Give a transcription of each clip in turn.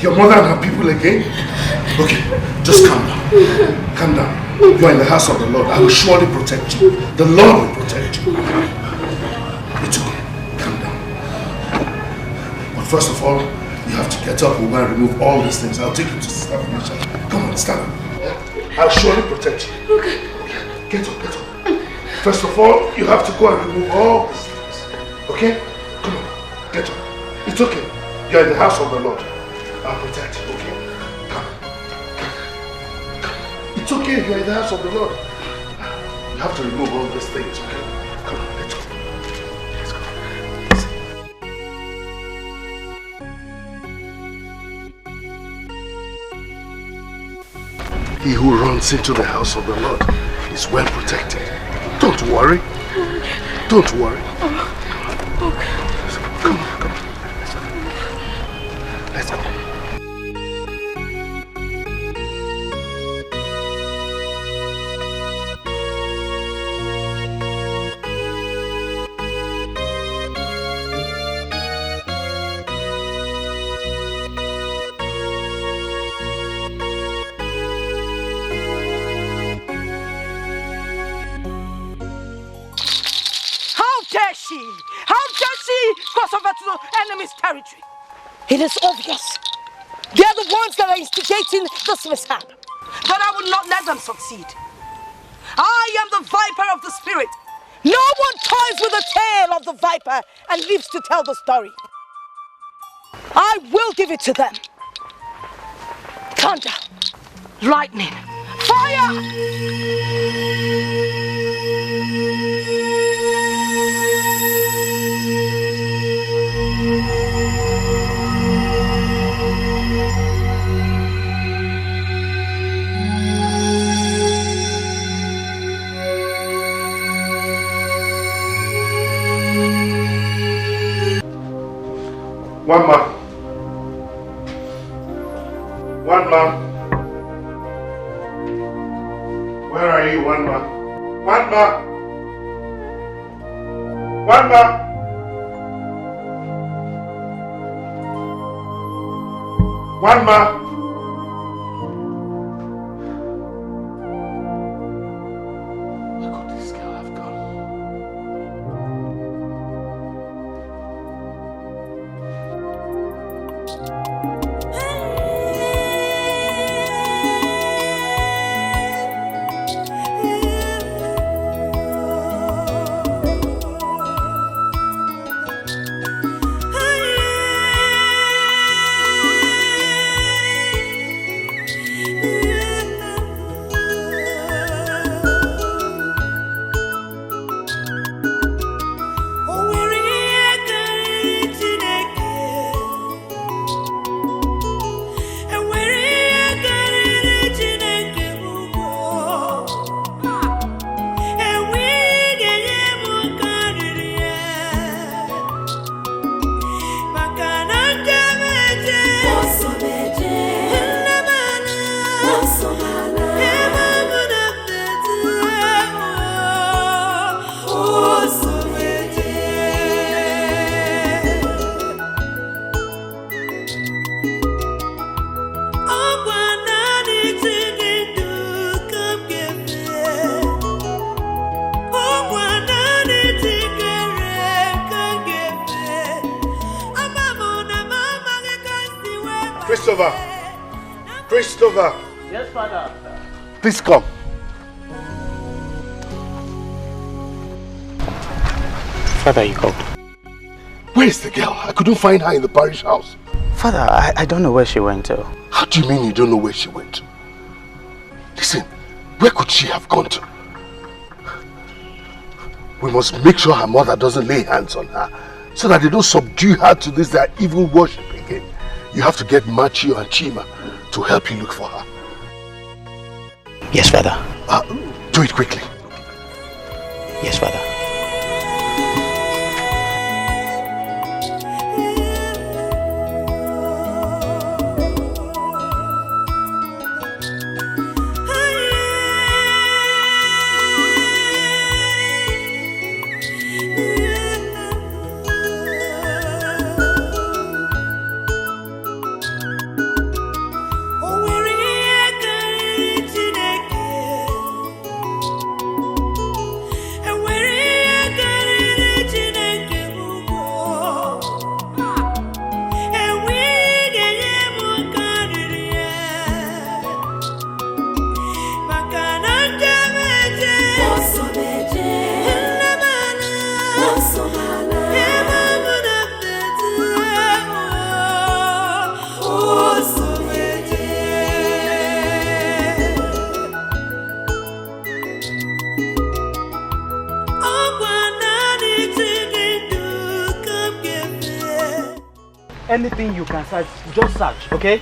Your mother and her people again? Okay, just calm down. Calm down. You are in the house of the Lord. I will surely protect you. The Lord will protect you. It's okay. Calm down. But first of all, you have to get up. We're going to remove all these things. I'll take you to Sister Felicia. Come on, stand up. I'll surely protect you. Okay. Get up, get up. First of all, you have to go and remove all these things. Okay? Come on, get up. It's okay. You're in the house of the Lord. I'll protect you, okay? Come. It's okay, you're in the house of the Lord. You have to remove all these things, okay? Come on, let's go. Let's go. He who runs into the house of the Lord is well protected. Don't worry. Don't worry. Okay. Come on, come on. Let's go. Territory. It is obvious. They are the ones that are instigating this mishap. But I will not let them succeed. I am the viper of the spirit. No one toys with the tail of the viper and lives to tell the story. I will give it to them. Thunder, lightning, fire! One man. One man. Where are you, one man? One man. One man. One man. Where could this girl have gone? Christopher! Christopher! Yes, Father. Please come. Father, you called. Where is the girl? I couldn't find her in the parish house. Father, I don't know where she went to. How do you mean you don't know where she went? Listen, where could she have gone to? We must make sure her mother doesn't lay hands on her so that they don't subdue her to this their evil worship again. You have to get Machio and Chima to help you look for her. Yes, Father. Do it quickly. Yes, Father. Anything you can search, just search, okay?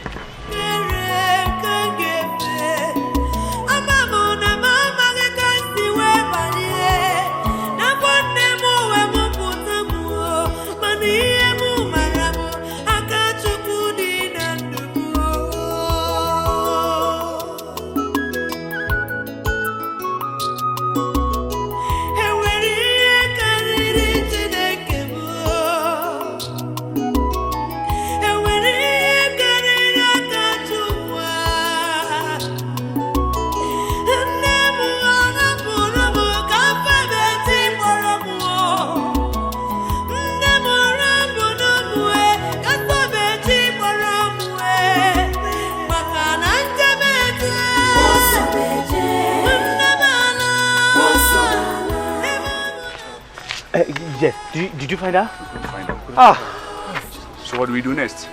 Yes, did you find her? Find her. Ah. So what do we do next?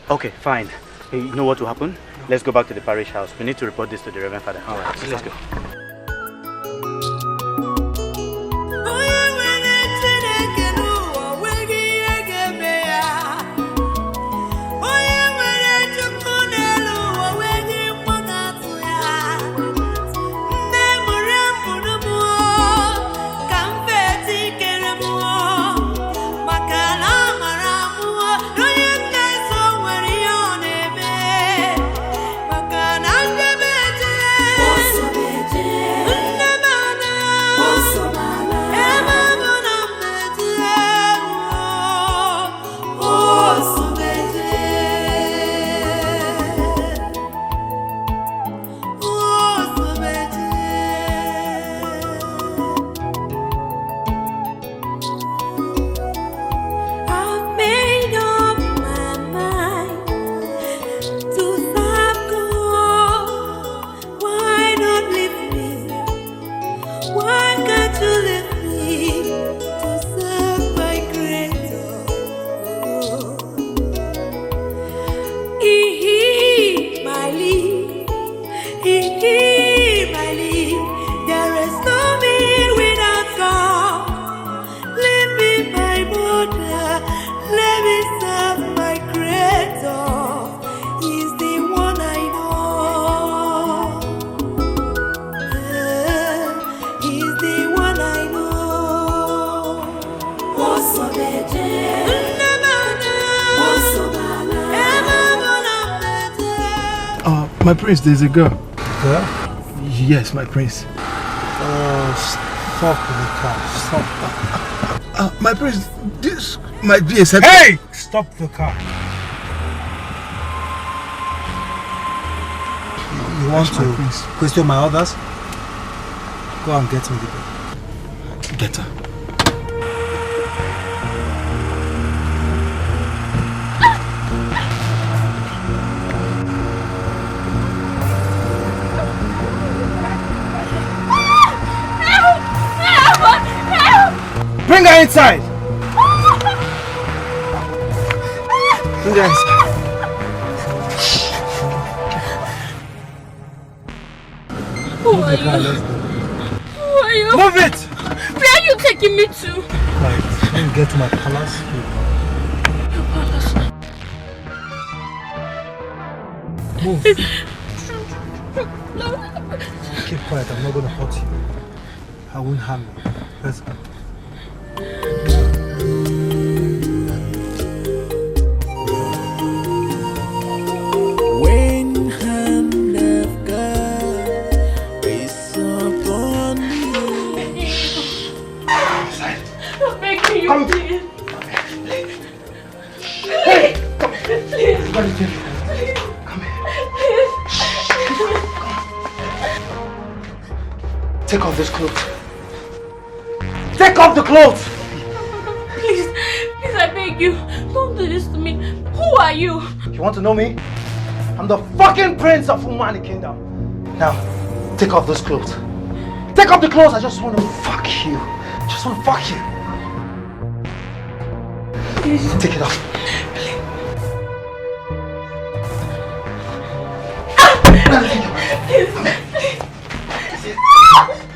Okay, fine. Hey, you know what will happen? Let's go back to the parish house. We need to report this to the Reverend Father. All right, so let's go. My prince, there's a girl. Girl? Yes, my prince. Stop the car. Stop. My prince, this might be a second. Hey! Stop the car. You want to question my orders? Go and get me the girl. Get her. outside! Don't get inside. Who are you? Who are you? Move it! Where are you taking me to? Right, when you get to my palace, Your palace. move. Keep quiet, I'm not gonna hurt you. I won't harm you. Let's go. When hand of God is upon you. I'm begging you, please. Hey! Come here. Please. Come here. Take off this clothes. Take off the clothes! Please, please, I beg you. Don't do this to me. Who are you? You want to know me? I'm the fucking prince of Umani Kingdom. Now, take off those clothes. Take off the clothes, I just want to fuck you. Just want to fuck you. Please. Take it off.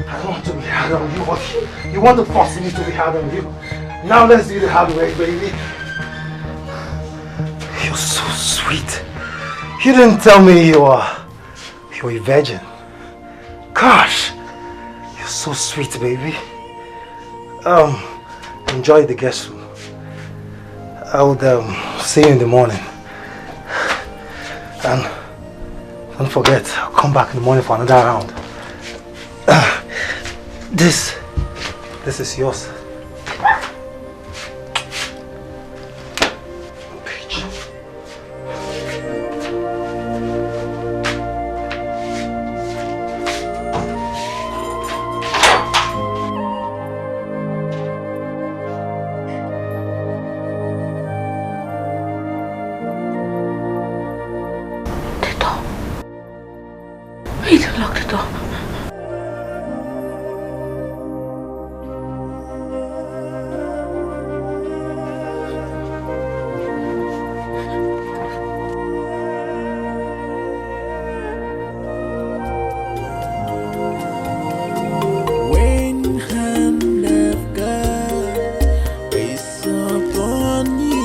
I don't want to be hard on you, but you want to force me to be hard on you. Now let's do the hard way, baby. You're so sweet. You didn't tell me you're a virgin. Gosh, you're so sweet, baby. Enjoy the guest room. I would see you in the morning. And don't forget, I'll come back in the morning for another round. This is yours. Bitch. The door. Wait, lock the door. When hand of God is upon you.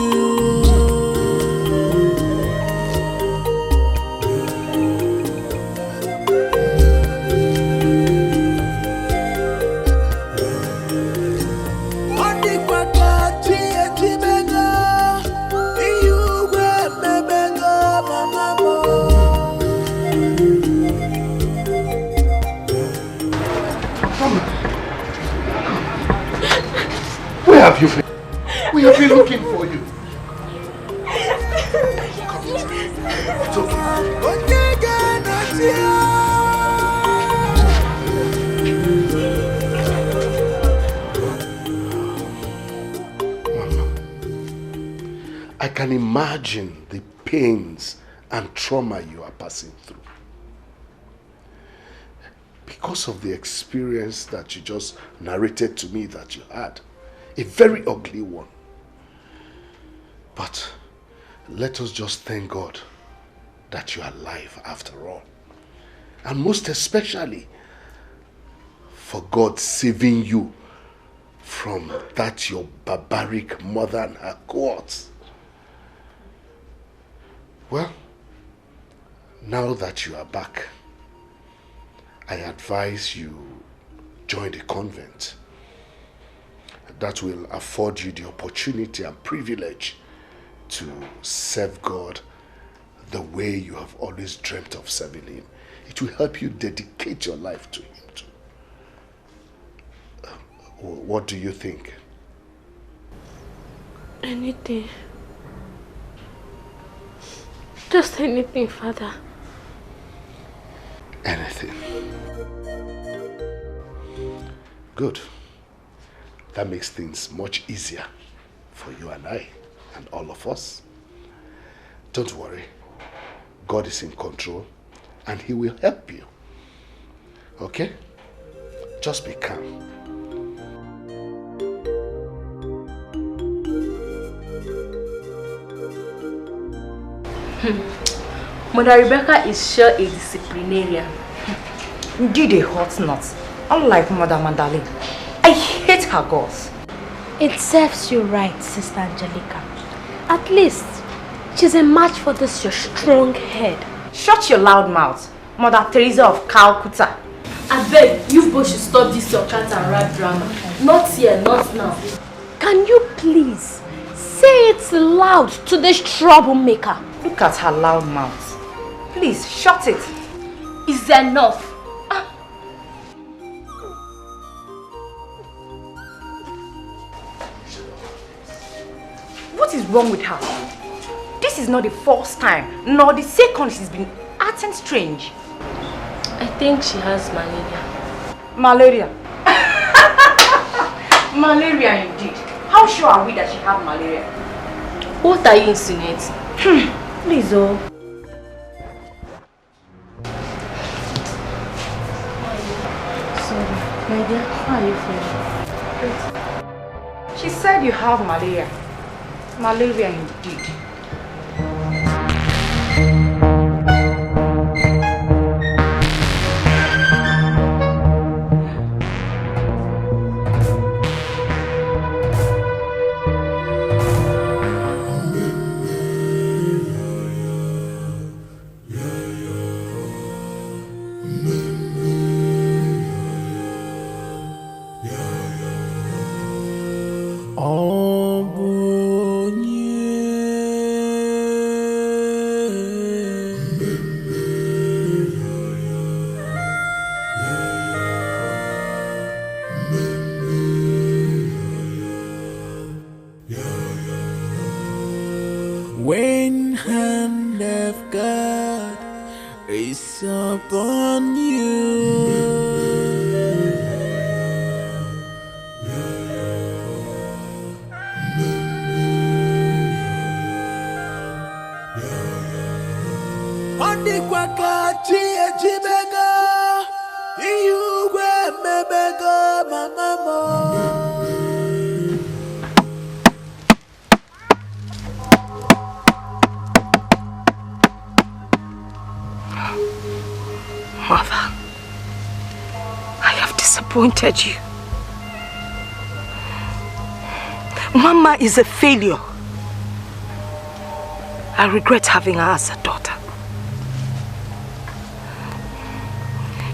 Where have you been? We have been looking for you. It's okay. Mama, I can imagine the pains and trauma you are passing through. Because of the experience that you just narrated to me that you had. A very ugly one. But let us just thank God that you are alive after all. And most especially for God saving you from that your barbaric mother and her cohorts. Well, now that you are back, I advise you join the convent. That will afford you the opportunity and privilege to serve God the way you have always dreamt of serving Him. It will help you dedicate your life to Him too. What do you think? Anything. Just anything, Father. Anything. Good. That makes things much easier for you and I and all of us. Don't worry. God is in control and He will help you. Okay? Just be calm. Mother Rebecca is sure a disciplinarian. Indeed a hot nut. Unlike Mother Mandalene. I hate her girls. It serves you right, Sister Angelica. At least, she's a match for this your strong head. Shut your loud mouth, Mother Teresa of Calcutta. I beg, you both should stop this your cat and rat drama. Not here, not now. Can you please say it loud to this troublemaker? Look at her loud mouth. Please, shut it. It's enough. What is wrong with her? This is not the first time, nor the second she's been acting strange. I think she has malaria. Malaria? Malaria indeed. How sure are we that she has malaria? What are you insinuating? Please, oh. Sorry, my dear, how are you feeling? She said you have malaria. Malaria indeed. When hand of God is upon you, Ondikwakachi ejibego, iyugwe mebego mamamo. Mother, I have disappointed you. Mama is a failure. I regret having her as a daughter.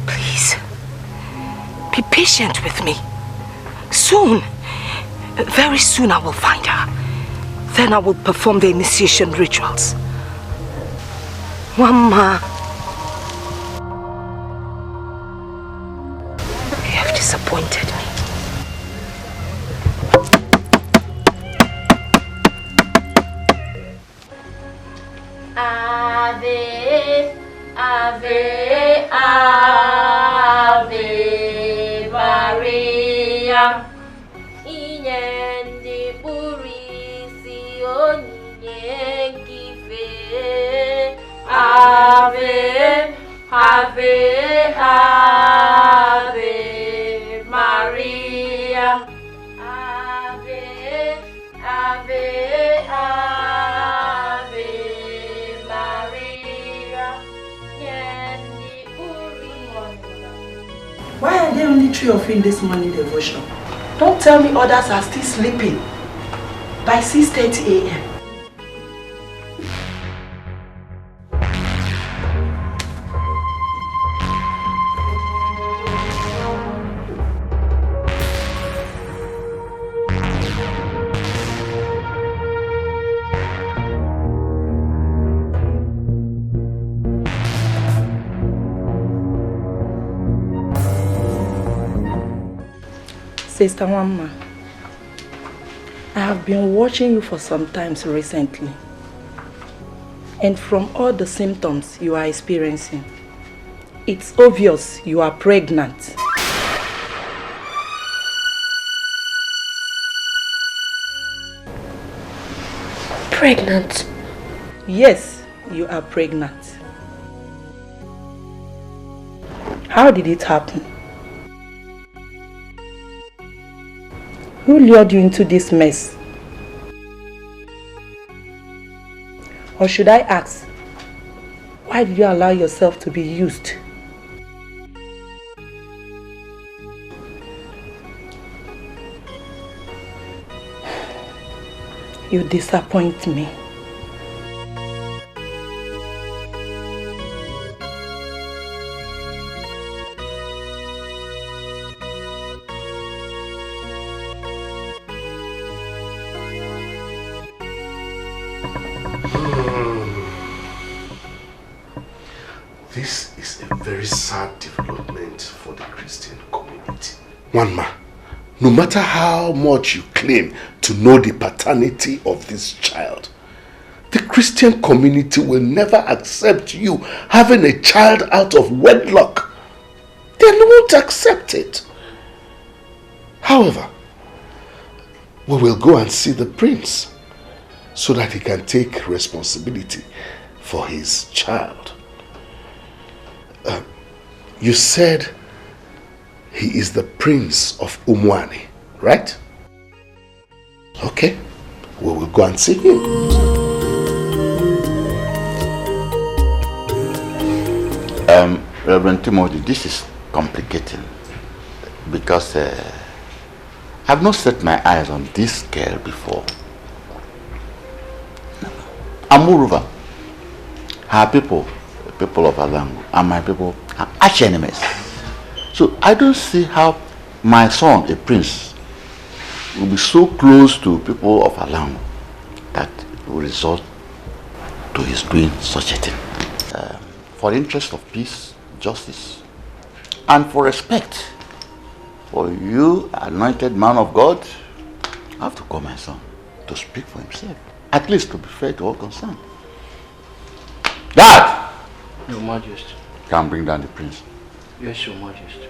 Please, be patient with me. Soon, very soon I will find her. Then I will perform the initiation rituals. Mama, you have disappointed me. Ave, Ave, Ave Maria. Inyende burisi onye kife. Ave, Ave, Ave Maria. Ave, Ave, Ave Maria. Why are there only 3 of you in this morning devotion? Don't tell me others are still sleeping by 6:30 a.m. Sister Wamma, I have been watching you for some time recently, and from all the symptoms you are experiencing, it's obvious you are pregnant. Pregnant? Yes, you are pregnant. How did it happen? Who lured you into this mess? Or should I ask, Why did you allow yourself to be used? You disappoint me. This is a very sad development for the Christian community. One man, no matter how much you claim to know the paternity of this child, the Christian community will never accept you having a child out of wedlock. They won't accept it. However, we will go and see the prince so that he can take responsibility for his child. You said he is the prince of Umwani, right? Okay, we will go and see him. Reverend Timothy, this is complicating because I've not set my eyes on this girl before. And moreover, her people of Alangu, and my people are arch enemies. So I don't see how my son, a prince, will be so close to people of Alangu that it will result to his doing such a thing. For the interest of peace, justice, and for respect for you, anointed man of God, I have to call my son to speak for himself, at least to be fair to all concerned. Dad! Your Majesty. Can bring down the prince. Yes, Your Majesty.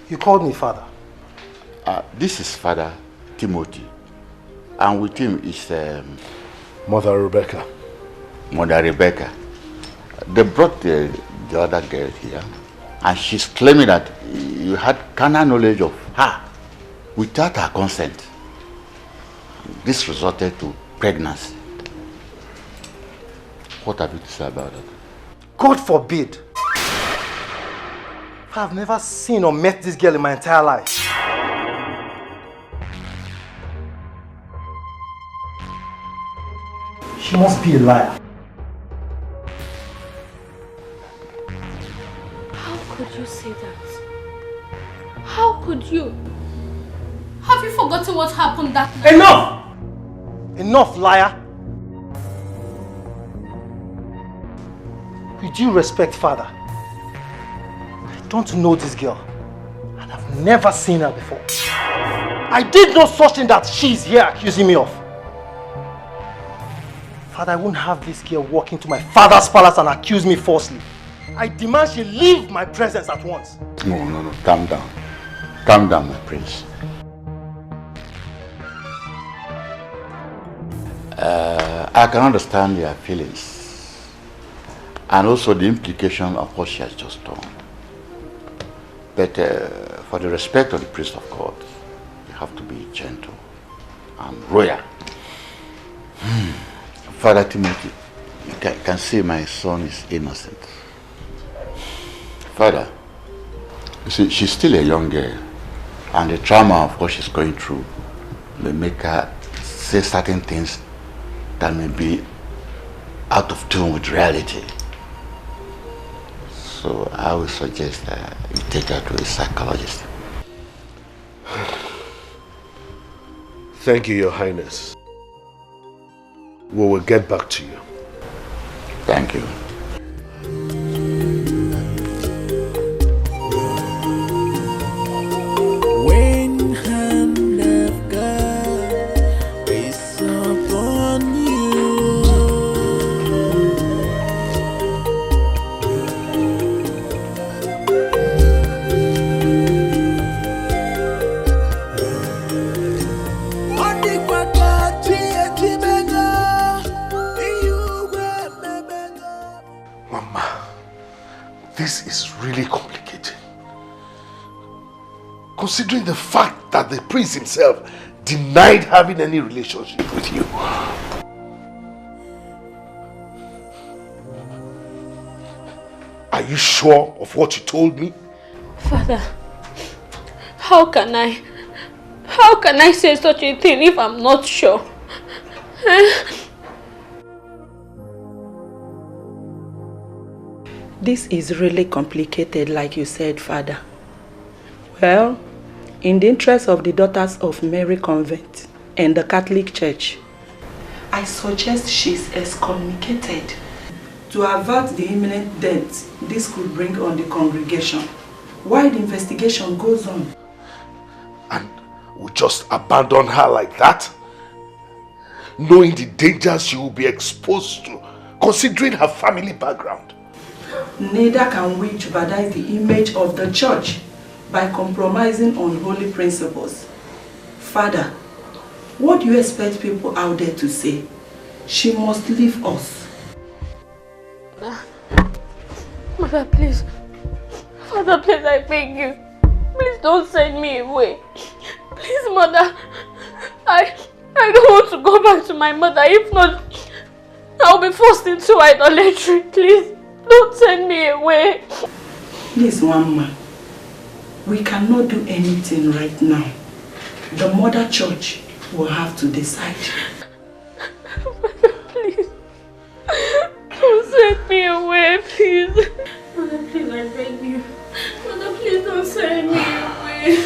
You called me father. This is Father Timothy, and with him is Mother Rebecca. Mother Rebecca. They brought the other girl here, and she's claiming that you had carnal knowledge of her without her consent. This resulted to pregnancy. What have you to say about that? God forbid. I've never seen or met this girl in my entire life. She must be a liar. How could you say that? How could you? Have you forgotten what happened that night? Enough! Enough, liar! With due respect, father, I don't know this girl, and I've never seen her before. I did no such thing that she's here accusing me of. Father, I won't have this girl walk into my father's palace and accuse me falsely. I demand she leave my presence at once. No, calm down. Calm down, my prince. I can understand your feelings and also the implication of what she has just done. But for the respect of the priest of God, you have to be gentle and royal. Father Timothy, you can see my son is innocent. Father, you see, she's still a young girl, and the trauma of what she's going through may make her say certain things that may be out of tune with reality. So I would suggest that you take her to a psychologist. Thank you, Your Highness. We will get back to you. Thank you. When hand of God is upon you, This is really complicated. Considering the fact that the prince himself denied having any relationship with you. Are you sure of what you told me? Father, how can I say such a thing if I'm not sure? This is really complicated, like you said, Father. Well, in the interest of the daughters of Mary Convent and the Catholic Church, I suggest she's excommunicated to avert the imminent death this could bring on the congregation while the investigation goes on. And we just abandon her like that? Knowing the dangers she will be exposed to, considering her family background. Neither can we jeopardize the image of the church by compromising on holy principles. Father, what do you expect people out there to say? She must leave us. Mother, please. Father, please, I beg you. Please don't send me away. Please, Mother. I don't want to go back to my mother. If not, I'll be forced into idolatry. Please, don't send me away. Please, Mama. We cannot do anything right now. The mother church will have to decide. Mother, please. Don't send me away, please. Mother, please, I beg you. Mother, please don't send me away.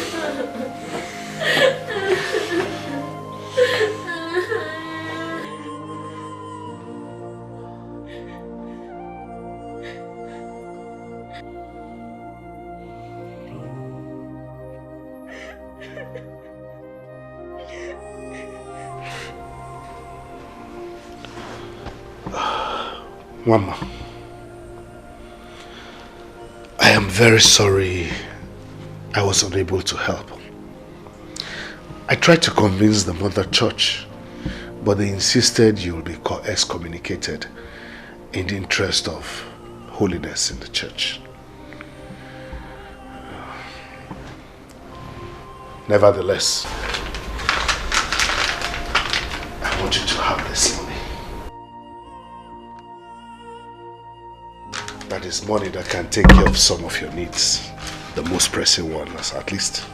Mama, I am very sorry I was unable to help. I tried to convince the mother church, but they insisted you will be excommunicated in the interest of holiness in the church. Nevertheless, I want you to have this money. That is money that can take care of some of your needs. The most pressing ones, at least.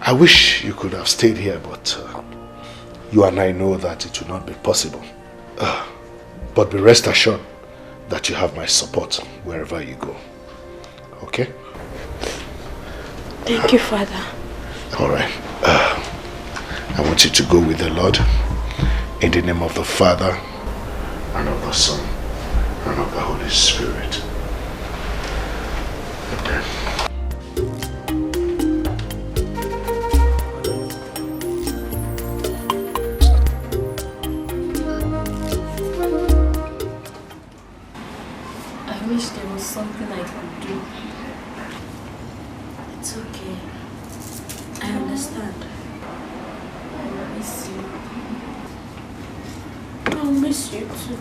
I wish you could have stayed here, but you and I know that it will not be possible. But be rest assured that you have my support wherever you go. Okay? Thank you, Father. All right. I want you to go with the Lord in the name of the Father and of the Son and of the Holy Spirit. Amen. I wish there was something I could do. It's okay. I understand. I miss you. I'll miss you too.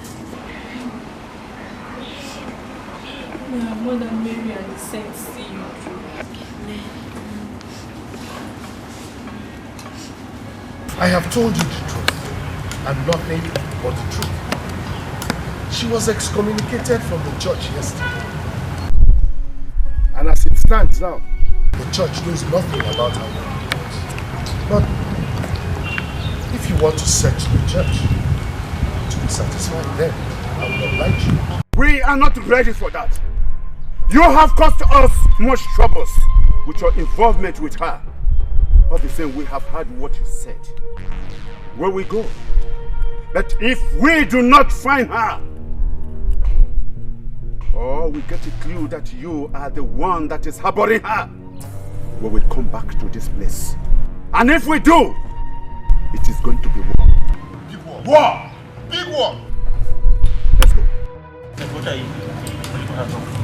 May our Mother Mary and the saints see you through. Amen. I have told you the truth and nothing but the truth. She was excommunicated from the church yesterday. And as it stands now, the church knows nothing about her. But if you want to search the church to be satisfied, then I will oblige you. We are not ready for that. You have caused us much troubles with your involvement with her. All the same, we have heard what you said. Where we go? That if we do not find her, or we get a clue that you are the one that is harboring her, we will come back to this place. And if we do, it is going to be war. Big war. War! Big war! Let's go. What are you? What do you have?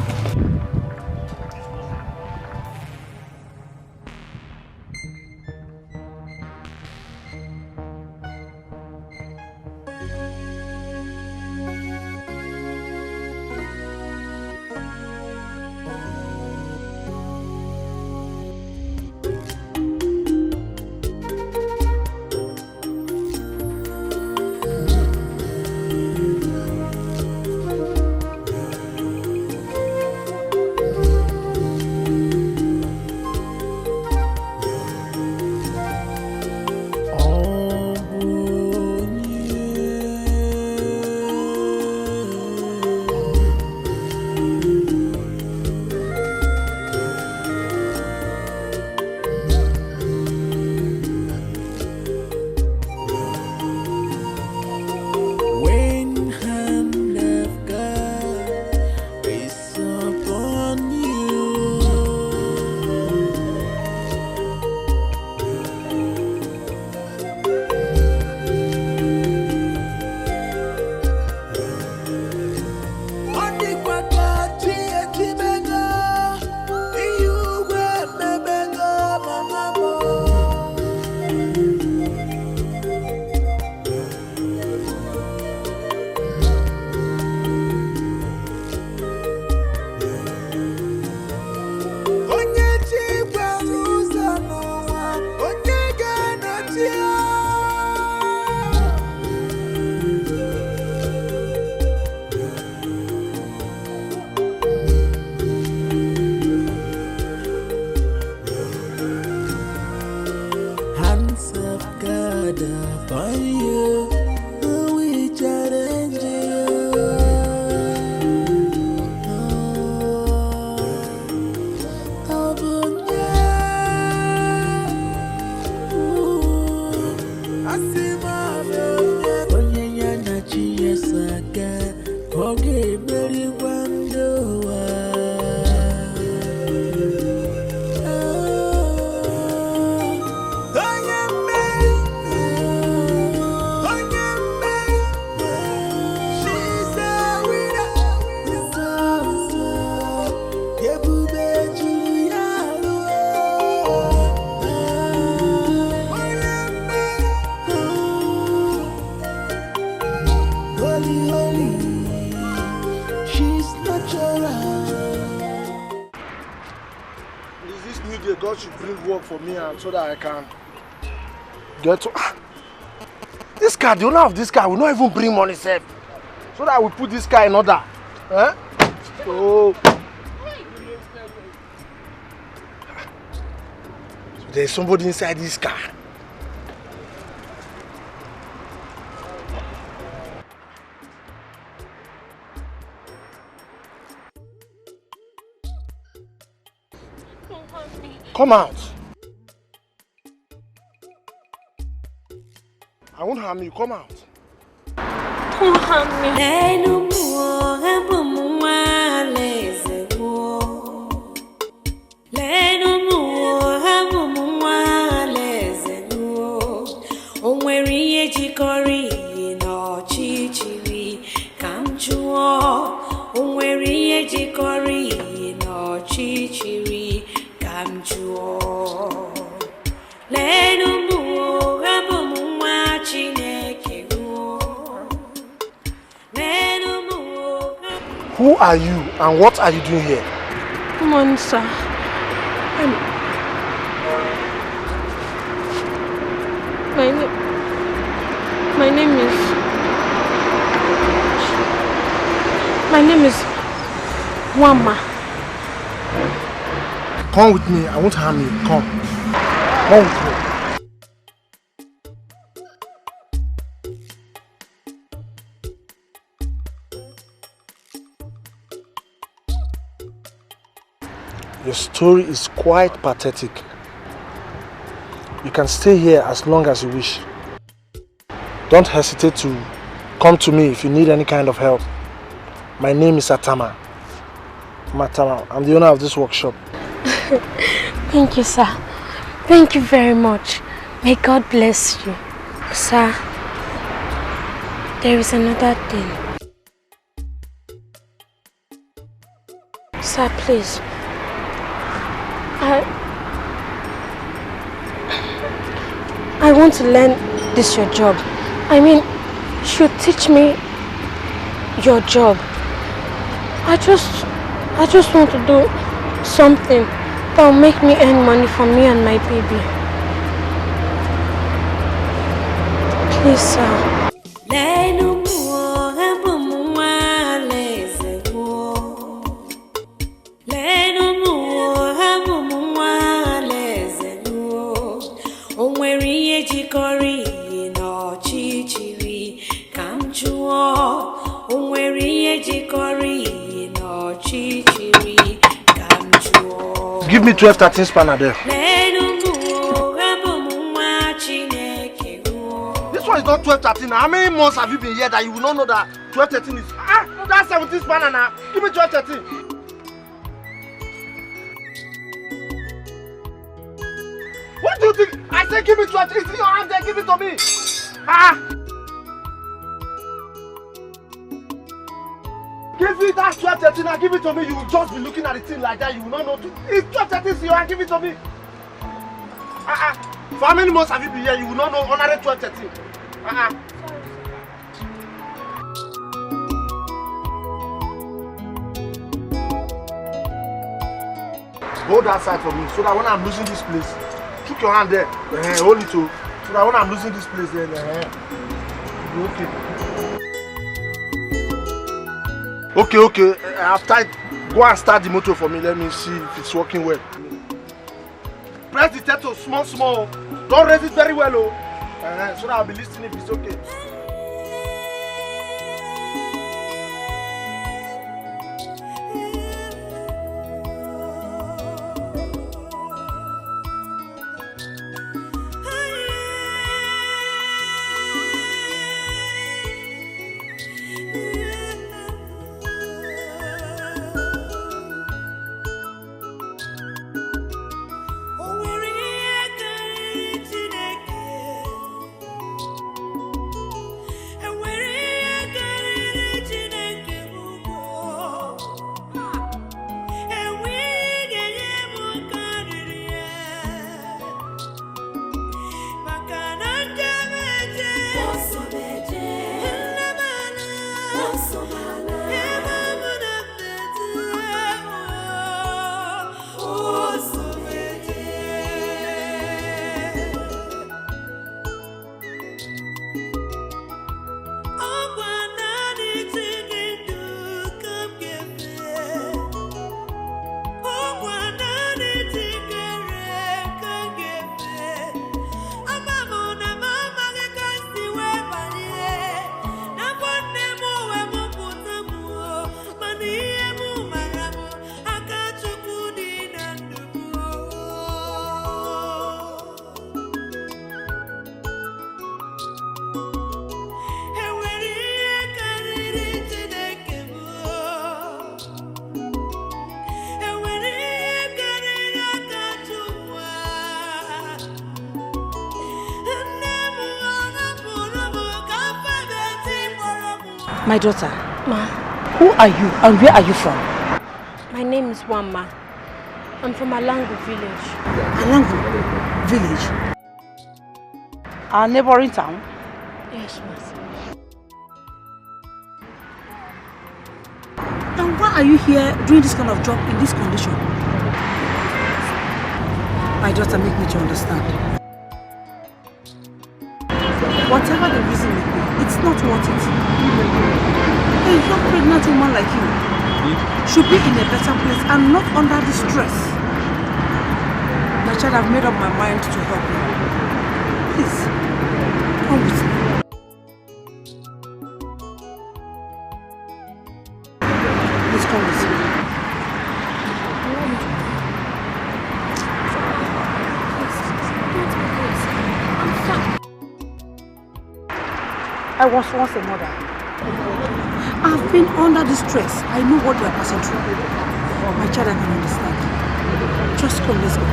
Okay, very wonderful. God should bring work for me and so that I can get to... This car, the owner of this car will not even bring money safe. So that I will put this car in order. Eh? So there's somebody inside this car. Come out. I won't harm you. Come out. Don't harm me. Who are you and what are you doing here? Come on, sir. My name is Wama. Come with me. I won't harm you. Come with me. Your story is quite pathetic. You can stay here as long as you wish. Don't hesitate to come to me if you need any kind of help. My name is Atama. I'm the owner of this workshop. Thank you, sir. Thank you very much. May God bless you. Sir, there is another thing. Sir, please. I want to learn this your job. I mean, you should teach me your job. I just want to do something that will make me earn money for me and my baby. Please, sir. Give me 12-13 spanner there. This one is not 12-13. How many months have you been here that you will not know that 12-13 is... that's 17 spanner now. Give me 12-13. What do you think? I said give me 12. It's in your hand there. Give it to me. Give me that 12-13 and give it to me. You will just be looking at the thing like that. You will not know. It's 12-13 in your hand. Give it to me. For how many months have you been here? You will not know honorary 12-13. Hold that side for me so that when I'm losing this place, put your hand there. Hold it too. So that when I'm losing this place, then okay. Okay. I've tried. Go and start the motor for me. Let me see if it's working well. Press the turtle small. Don't raise it very well, so that I'll be listening if it's okay. My daughter, Ma. who are you and where are you from? My name is Wamma. I'm from Alangu village. Alangu village? Our neighboring town? Yes, ma. And why are you here doing this kind of job in this condition? My daughter, make me to understand. Whatever the reason may be, it's not worth it. A young pregnant woman like you should be in a better place and not under the stress. My child, I've made up my mind to help you. Please, come with me. Please come with me. I was once a mother. I've been under the stress. I know what you are passing through. My child, I can understand. Just come, let's go.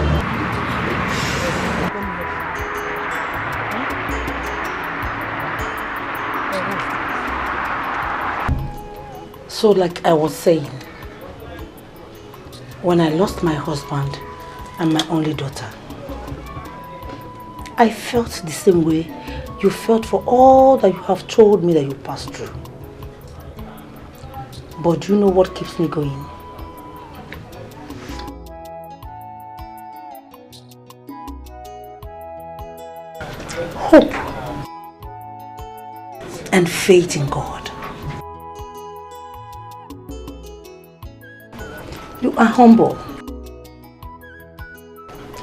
So, like I was saying, when I lost my husband and my only daughter, I felt the same way you felt for all that you have told me that you passed through. But do you know what keeps me going? Hope and faith in God. You are humble,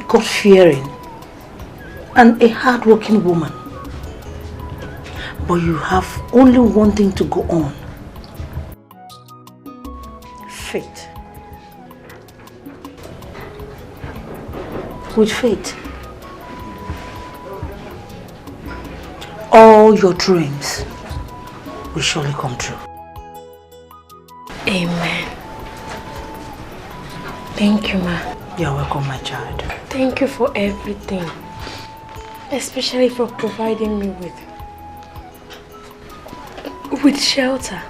God-fearing, and a hard-working woman. But you have only one thing to go on. Faith. With faith, all your dreams will surely come true. Amen. Thank you, ma. You're welcome, my child. Thank you for everything. Especially for providing me with shelter.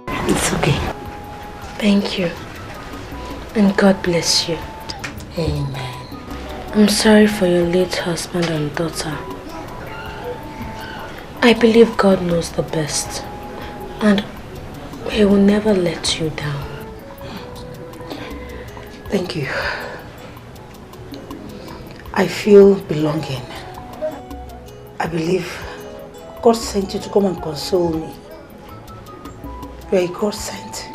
It's okay. Thank you. And God bless you. Amen. I'm sorry for your late husband and daughter. I believe God knows the best. And He will never let you down. Thank you. I feel belonging. I believe God sent you to come and console me. You are a God sent.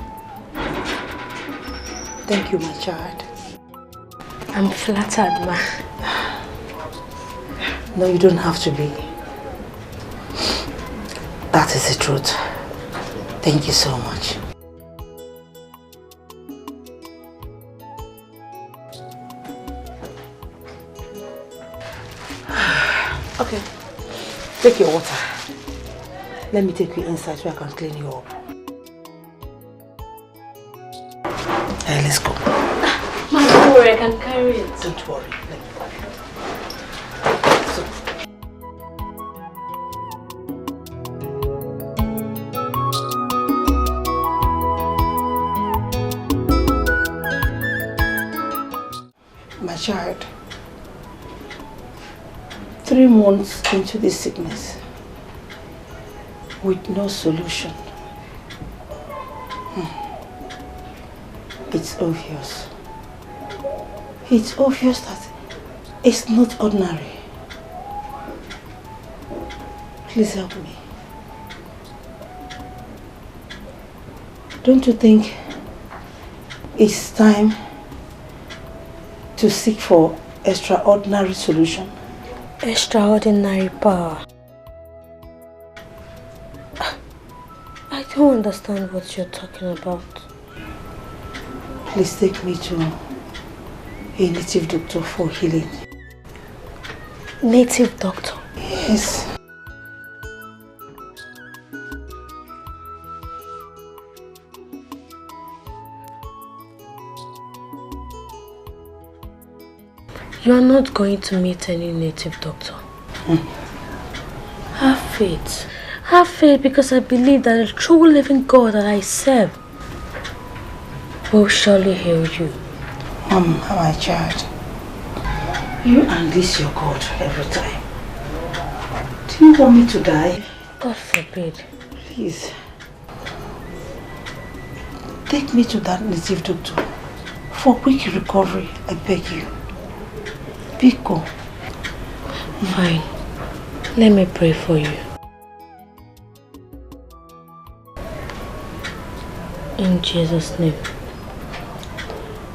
Thank you, my child. I'm flattered, ma. No, you don't have to be. That is the truth. Thank you so much. Okay, take your water. Let me take you inside so I can clean you up. Hey, let's go. Ma, don't worry, I can carry it. Don't worry. My child, 3 months into this sickness, with no solution. It's obvious. It's obvious that it's not ordinary. Please help me. Don't you think it's time to seek for extraordinary solution? Extraordinary power. I don't understand what you're talking about. Please take me to a native doctor for healing. Native doctor? Yes. You are not going to meet any native doctor. Have faith. Have faith, because I believe that the true living God that I serve will surely heal you. My child, you unleash your God every time. Do you want me to die? God forbid. Please. Take me to that native doctor for quick recovery, I beg you. Pico. Fine. Let me pray for you. In Jesus' name.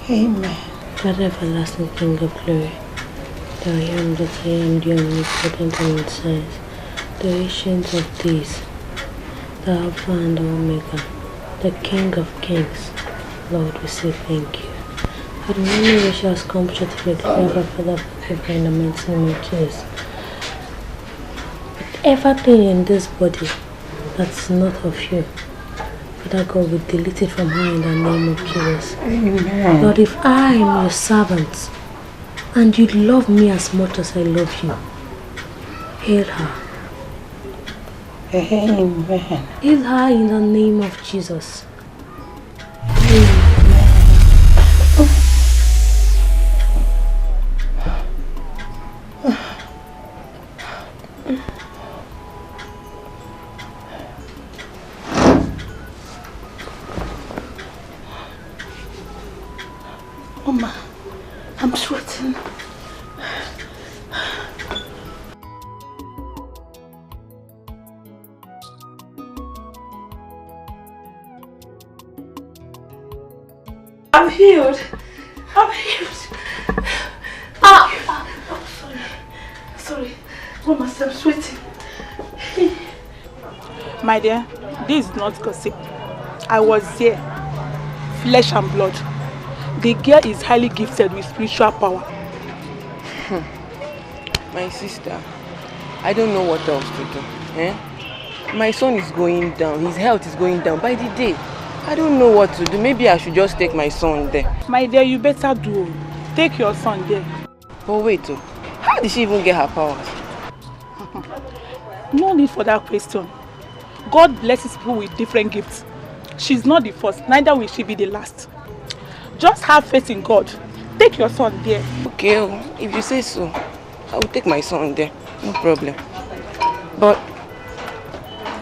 Amen. God, everlasting King of glory, the I am that I am, the omnipotent and insides, the ancient of days, the Alpha and the Omega, the King of kings. Lord, we say thank you. For the many which has come to the Father, forgive in the mighty name of Jesus. But everything in this body that's not of you, Father God, we delete it from her in the name of Jesus. Amen. Lord, if I am your servant and you love me as much as I love you, heal her. Amen. Heal her in the name of Jesus. Mama, I'm sweating. I'm healed. I'm healed. Oh, sorry. Sorry. Mama, I'm sweating. My dear, this is not gossip. I was there. Flesh and blood. The girl is highly gifted with spiritual power. My sister, I don't know what else to do. My son is going down. His health is going down by the day. I don't know what to do. Maybe I should just take my son there. My dear, you better do. Take your son there. But wait, how did she even get her powers? No need for that question. God blesses people with different gifts. She's not the first, neither will she be the last. Just have faith in God. Take your son there. Okay, if you say so, I will take my son there. No problem. But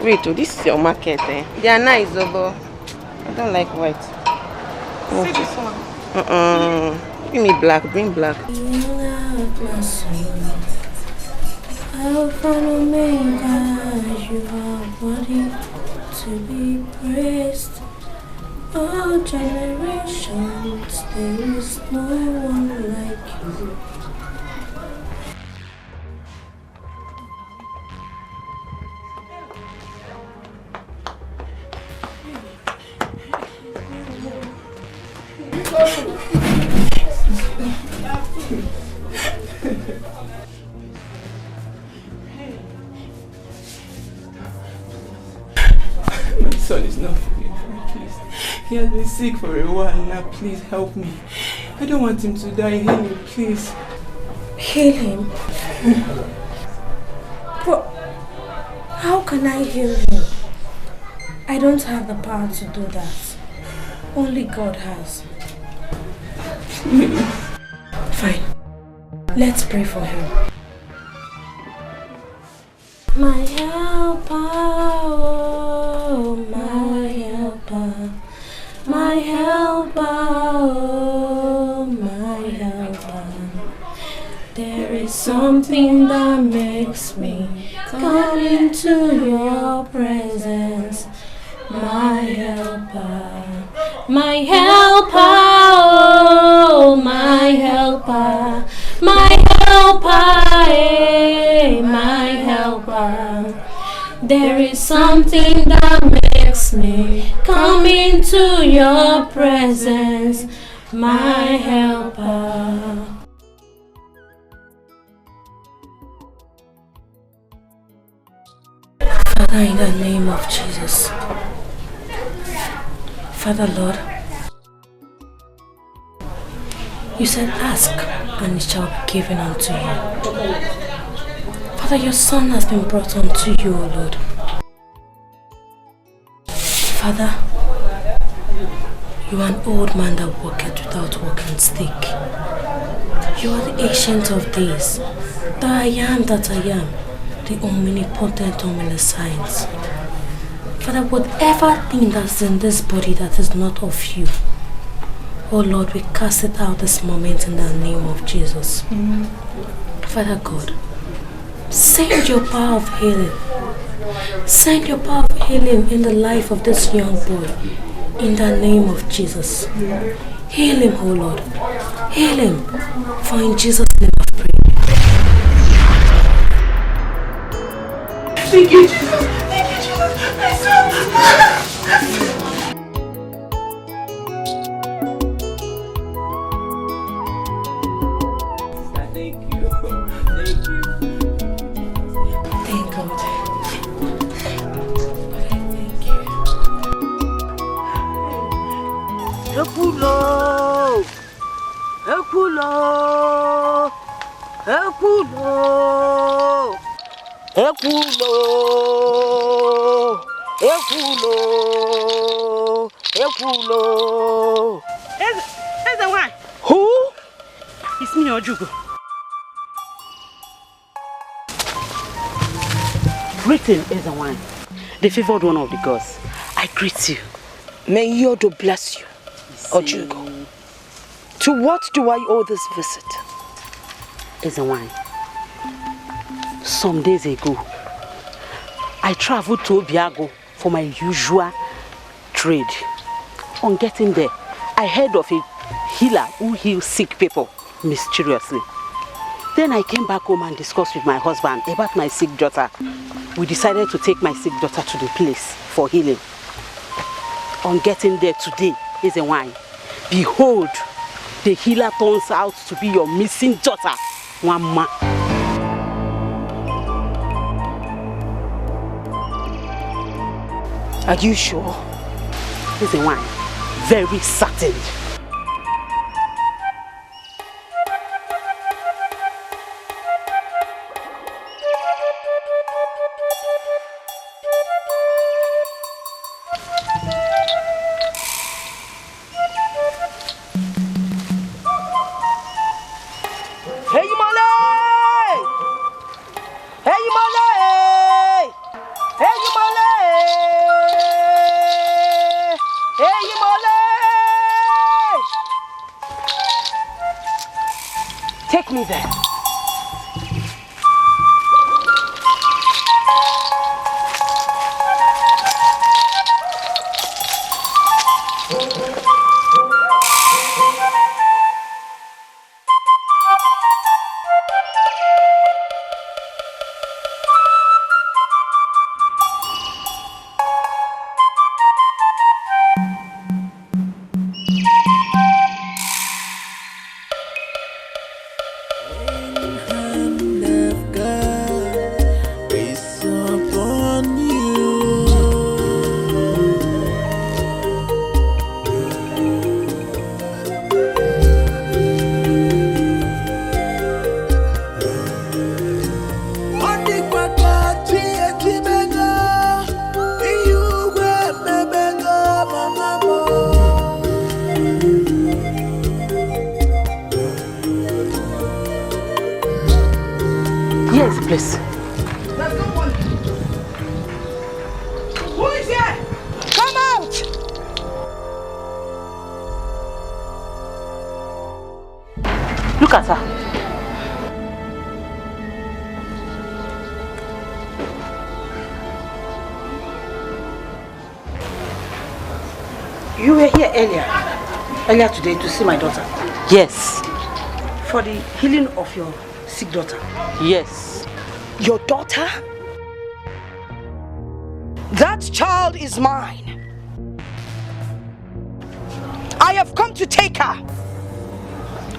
wait, this is your market, eh? They are nice, but I don't like white. See this one? Give me black. Bring black. Alpha and Omega, you are worthy to be praised. All generations, there is no one like you. My son is not feeling fine, please. He has been sick for a while now. Please help me. I don't want him to die. Heal him, please. Heal him? But how can I heal him? I don't have the power to do that. Only God has. Fine. Let's pray for him. My helper. something that makes me come into your presence. My helper, my helper, oh, my helper, my helper, eh, my helper. There is something that makes me come into your presence, my helper. Father, in the name of Jesus, Father Lord, you said ask and it shall be given unto you. Father, your son has been brought unto you, O Lord. Father, you are an old man that walketh without walking stick. You are the ancient of days, the I am that I am, the omnipotent, omniscient. Father, whatever thing that's in this body that is not of you, oh Lord, we cast it out this moment in the name of Jesus. Father God, send your power of healing. Send your power of healing in the life of this young boy in the name of Jesus. Heal him, oh Lord. Heal him. For in Jesus' name I pray. Thank you, Jesus. Thank you, Jesus. My son. Thank you. Thank you. Thank God. Ekulo, Ekulo, Ekulo, Ekulo, Ekulo, Ekulo. Is the one? Who? It's me, Ojugo. Greeting is the one, the favored one of the gods. I greet you. May Yodo bless you. Ojugo. To what do I owe this visit? Is a wine. Some days ago, I traveled to Obiago for my usual trade. On getting there, I heard of a healer who heals sick people mysteriously. Then I came back home and discussed with my husband about my sick daughter. We decided to take my sick daughter to the place for healing. On getting there today, is a wine. Behold, the healer turns out to be your missing daughter, Mama. Are you sure? Is a wine. Very certain. Take me there. Please. There's no one. Who is here? Come out! Look at her. You were here earlier today to see my daughter. Yes. For the healing of your sick daughter. Yes. Your daughter? That child is mine. I have come to take her.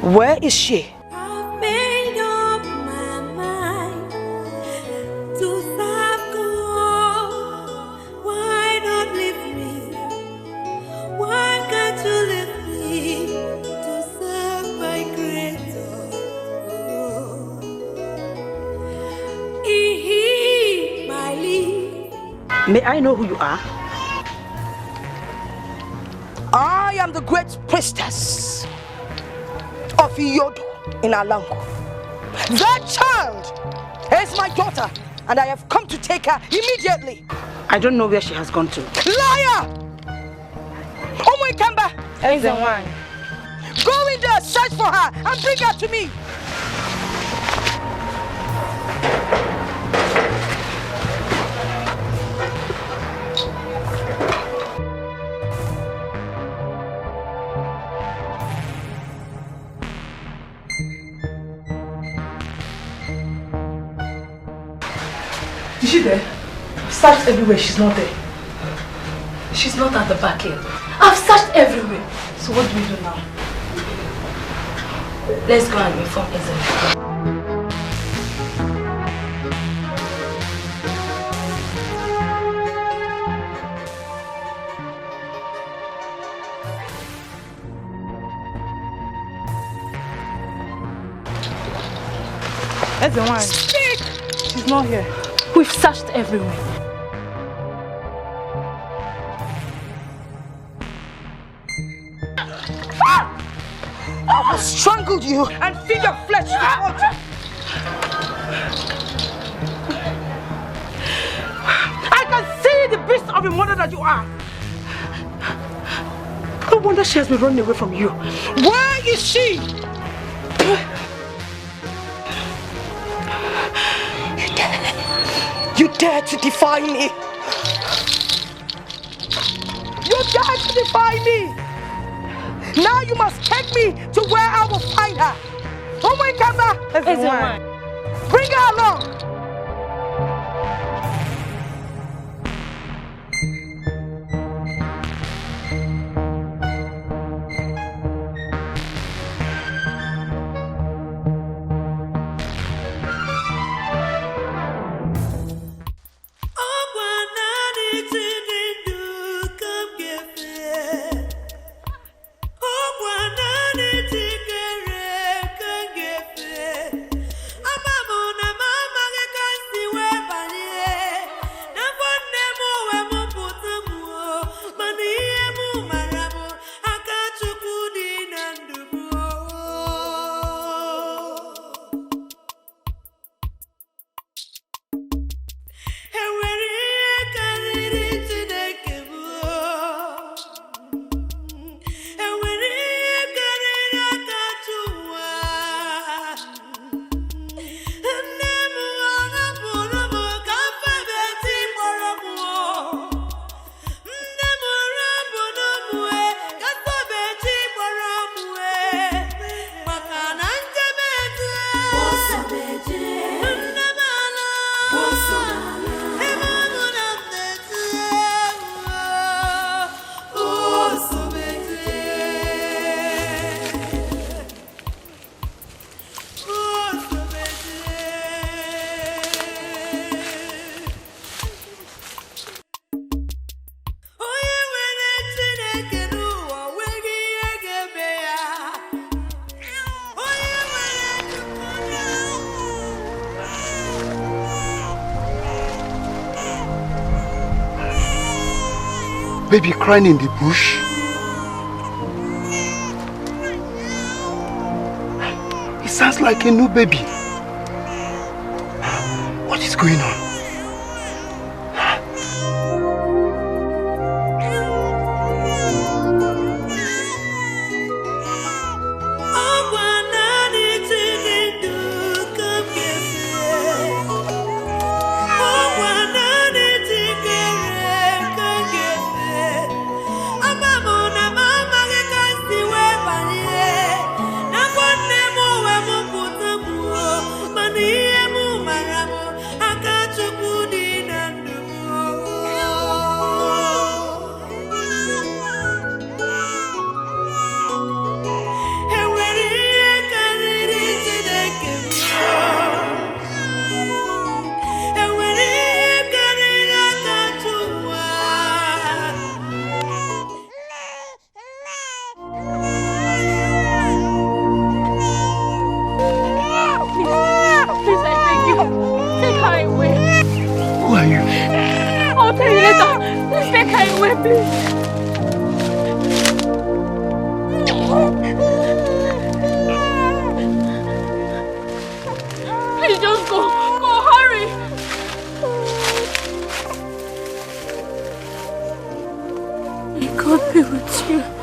Where is she? I've made up my mind to serve God. Why not leave me? Why can't you leave me to serve my Creator? He my lead. May I know who you are? I am the great priestess of Iyodo in Alango. That child is my daughter, and I have come to take her immediately. I don't know where she has gone to. Liar! Omo Ikemba! Go in there, search for her, and bring her to me. Is she there? Searched everywhere, she's not there. She's not at the back end. I've searched everywhere. So what do we do now? Let's go and inform Ezra. That's the one. Speak! She's not here. We've searched everywhere. I will strangle you and feed your flesh with water. I can see the beast of a mother that you are. No wonder she has been running away from you. Where is she? You dare to defy me? You dare to defy me? Now you must take me to where I will find her. Oh my God! Bring her along. Baby crying in the bush. It sounds like a new baby. What is going on? I'm away, please. Please just go. Go, hurry. May God be with you.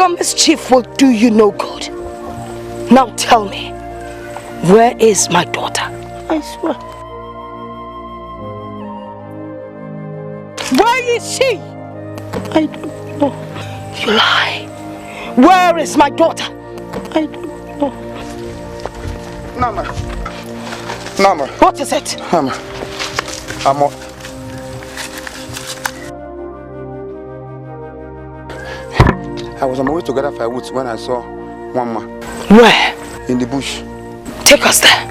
Your mischief will do you no good. Now tell me, where is my daughter? I swear. Where is she? I don't know. You lie. Where is my daughter? I don't know. Mama. Mama. What is it? Mama. I was on my way to gather firewood when I saw one man. Where? In the bush. Take us there.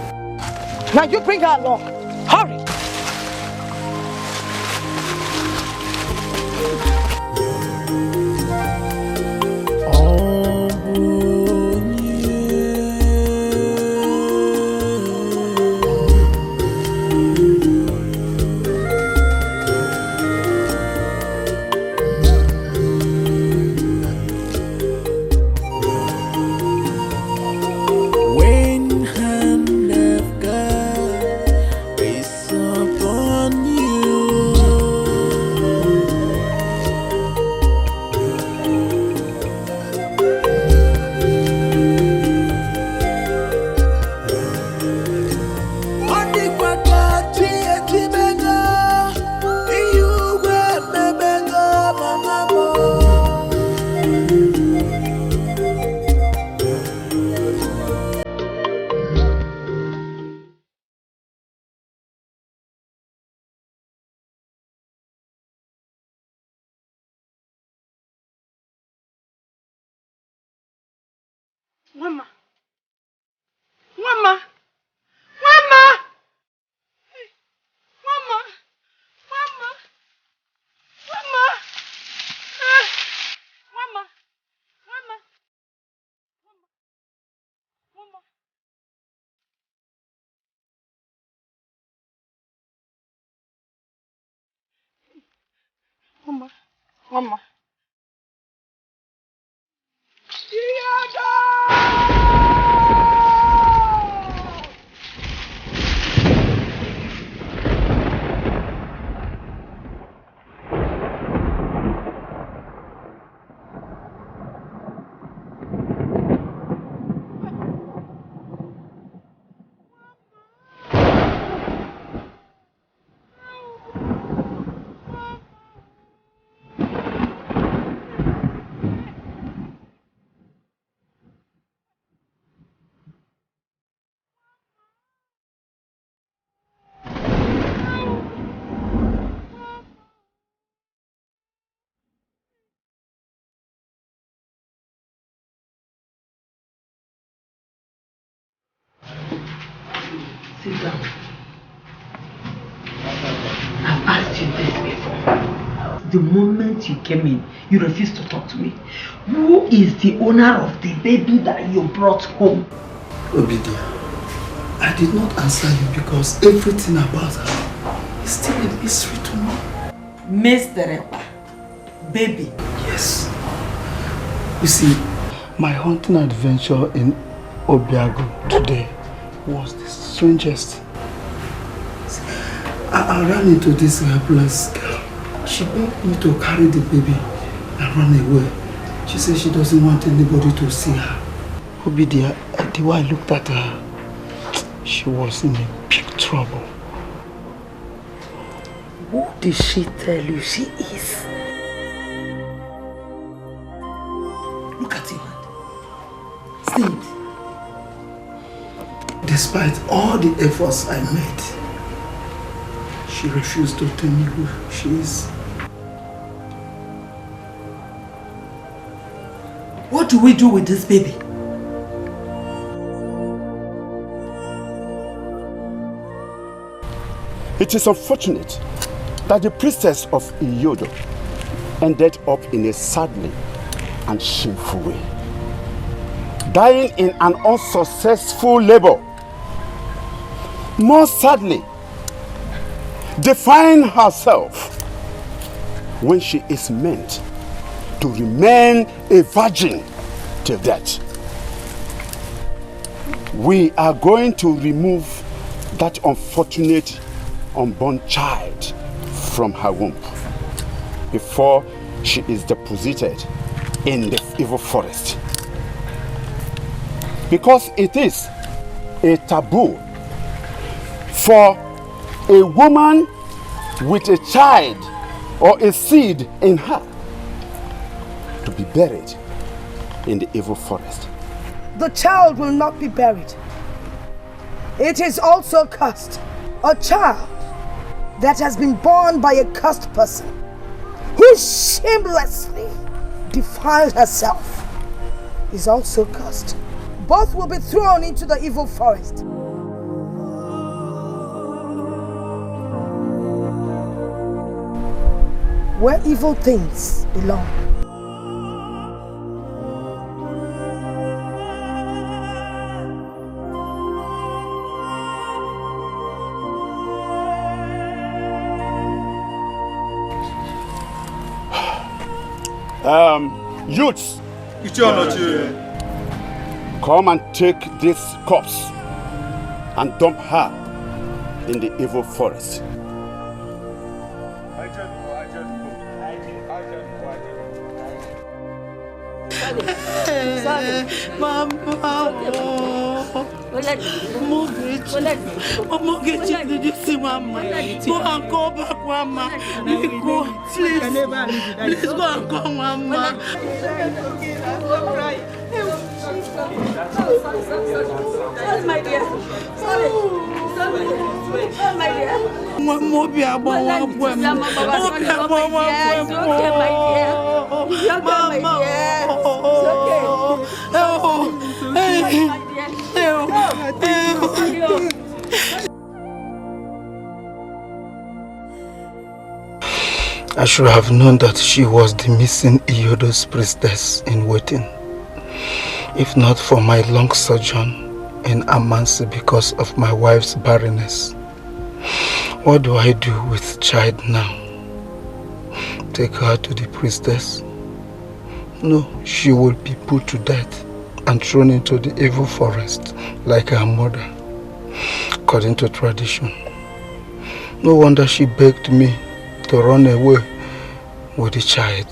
Now you bring her along. Hurry. Mama. Mama. Mama. Mama. Mama. Mama. Mama. Mama. Mama. Mama. Sit down. I've asked you this before. The moment you came in, you refused to talk to me. Who is the owner of the baby that you brought home? Obidia, I did not answer you because everything about her is still a mystery to me. Mr. Baby? Yes. You see, my hunting adventure in Obiago today was the strangest. I ran into this helpless girl. She begged me to carry the baby and run away. She said she doesn't want anybody to see her. Obidia, the way I looked at her, she was in a big trouble. Who did she tell you she is? Look at your hand. See it. Despite all the efforts I made, she refused to tell me who she is. What do we do with this baby? It is unfortunate that the priestess of Iyodo ended up in a sadly and shameful way, dying in an unsuccessful labor. More sadly, define herself when she is meant to remain a virgin till death. We are going to remove that unfortunate unborn child from her womb before she is deposited in the evil forest. Because it is a taboo for a woman with a child or a seed in her to be buried in the evil forest. The child will not be buried. It is also cursed. A child that has been born by a cursed person who shamelessly defiled herself is also cursed. Both will be thrown into the evil forest. Where evil things belong. Youths, come and take this corpse and dump her in the evil forest. Did you see Mama? Go and go back, Mama. Go, please. Please go and go, Mama. Sorry, my dear. Sorry. Sorry, my dear. I should have known that she was the missing Iyodo's priestess in waiting. If not for my long sojourn in Amansi because of my wife's barrenness. What do I do with child now? Take her to the priestess? No, she will be put to death and thrown into the evil forest like her mother, according to tradition. No wonder she begged me to run away with the child.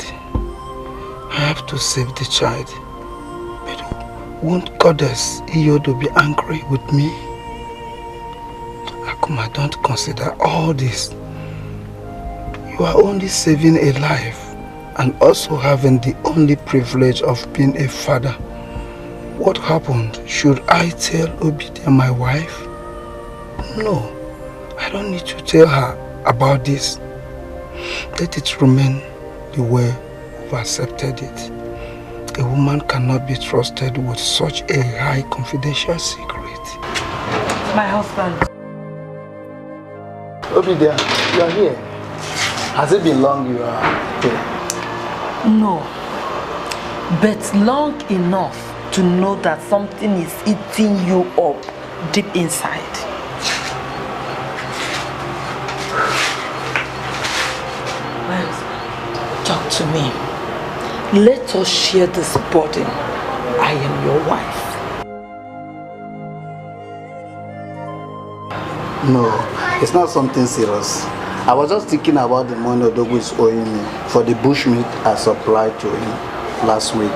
I have to save the child. But won't Goddess Iyodo be angry with me? Akuma, don't consider all this. You are only saving a life and also having the only privilege of being a father. What happened? Should I tell Obidia, my wife? No, I don't need to tell her about this. Let it remain the way we've accepted it. A woman cannot be trusted with such a high confidential secret. My husband, Obidia, you are here. Has it been long you are here? No. But long enough to know that something is eating you up deep inside. Talk to me. Let us share this burden. I am your wife. No, it's not something serious. I was just thinking about the money Odogu is owing me for the bushmeat I supplied to him last week.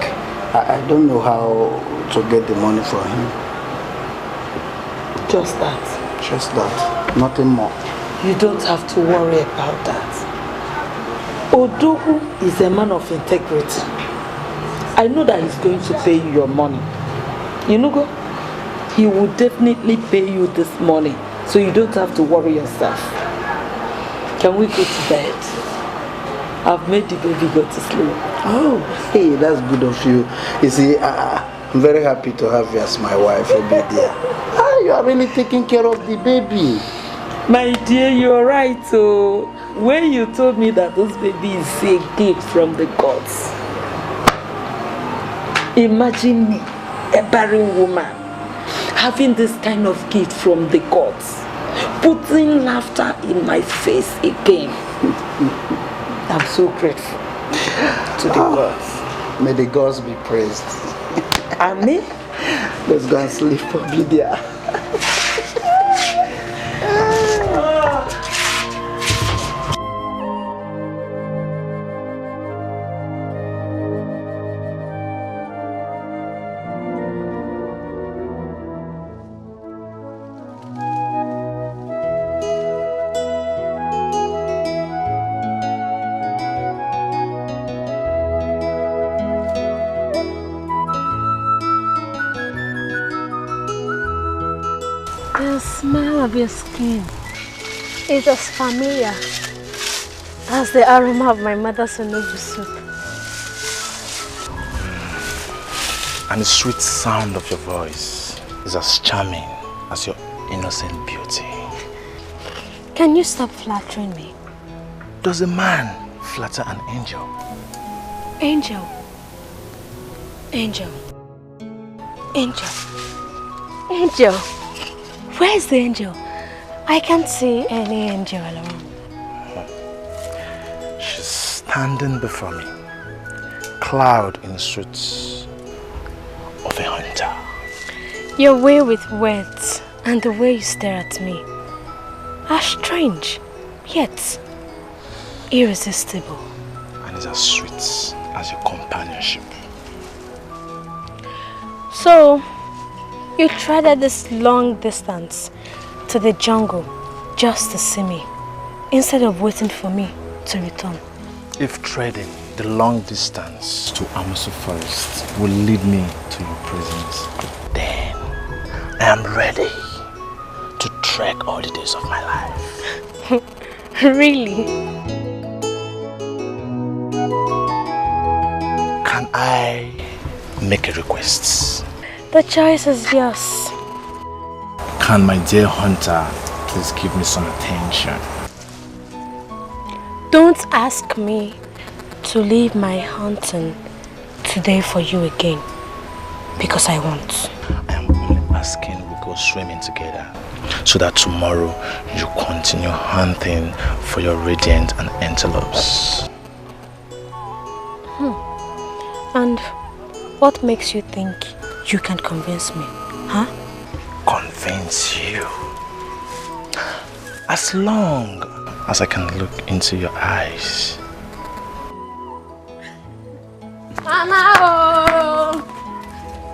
I don't know how to get the money from him. Just that? Just that. Nothing more. You don't have to worry about that. Odogu is a man of integrity. I know that he's going to pay you your money. You know, go? He will definitely pay you this money, so you don't have to worry yourself. Can we go to bed? I've made the baby go to sleep. Oh, hey, that's good of you. You see, I'm very happy to have you as my wife, Obidia. You are really taking care of the baby. My dear, you're right. So, when you told me that this baby is a gift from the gods, imagine me, a barren woman, having this kind of gift from the gods, putting laughter in my face again. I'm so grateful to the gods. May the gods be praised. Amen. Let's go and sleep, Obidia. The smell of your skin is as familiar as the aroma of my mother's onubu soup. And the sweet sound of your voice is as charming as your innocent beauty. Can you stop flattering me? Does a man flatter an angel? Angel. Angel. Angel. Angel. Where's the angel? I can't see any angel alone. She's standing before me, cloud in the suits of a hunter. Your way with words and the way you stare at me are strange, yet irresistible. And it's as sweet as your companionship. So, you treaded this long distance to the jungle just to see me, instead of waiting for me to return. If treading the long distance to Amasu Forest will lead me to your presence, then I am ready to trek all the days of my life. Really? Can I make a request? The choice is yours. Can my dear hunter please give me some attention? Don't ask me to leave my hunting today for you again, because I won't. I am only asking we go swimming together, so that tomorrow you continue hunting for your radiant and antelopes. And what makes you think you can convince me, huh? Convince you? As long as I can look into your eyes. Mama, oh!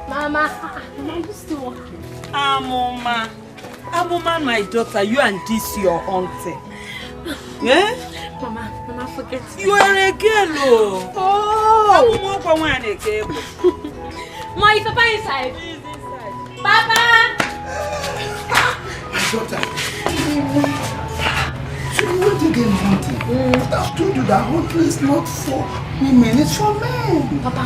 Mama, you still walking? Amoma, my daughter, you and this your hunting. Yeah? Mama, forget me. You are a girl, oh! Ma, is Papa inside? He's inside. Papa! My daughter. So you want to get hunting? I've told you that hunting is not for women, it's for men. Papa,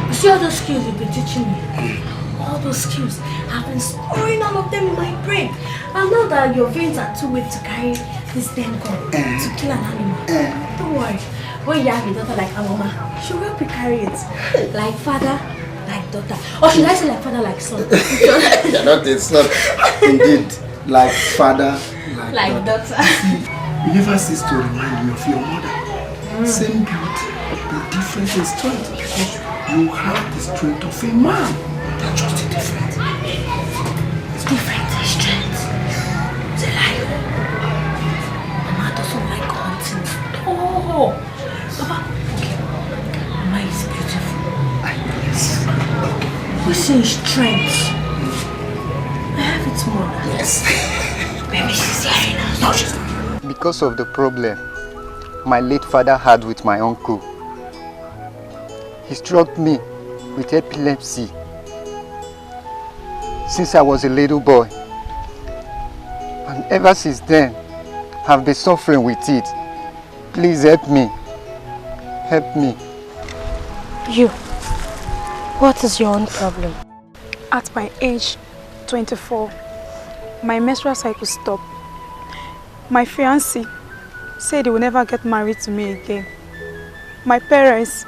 you see all those skills you've been teaching me? all those skills. I've been storing all of them in my brain. And now that your veins are too weak to carry this damn gun to kill an animal, don't worry. When you have a daughter like Aloma, she'll help you carry it. Like father, like daughter. Or should I say like father, like son? You're not a son. Indeed, like father, like daughter. You never cease to remind me of your mother. Same beauty, but different in strength. Because you have the strength of a man. That's just different. It's different in strength. It's a lion. Mama doesn't like hunting. Oh, Papa, okay. Mama is beautiful. Yes. We see strength. I have it more. Yes. Maybe she's hearing us. No, she's not. Because of the problem my late father had with my uncle, he struck me with epilepsy since I was a little boy. And ever since then, I've been suffering with it. Please help me. Help me. You, what is your own problem? At my age, 24, my menstrual cycle stopped. My fiancé said he will never get married to me again. My parents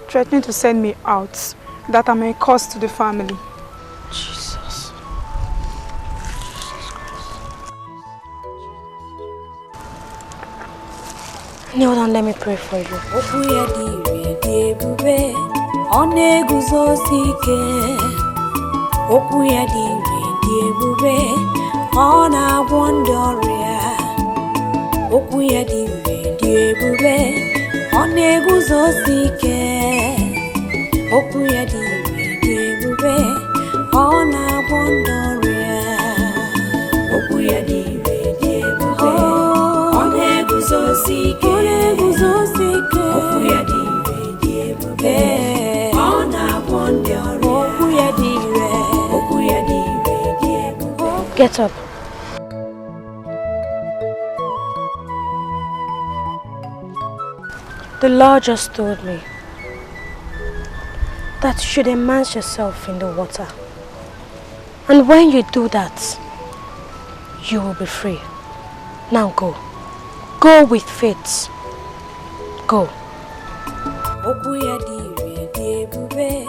threatening to send me out, that I'm a curse to the family. Jesus. Kneel down, let me pray for you. Ona wondoria okuya diwe diebube one guzosike okuya diwe diebube ona wondoria okuya diwe diebube one guzosike okuya diwe diebube ona wondoria okuya diwe Get up. The Lord just told me that you should immerse yourself in the water. And when you do that, you will be free. Now go. Go with faith. Go. Okuya diwe diebube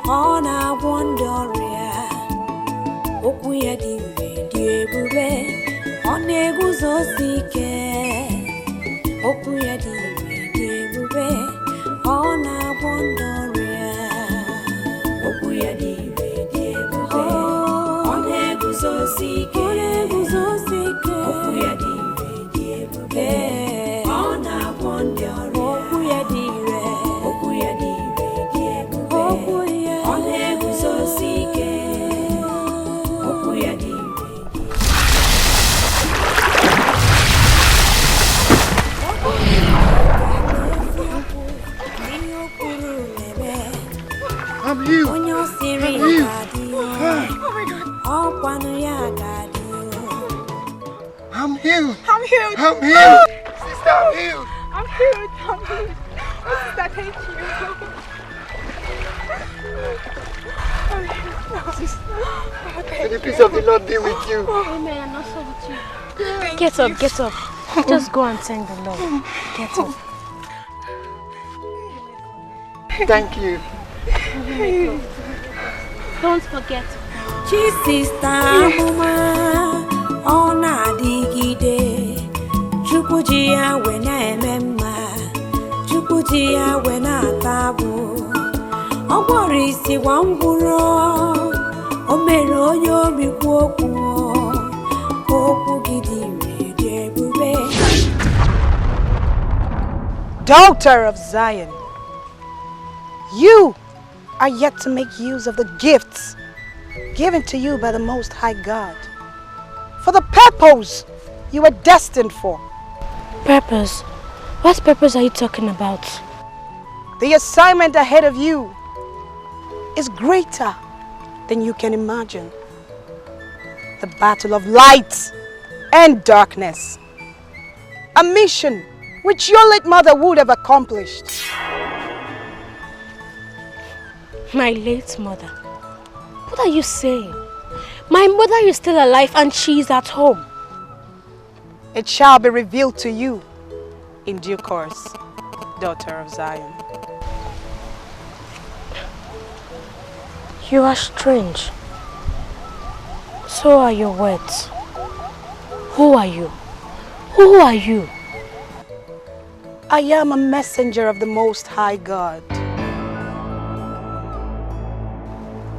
ona wondoria okuya diwe diebube ona guzosike okuya diwe diebube ona wondoria okuya diwe diebube ona guzosike okuya diwe diebube ona wondoria okuya diwe I'm healed. I'm healed. I'm healed. I'm healed. I'm healed. Sister, I'm healed. I'm healed. I'm healed. Oh, sister, thank you. May the peace of the Lord be with you. Amen. And also with you. Get up. Get up. Just go and thank the Lord. Get up. Thank you. Don't forget. Chisista mama ona digide Chukujia wena emema Chukujia wena tabu Oborisi wanguro Omero yomi kwoku Oku gidire debube. Daughter of Zion, you are yet to make use of the gifts given to you by the Most High God for the purpose you were destined for. Purpose? What purpose are you talking about? The assignment ahead of you is greater than you can imagine. The battle of light and darkness. A mission which your late mother would have accomplished. My late mother? What are you saying? My mother is still alive and she is at home. It shall be revealed to you in due course, daughter of Zion. You are strange. So are your words. Who are you? Who are you? I am a messenger of the Most High God.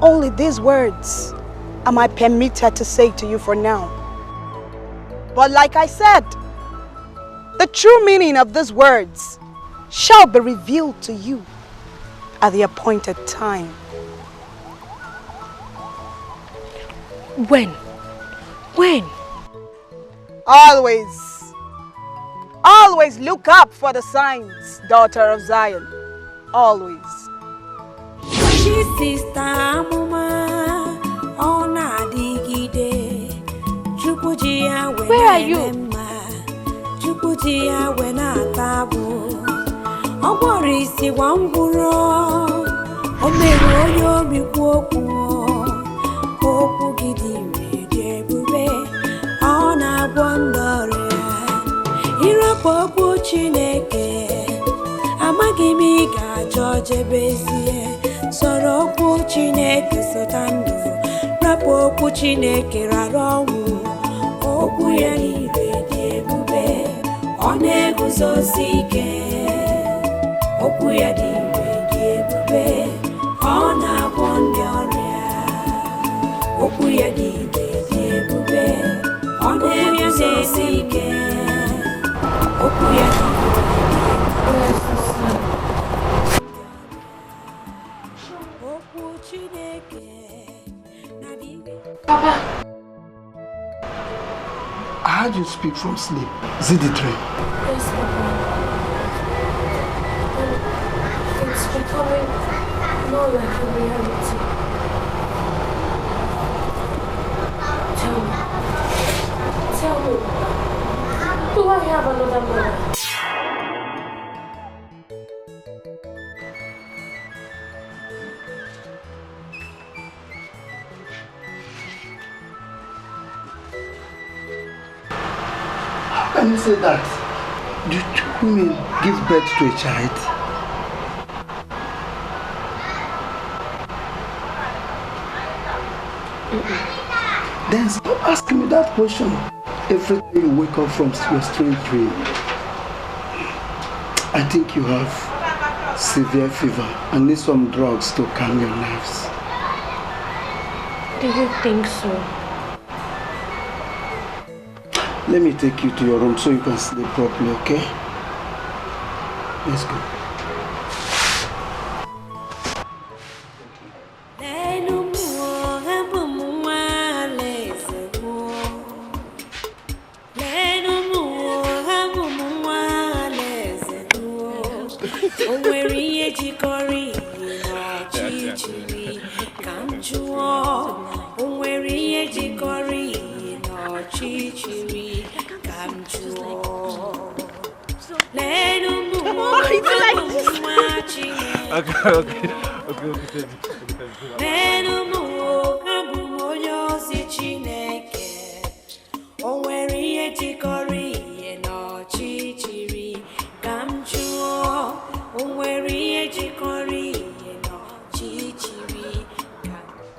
Only these words am I permitted to say to you for now. But like I said, the true meaning of these words shall be revealed to you at the appointed time. When? When? Always. Always look up for the signs, daughter of Zion. Always. Where are you? Papa! I heard you speak from sleep. Is it the dream? Yes, Papa. It's becoming more like a reality. Tell me, do I have another mother? How can you say that? Do two women give birth to a child? Then stop asking me that question every time you wake up from your strange dream. I think you have severe fever and need some drugs to calm your nerves. Do you think so? Let me take you to your room so you can sleep properly, okay? Let's go.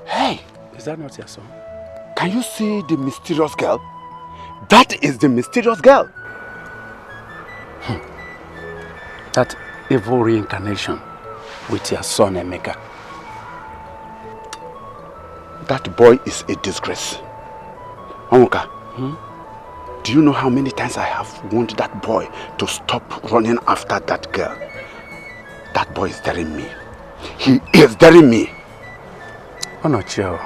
Hey, is that not your son? Can you see the mysterious girl? That is the mysterious girl. That evil reincarnation with your son Emeka. That boy is a disgrace. Onwuka, do you know how many times I have warned that boy to stop running after that girl? That boy is daring me. He is daring me. Onochio,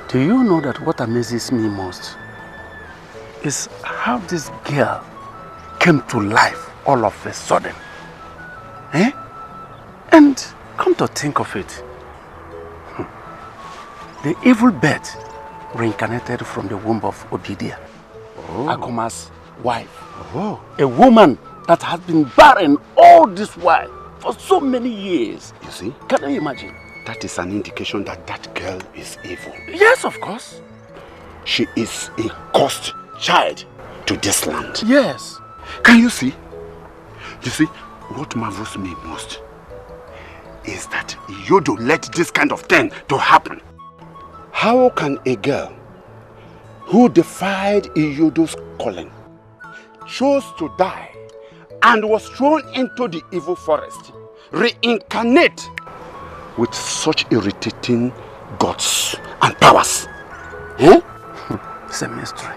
do you know that what amazes me most is how this girl came to life all of a sudden? Eh? And come to think of it, the evil bird reincarnated from the womb of Obidia. Agoma's wife. Oh. A woman that has been barren all this while for so many years. You see? Can you imagine? That is an indication that that girl is evil. Yes, of course. She is a cursed child to this land. Yes. Can you see? You see, what marvels me most is that Yodo let this kind of thing to happen. How can a girl who defied Iyodo's calling, chose to die, and was thrown into the evil forest, reincarnate with such irritating gods and powers? Eh? It's a mystery.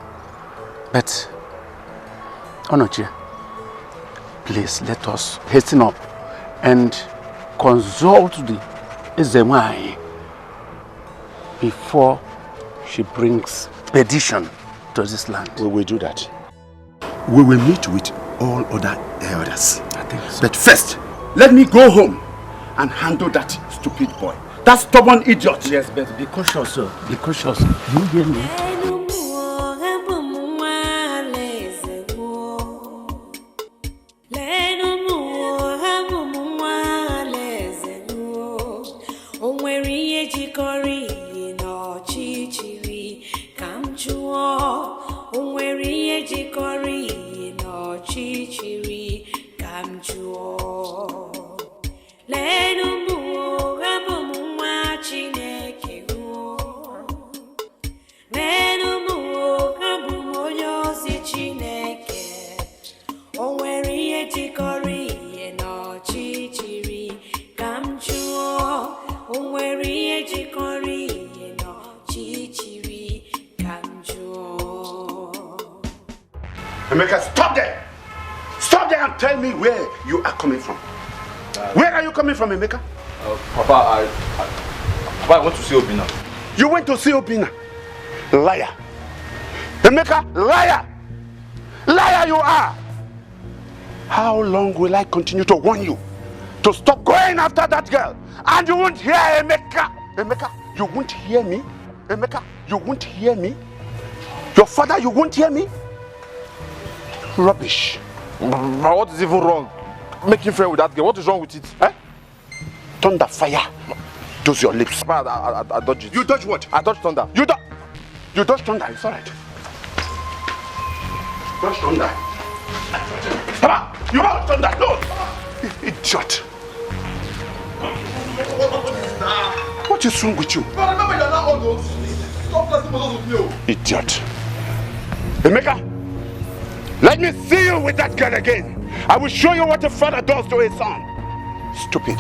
But, Onochie, please let us hasten up and consult the Ezemai before she brings perdition to this land. We will do that. We will meet with all other elders. I think so. But first, let me go home and handle that stupid boy. That stubborn idiot. Yes, but be cautious, sir. Be cautious. You hear me? Emeka, stop there! Stop there and tell me where you are coming from. Where are you coming from, Emeka? Papa, I want to see Obina. You went to see Obina? Liar. Emeka, liar! Liar you are! How long will I continue to warn you to stop going after that girl? And you won't hear Emeka. Emeka, you won't hear me? Emeka, you won't hear me? Your father, you won't hear me? Rubbish. But what is even wrong? Making friends with that girl, what is wrong with it? Eh? Thunder, fire. Those your lips. I dodged it. You dodge what? I dodged thunder. You dodge thunder, it's alright. Dodge thunder. Papa, you dodge thunder, no! Idiot. What is wrong with you? But remember, you're not on those. Stop letting me with you. Idiot. Emeka, let me see you with that girl again. I will show you what a father does to his son. Stupid.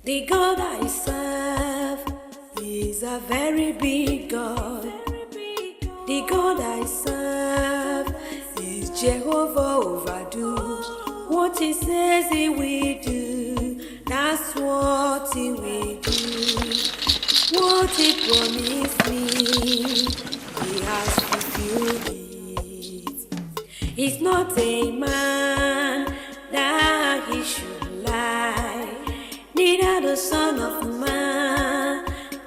The God I serve is a very big God. The God I serve is Jehovah overdo. What he says he will do, that's what he will do. What he promised me, he has fulfilled it. He's not a man that he should lie, neither the son of man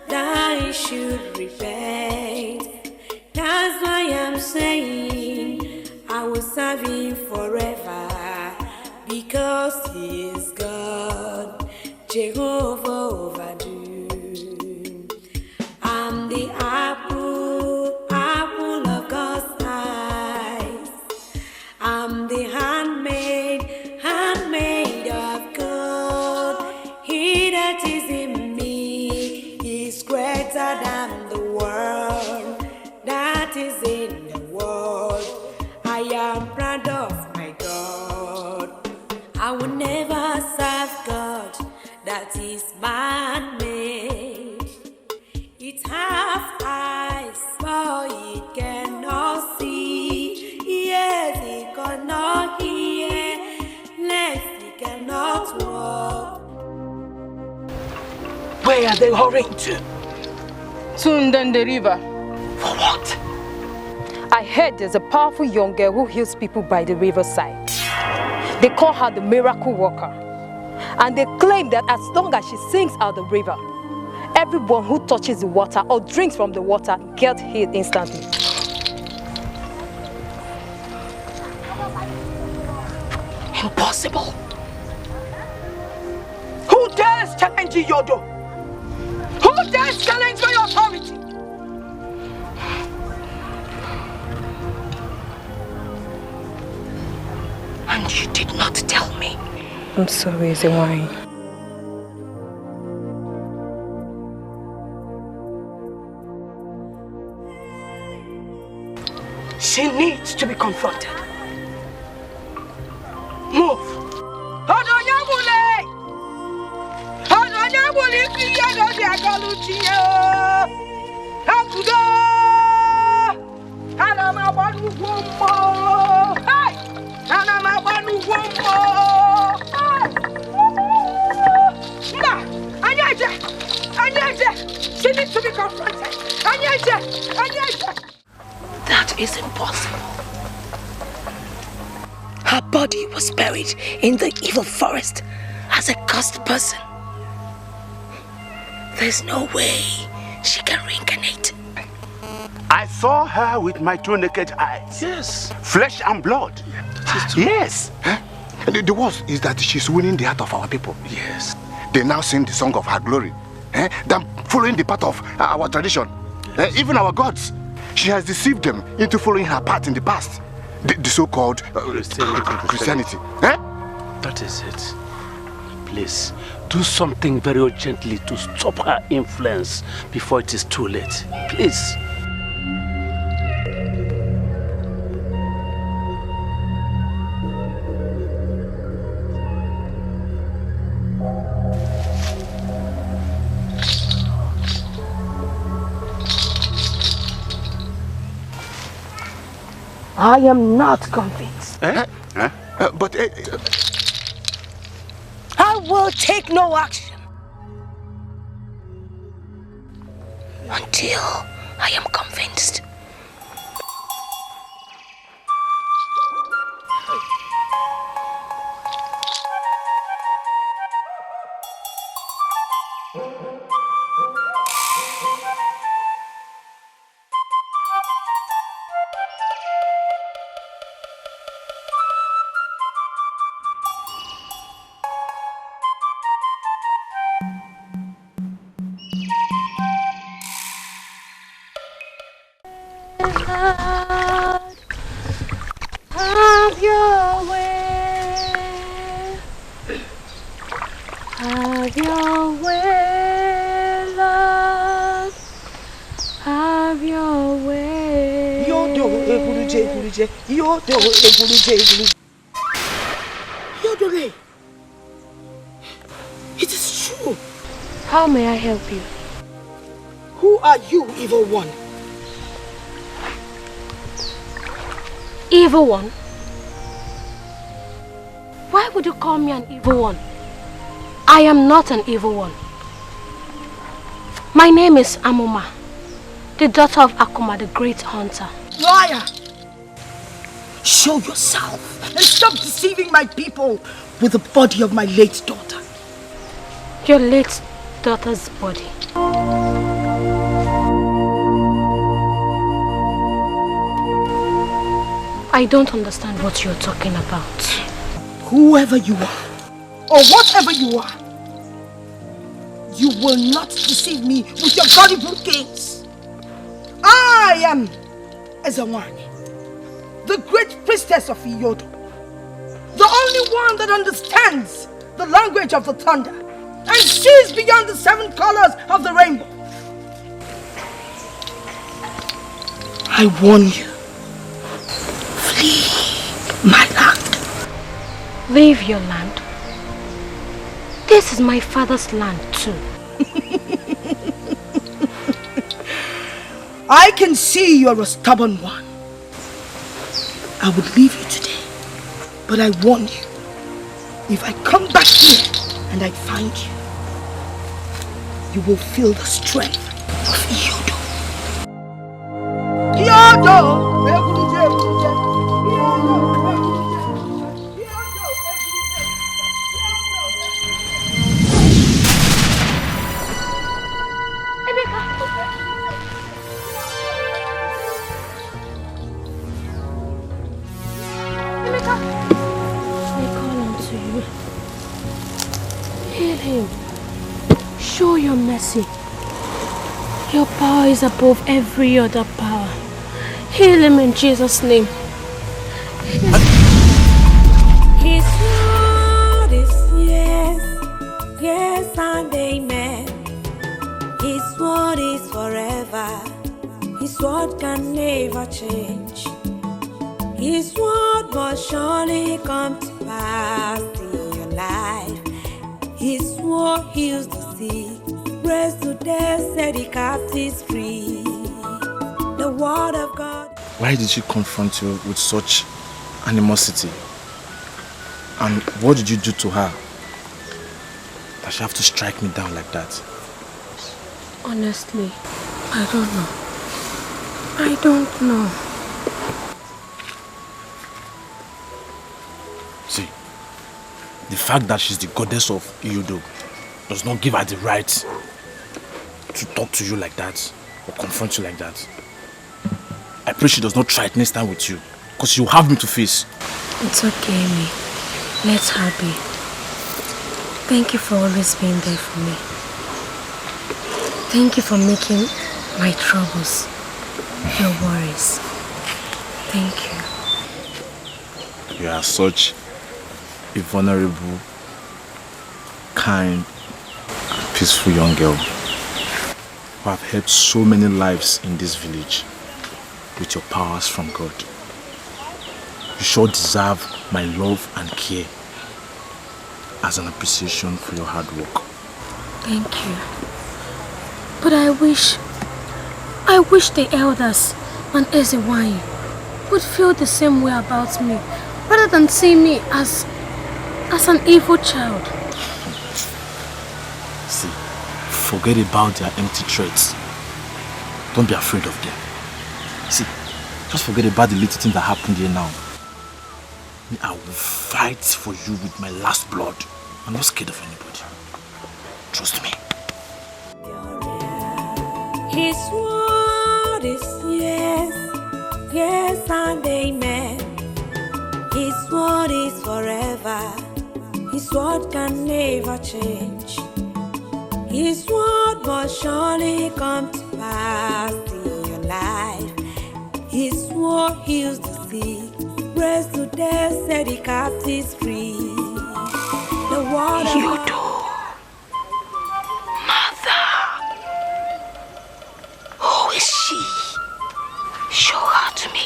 that he should repent. That's why I'm saying I will serve him forever, because he is God, Jehovah overdo. I'm the apple greater than the world that is in the world. I am proud of my God. I will never serve God that is man-made. It have eyes, but it cannot see. Yes, it cannot hear. Legs, it cannot walk. Where are they hurrying to? Soon down the river. For what? I heard there's a powerful young girl who heals people by the riverside. They call her the miracle worker. And they claim that as long as she sings out the river, everyone who touches the water or drinks from the water gets healed instantly. Impossible. Who dares challenge Yodo? Who dares challenge my authority? And you did not tell me. I'm sorry, Zewine. She needs to be confronted. Move. She needs to be confronted. That is impossible. Her body was buried in the evil forest as a cursed person. There's no way she can reincarnate. I saw her with my 2 naked eyes. Yes. Flesh and blood. Yes. The worst is that she's winning the heart of our people. Yes. They now sing the song of her glory. Than following the path of our tradition. Even our gods. She has deceived them into following her path in the past. The so-called Christianity. That is it. Please, do something very urgently to stop her influence before it is too late. Please. I am not convinced. But I will take no action until I am convinced. Have your way. Have your way, Lord. Have your way. Yodore, it is true. How may I help you? Who are you, evil one? Evil one? Why would you call me an evil one? I am not an evil one. My name is Amuma, the daughter of Akuma, the great hunter. Liar! Show yourself and stop deceiving my people with the body of my late daughter. Your late daughter's body. I don't understand what you're talking about. Whoever you are, or whatever you are, you will not deceive me with your gullible games. I am Ezawani, the great priestess of Iyodo, the only one that understands the language of the thunder and sees beyond the 7 colors of the rainbow. I warn you. Flee my land. Leave your land? This is my father's land too. I can see you're a stubborn one. I would leave you today, but I warn you, if I come back here and I find you, you will feel the strength of Iyodo. Iyodo! Show your mercy. Your power is above every other power. Heal him in Jesus' name. His word is yes, yes and amen. His word is forever. His word can never change. His word must surely come to pass in your life. His word heals the sick, raised to death, set the captives free. The word of God. Why did she confront you with such animosity? And what did you do to her that she have to strike me down like that? Honestly, I don't know. I don't know. See, the fact that she's the goddess of Iyodo does not give her the right to talk to you like that or confront you like that. I pray she does not try it next time with you, because you have me to face. It's okay, me. Let her be. Thank you for always being there for me. Thank you for making my troubles your worries. Thank you. You are such a vulnerable, kind, and peaceful young girl who have helped so many lives in this village with your powers from God. You sure deserve my love and care as an appreciation for your hard work. Thank you. But I wish the elders and Ezewine would feel the same way about me, rather than see me as an evil child. See, forget about their empty threats. Don't be afraid of them. See, just forget about the little thing that happened here now. I will fight for you with my last blood. I'm not scared of anybody. Trust me. His word is yes, yes and amen. His word is forever. His word can never change. His word must surely come to pass in your life. His word heals the sick, raised to death, set the captives free. The word of God. Who is she? Show her to me.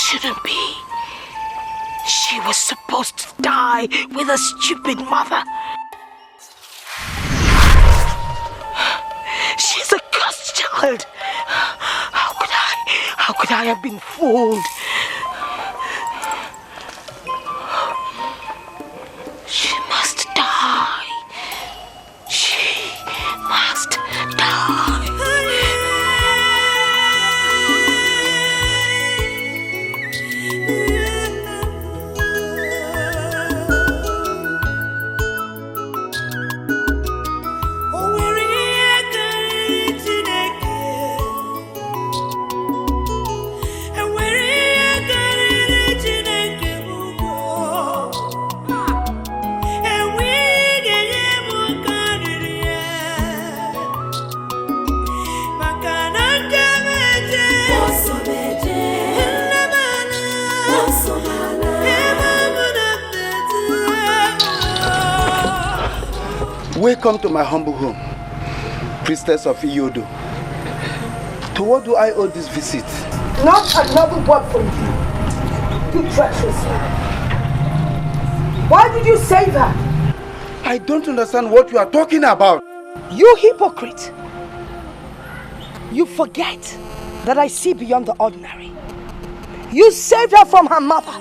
Shouldn't be. She was supposed to die with a stupid mother. She's a cursed child. How could I have been fooled? She must die. She must die. And where Welcome to my humble home, priestess of Iyodo. To what do I owe this visit? Not another word from you, you treacherous man. Why did you say that? I don't understand what you are talking about. You hypocrite. You forget that I see beyond the ordinary. You saved her from her mother,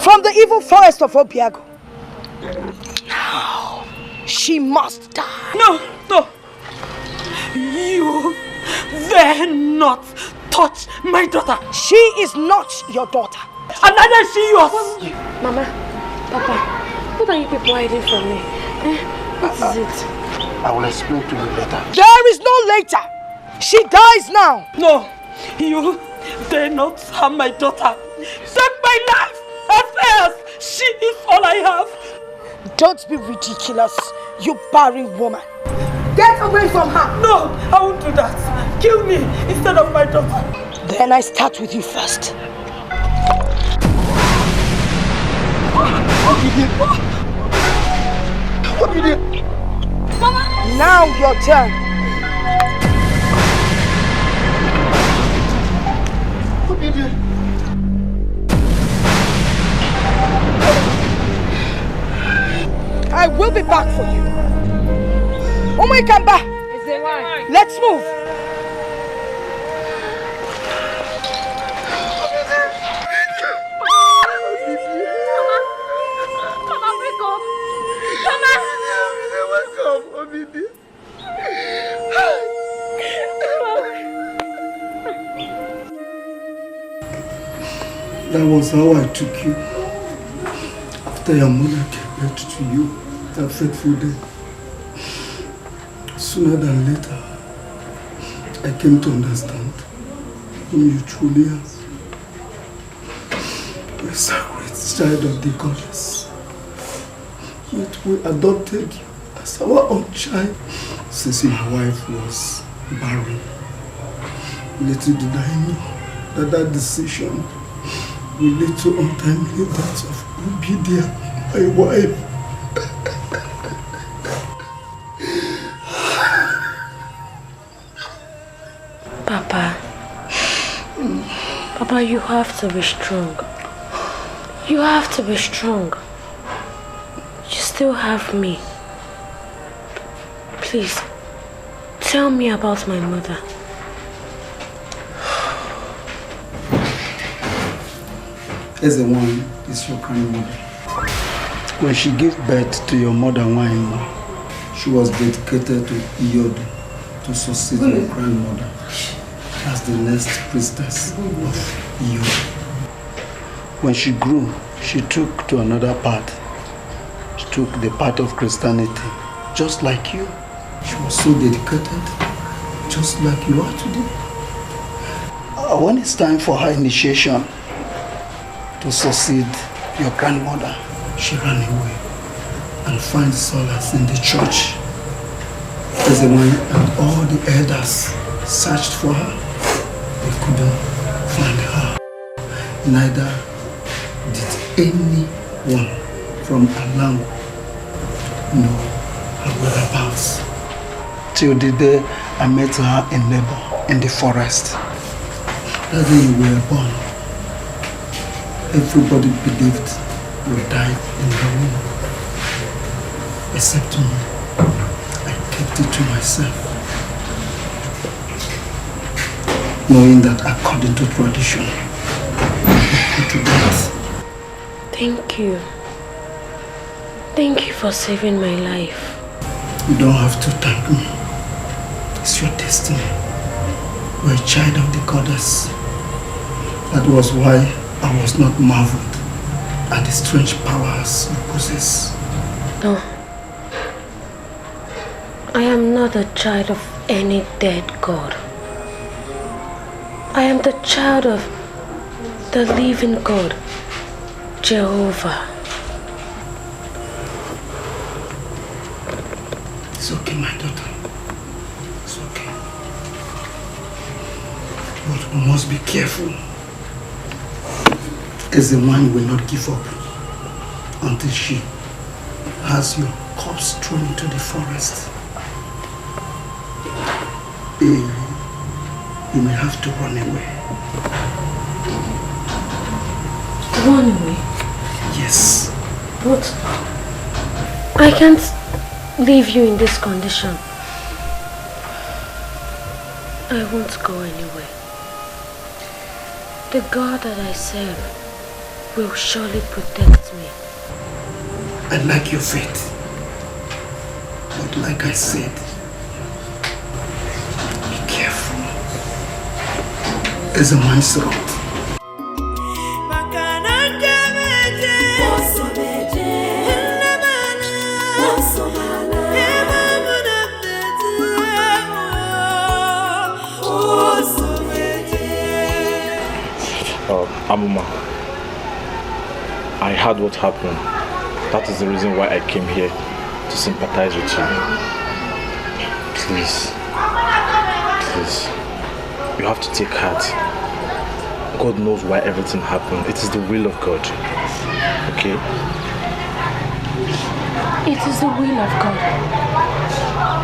from the evil forest of Obiago. Now, she must die. No. You dare not touch my daughter. She is not your daughter. And neither is she yours. Mama, Papa, what are you people hiding from me? What is it? I will explain to you later. There is no later. She dies now. No, you dare not harm my daughter. Take my life as hers. She is all I have. Don't be ridiculous, you barren woman. Get away from her. No, I won't do that. Kill me instead of my daughter. Then I start with you first. What did you? Mama. Now your turn. What did you? I will be back for you. Kamba, let's move. Mama, wake up. Mama. Wake up, Obidi. That was how I took you. After your mother gave birth to you, that fateful day. Sooner than later, I came to understand whom you truly are. A sacred child of the goddess. Yet we adopted you as our own child since my wife was barren. Little did I know that that decision will lead to untimely death of Obidia, my wife. Papa, you have to be strong. You have to be strong. You still have me. Please, tell me about my mother. Ezewan is your grandmother. When she gave birth to your mother, Waima, she was dedicated to Iyodo to succeed your grandmother as the next priestess of Iyodo. When she grew, she took to another path. She took the path of Christianity, just like you. She was so dedicated, just like you are today. When it's time for her initiation to succeed your grandmother, she ran away and found solace in the church. Ezewan and all the elders searched for her. They couldn't find her. Neither did anyone from Alam know her whereabouts. Till the day I met her in labor in the forest. That day you were born. Everybody believed you died in the womb. Except me. I kept it to myself. Knowing that according to tradition, you put to death. Thank you. Thank you for saving my life. You don't have to thank me. It's your destiny. You're a child of the goddess. That was why I was not marveled at the strange powers you possess. No. I am not a child of any dead god. I am the child of the living God, Jehovah. It's okay, my daughter. It's okay. But we must be careful. Ezewan will not give up until she has you corpse thrown into the forest. You may have to run away. Run away? Yes. But I can't leave you in this condition. I won't go anywhere. The God that I serve will surely protect me. I like your faith. But like I said, be careful. As a man's road. Amuma, I heard what happened. That is the reason why I came here to sympathize with you. Please, you have to take heart. God knows why everything happened. It is the will of God. Okay? It is the will of God.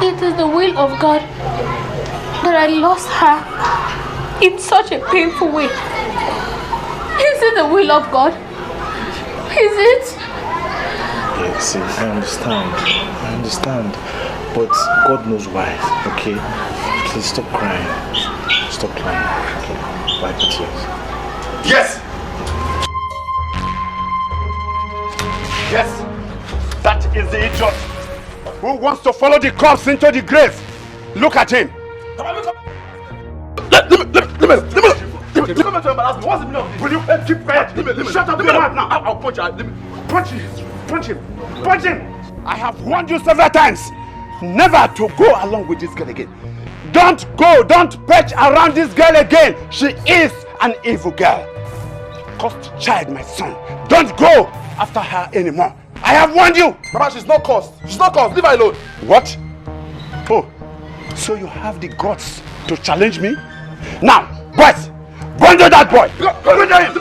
It is the will of God that I lost her in such a painful way. Is it the will of God? Is it? Yeah, see, I understand. But God knows why, okay? Please stop crying. Stop crying, okay? Wipe your tears. Yes! Yes! That is the idiot who wants to follow the corpse into the grave. Look at him. Let me embarrass me. What's the meaning of this? Will you keep quiet? Shut up your mouth now. I'll punch you. Punch him. I have warned you several times never to go along with this girl again. Don't perch around this girl again. She is an evil girl. Cursed child, my son. Don't go after her anymore. I have warned you. Mama, she's not cursed. Leave her alone. What? Oh, so you have the guts to challenge me? Now, boys, bundle that boy. Bundle him.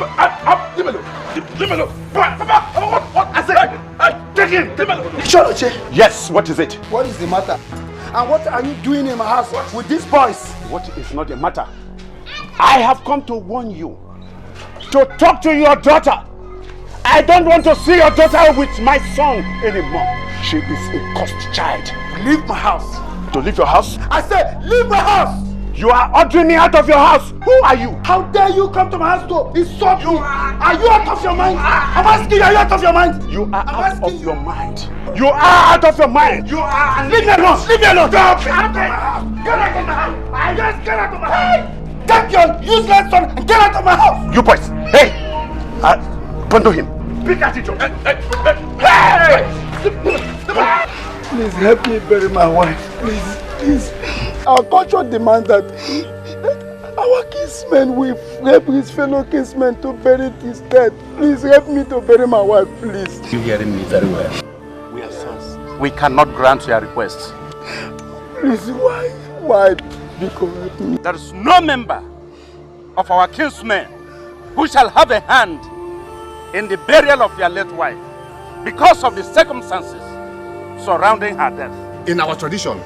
Leave me alone. What? I said, take him. Choloche. Yes, what is it? What is the matter? And what are you doing in my house with these boys? What is not the matter? I have come to warn you to talk to your daughter. I don't want to see your daughter with my son anymore. She is a cursed child. Leave my house. To leave your house? I said, leave my house. You are ordering me out of your house. Who are you? How dare you come to my house to insult me? Are you out of your mind? I'm asking you, are you out of your mind? You are out of your mind. You are out of your mind. You are. Leave me alone. Leave me alone. Stop. Get out of my house. Get out of my house. I just get out of my house. Take your useless son and get out of my house. You boys. Hey. Bundle him. Pick at it. Hey. Please help me bury my wife. Please. Our culture demands that our kinsmen will help his fellow kinsmen to bury his dead. Please help me to bury my wife, please. You're hearing me very well. We are sons. We cannot grant your request. Please, why? Because help me. There is no member of our kinsmen who shall have a hand in the burial of your late wife because of the circumstances surrounding her death. In our tradition,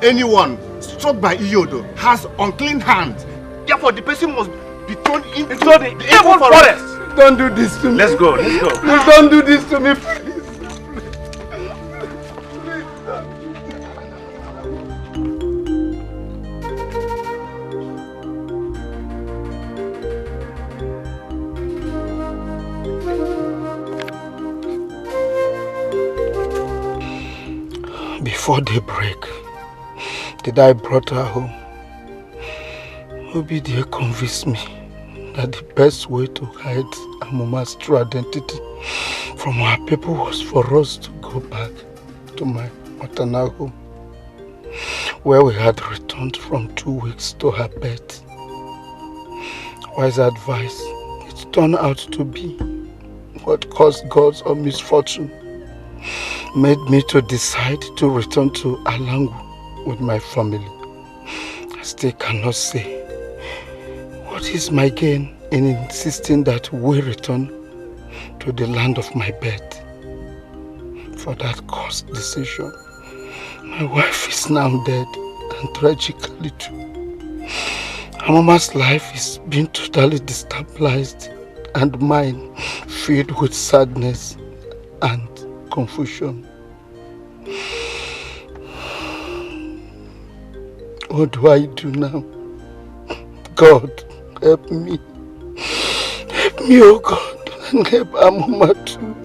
anyone struck by Iyodo has unclean hands. Therefore, the person must be thrown into the evil forest. Don't do this to me. Let's go. Please don't do this to me. Before daybreak, the day I brought her home, Obidia convinced me that the best way to hide Amuma's true identity from our people was for us to go back to my maternal home, where we had returned from 2 weeks to her birth. Wise advice, it turned out to be what caused God's own misfortune made me to decide to return to Alangu with my family. I still cannot say what is my gain in insisting that we return to the land of my birth. for that cursed decision. My wife is now dead, and tragically too. Her mama's life is being totally destabilized, and mine filled with sadness and confusion. What do I do now? God, help me. Help me, oh God, and help our mama too.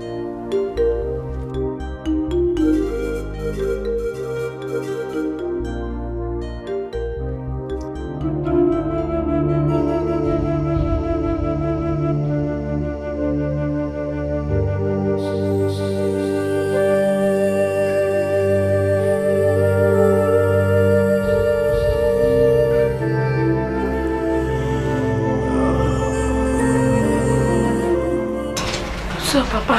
So, Papa,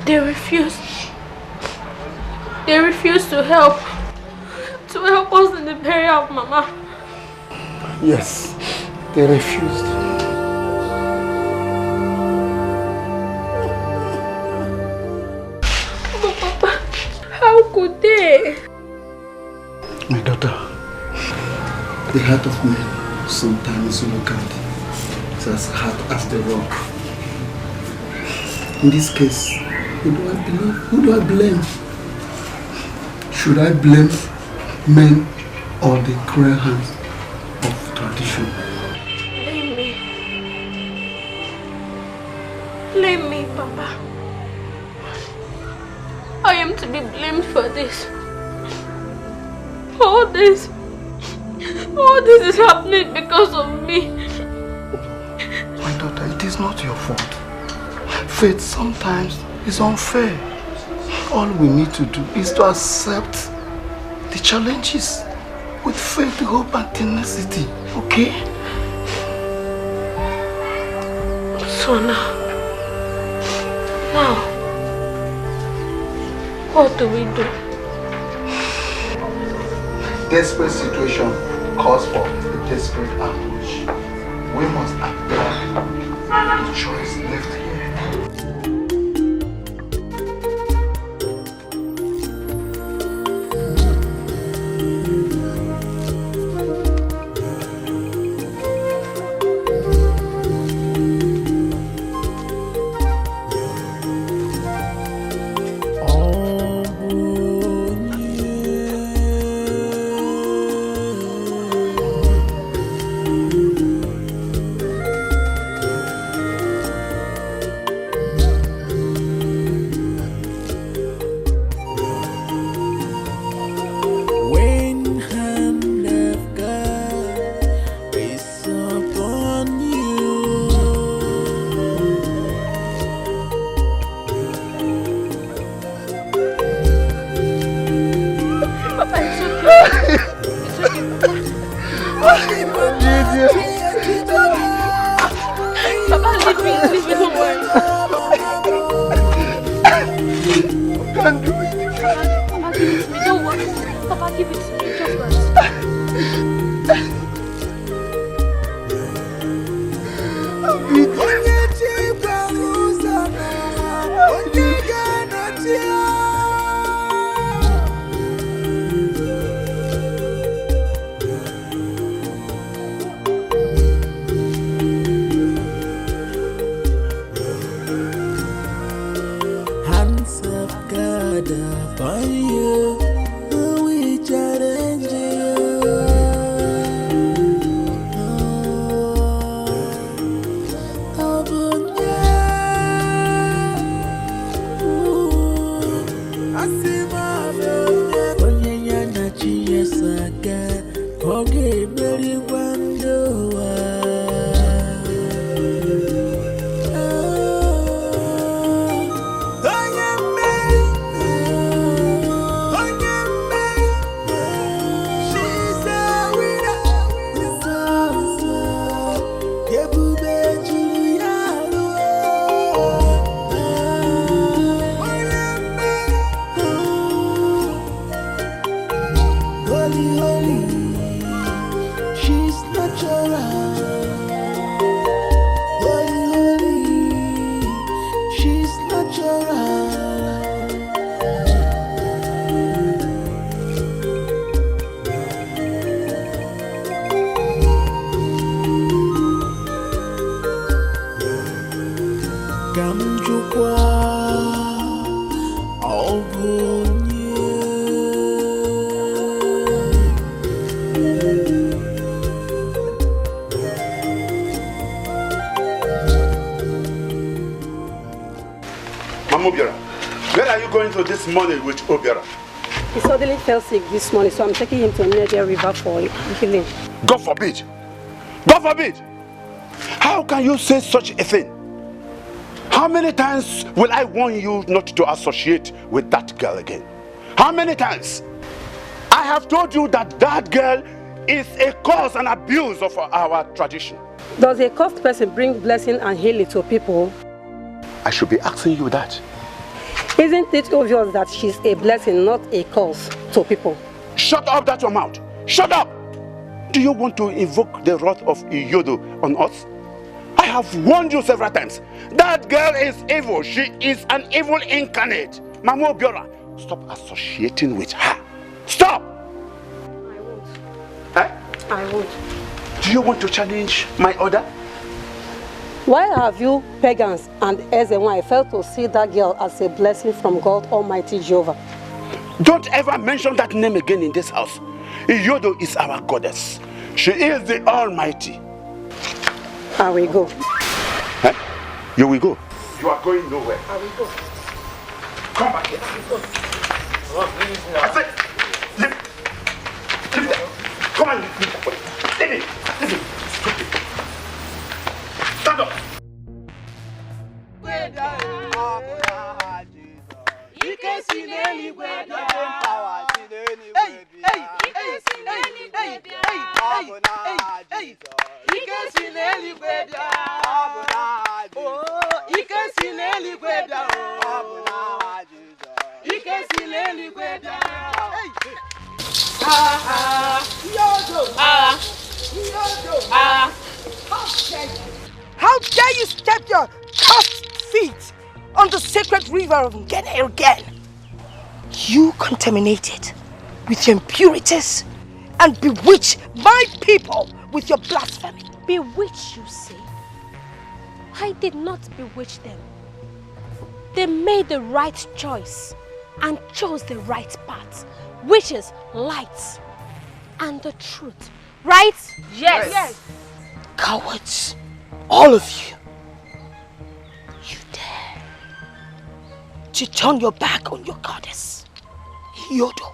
they refuse to help us in the burial of Mama. Yes, they refused. But Papa, how could they? My daughter, the heart of man sometimes look at it's as hard as the rock. In this case, who do I believe? Who do I blame? Should I blame men or the cruel hands of tradition? Blame me. Blame me, Papa. I am to be blamed for this. All this is happening because of me. My daughter, it is not your fault. Fate sometimes is unfair. All we need to do is to accept the challenges with faith, hope and tenacity, okay? So now, what do we do? Desperate situation calls for a desperate approach. We must apply the choice left here. She's natural. Mama Obiora, where are you going to this morning with Obiora? He suddenly fell sick this morning, so I'm taking him to Niger River for healing. God forbid! God forbid! How can you say such a thing? How many times will I warn you not to associate with that girl again? How many times? I have told you that that girl is a cause and abuse of our tradition. Does a cursed person bring blessing and healing to people? I should be asking you that. Isn't it obvious that she's a blessing, not a curse to people? Shut up that your mouth. Shut up! Do you want to invoke the wrath of Iyodo on us? I have warned you several times. That girl is evil. She is an evil incarnate. Mama Obiora, stop associating with her. Stop! I won't. Eh? I won't. Do you want to challenge my order? Why have you pagans and Ezenwai failed to see that girl as a blessing from God Almighty Jehovah? Don't ever mention that name again in this house. Iyodo is our goddess. She is the Almighty. I will go. Eh? You will go? You are going nowhere. I will go. Come back here. I said, lift that. Come on, lift that. Leave it. Leave it. Stupid. Stand up. How dare you step your cursed feet on the sacred river of Ngene again? You contaminated with your impurities and bewitch my people with your blasphemy. Bewitch, you say? I did not bewitch them. They made the right choice and chose the right path, which is light and the truth. Right? Yes. Cowards, all of you. You dare to turn your back on your goddess, Yodo,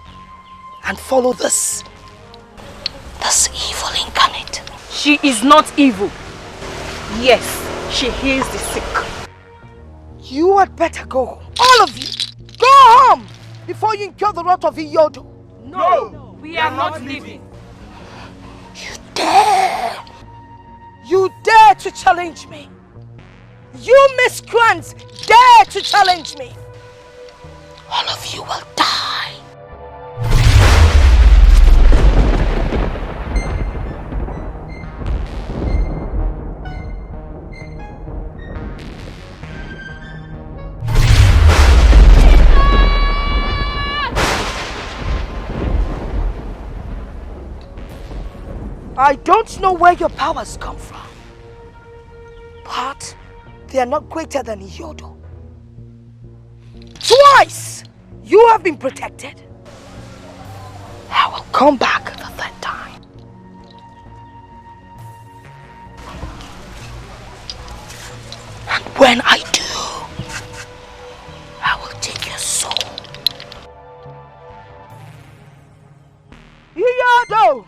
and follow this evil incarnate. She is not evil. Yes, she heals the sick. You had better go home. All of you, go home before you incur the wrath of Iyodo. No, we are not leaving. You dare to challenge me. You miscreants dare to challenge me. All of you will die. I don't know where your powers come from, but they are not greater than Iyodo. Twice you have been protected. I will come back the third time. And when I do, I will take your soul. Iyodo!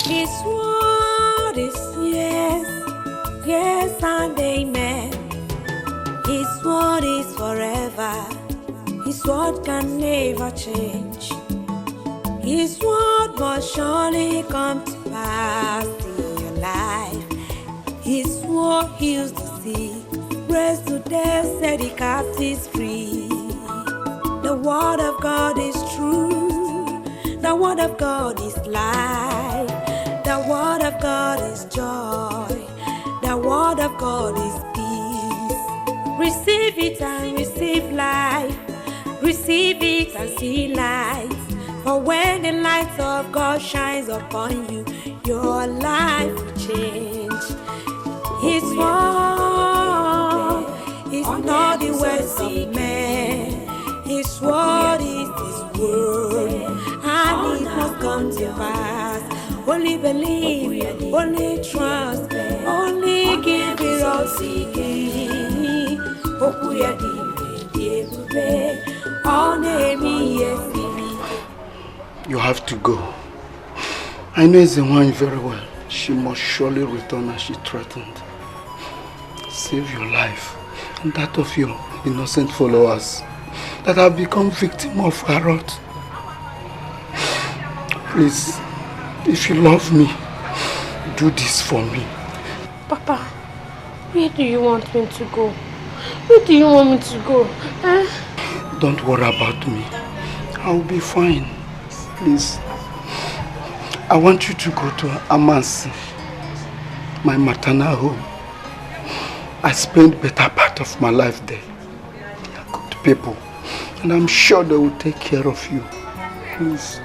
His word is yes, yes and amen. His word is forever. His word can never change. His word must surely come to pass in your life. His word heals the sick, raised to death, set the captives free. The word of God is true. The word of God is life. The word of God is joy. The word of God is peace. Receive it and receive life. Receive it and see light. For when the light of God shines upon you, your life will change. His word is not the words of men. His word is His word, and it must come to pass. Only believe, only trust, only give it all to You have to go. I know Ezenwanyị very well. She must surely return as she threatened. Save your life and that of your innocent followers that have become victims of her wrath. Please, if you love me, do this for me. Papa, where do you want me to go? Where do you want me to go? Eh? Don't worry about me. I'll be fine. Please. I want you to go to Amansi, my maternal home. I spent better part of my life there. They are good people. And I'm sure they will take care of you. Please.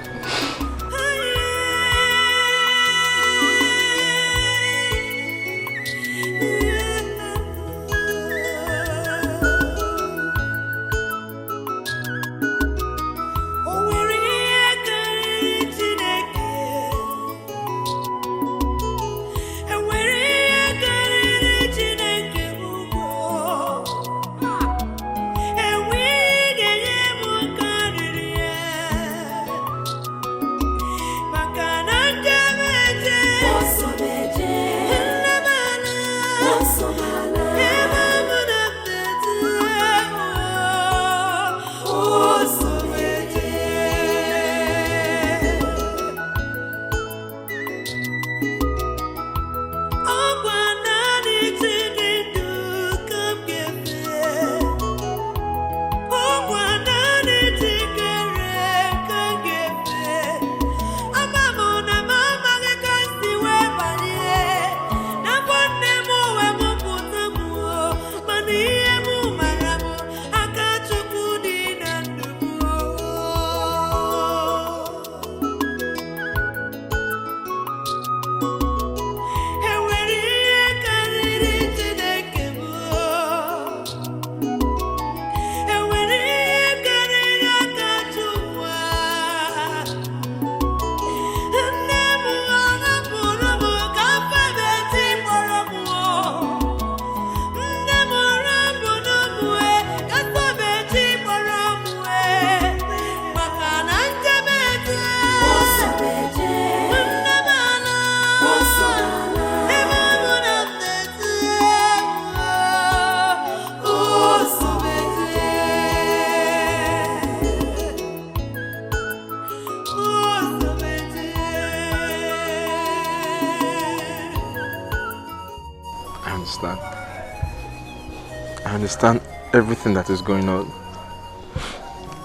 I understand everything that is going on.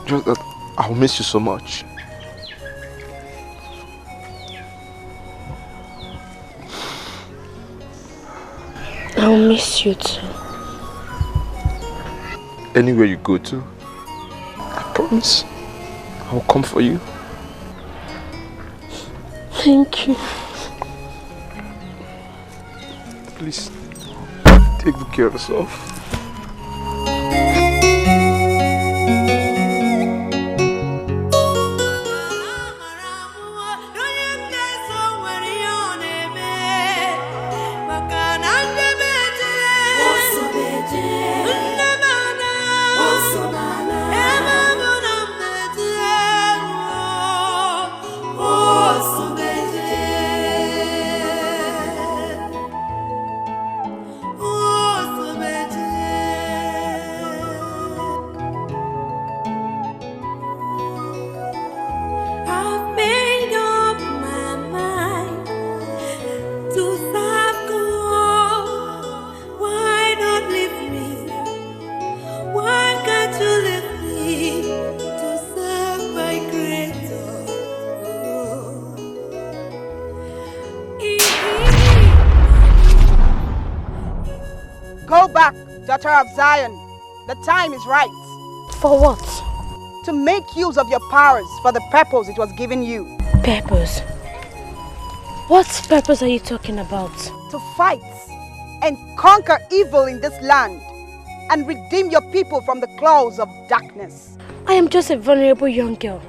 Just that I'll miss you so much. I'll miss you too. Anywhere you go to, I promise I'll come for you. Thank you. Please, take good care of yourself. Daughter of Zion, the time is right. For what? To make use of your powers for the purpose it was given you. Purpose? What purpose are you talking about? To fight and conquer evil in this land and redeem your people from the claws of darkness. I am just a vulnerable young girl.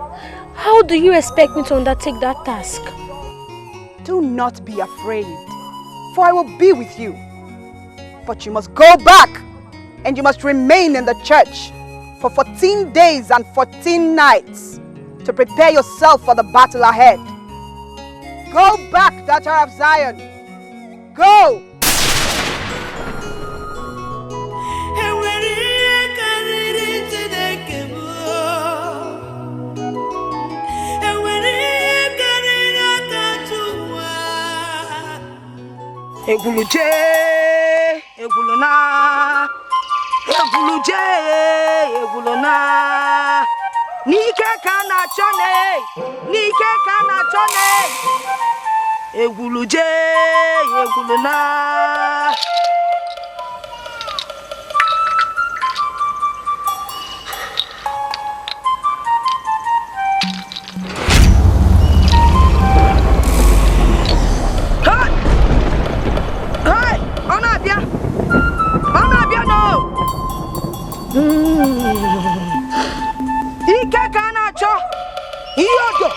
How do you expect me to undertake that task? Do not be afraid, for I will be with you. But you must go back, and you must remain in the church for 14 days and 14 nights to prepare yourself for the battle ahead. Go back, daughter of Zion. Go! Eguluje, egulona, eguluje, egulona. Nike kana chone, nike kana chone. Eguluje, egulona. Ike kana cho iyodo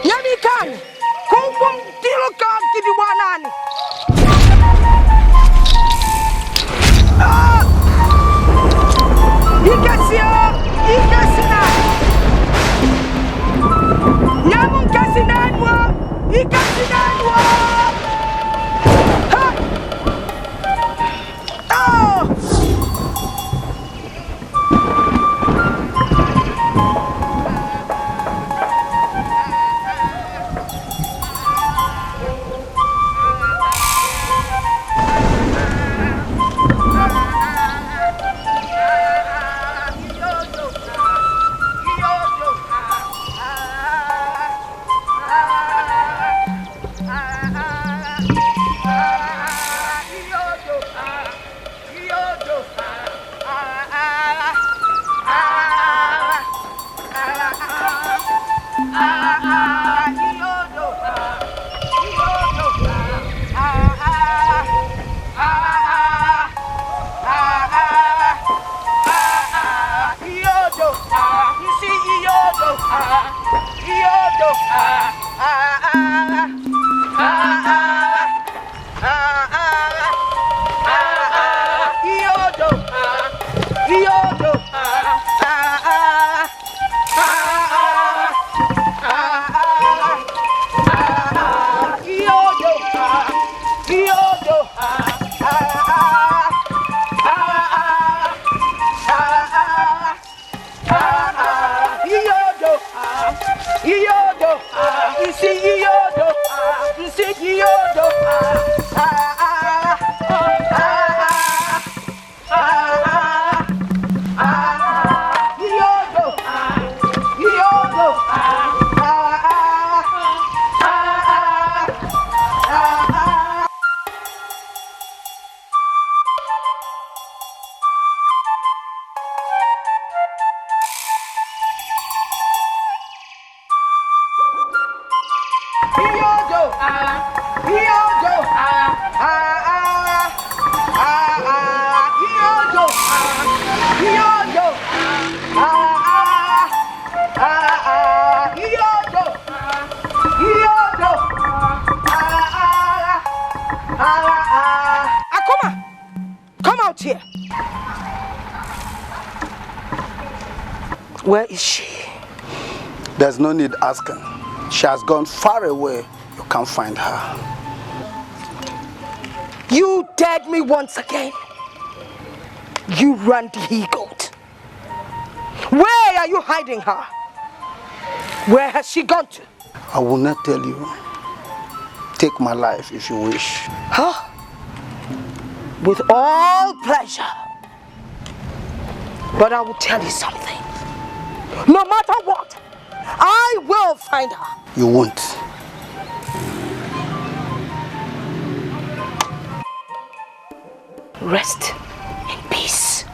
yami kan kum tilo kan tibi wanani Ike sina nyamun kasinanwa Ike sinanwa Where is she? There's no need asking. She has gone far away. You can't find her. You dared me once again. You randy he-goat. Where are you hiding her? Where has she gone to? I will not tell you. Take my life if you wish. Huh? With all pleasure. But I will tell you something. No matter what, I will find her. You won't. Rest in peace.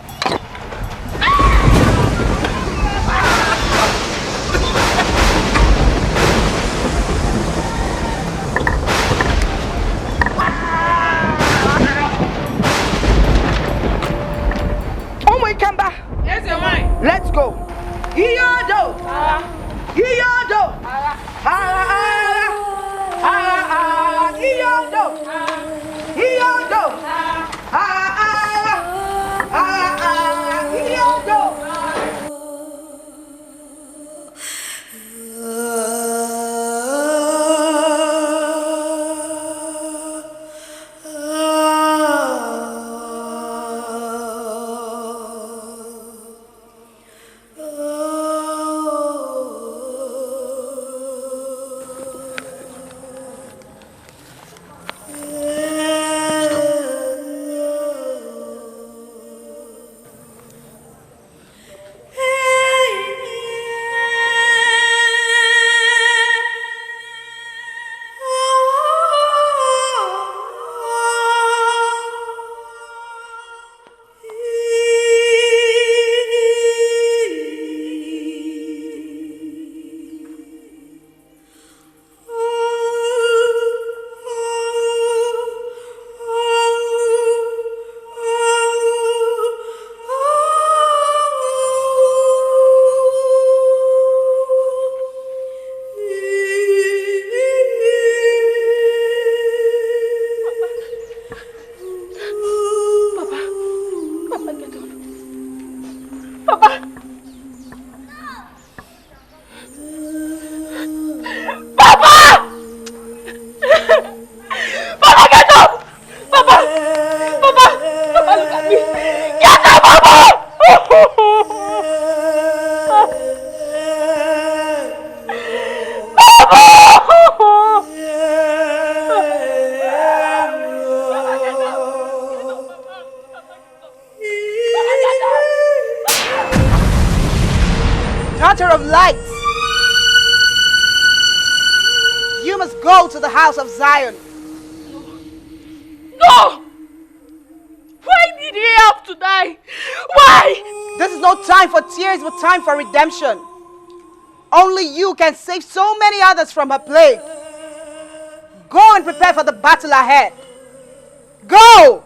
Yes, your mind. Let's go. Iyodo. Iyodo. Daughter of light, you must go to the house of Zion. No! Why did he have to die? Why? This is no time for tears, but time for redemption. Only you can save so many others from her plague. Go and prepare for the battle ahead. Go!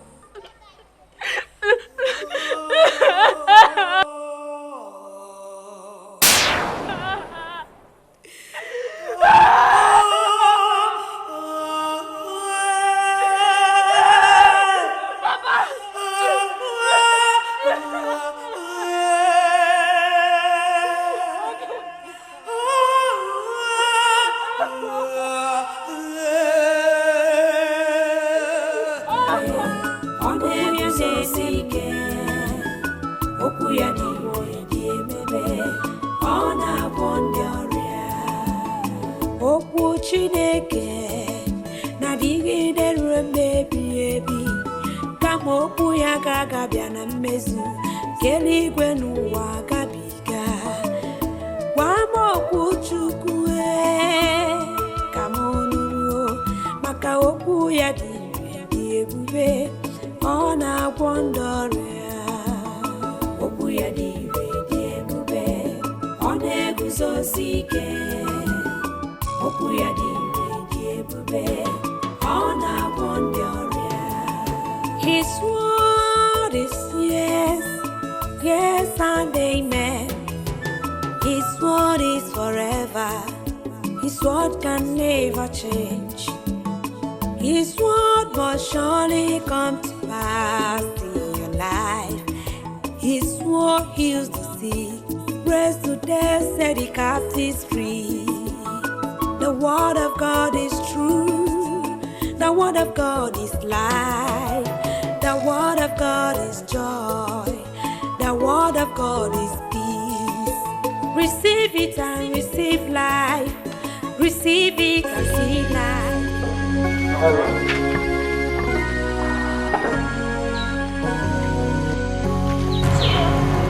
His word is yes, yes and amen. His word is forever. His word can never change. His word must surely come to pass in your life. His word heals the sick, raised to death, set the captives free. The word of God is true. The word of God is life. The word of God is joy. The word of God is peace. Receive it and receive life. Receive it and see life.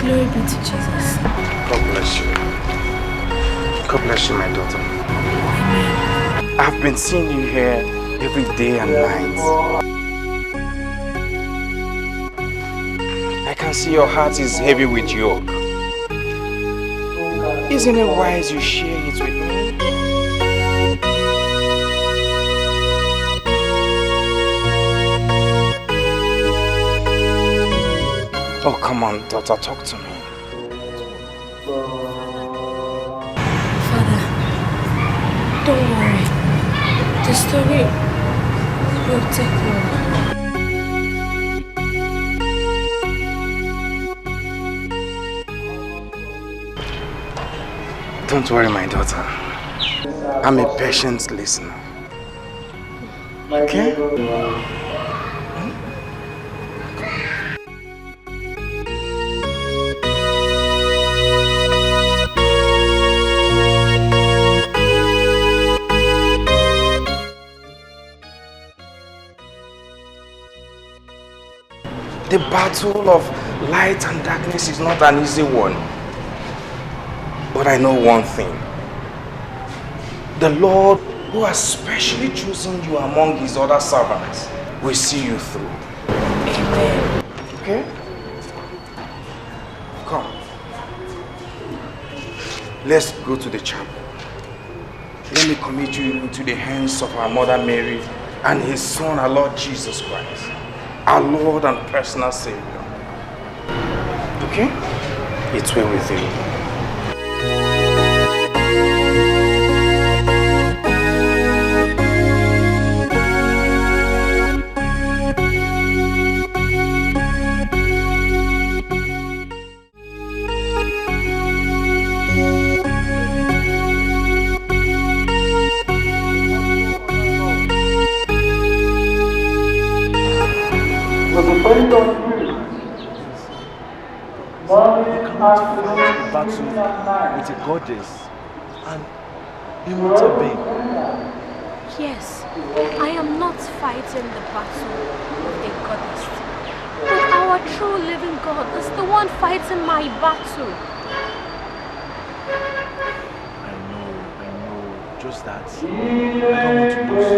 Glory be to Jesus. God bless you. God bless you, my daughter. I've been seeing you here every day and night. I can see your heart is heavy with yoke. Isn't it wise you share it with me? Oh, come on, daughter, talk to me. Father, don't worry. The story We'll take long. Don't worry, my daughter. I'm a patient listener. Okay? The battle of light and darkness is not an easy one. But I know one thing. The Lord, who has specially chosen you among his other servants, will see you through. Amen. Okay? Come. Let's go to the chapel. Let me commit you into the hands of our Mother Mary and his Son, our Lord Jesus Christ, our Lord and personal Savior. Okay? It's well with you. Battle with a goddess and immortal being. Yes, I am not fighting the battle with a goddess. But our true living God is the one fighting my battle. I know. Just that I don't want to lose you.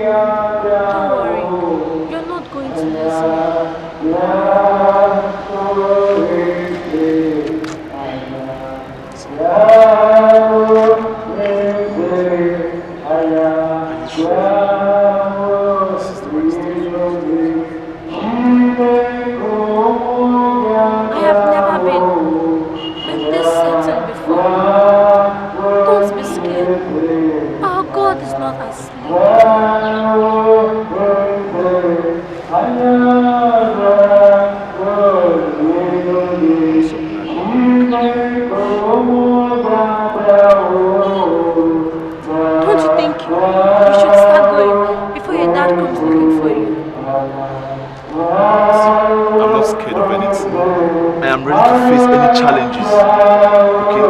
Don't worry, you're not going to lose me. I have never been this certain before. Don't be scared. Our God is not asleep. Don't you think you should start going before your dad comes looking for you? I'm not scared of anything. I am ready to face any challenges. Okay?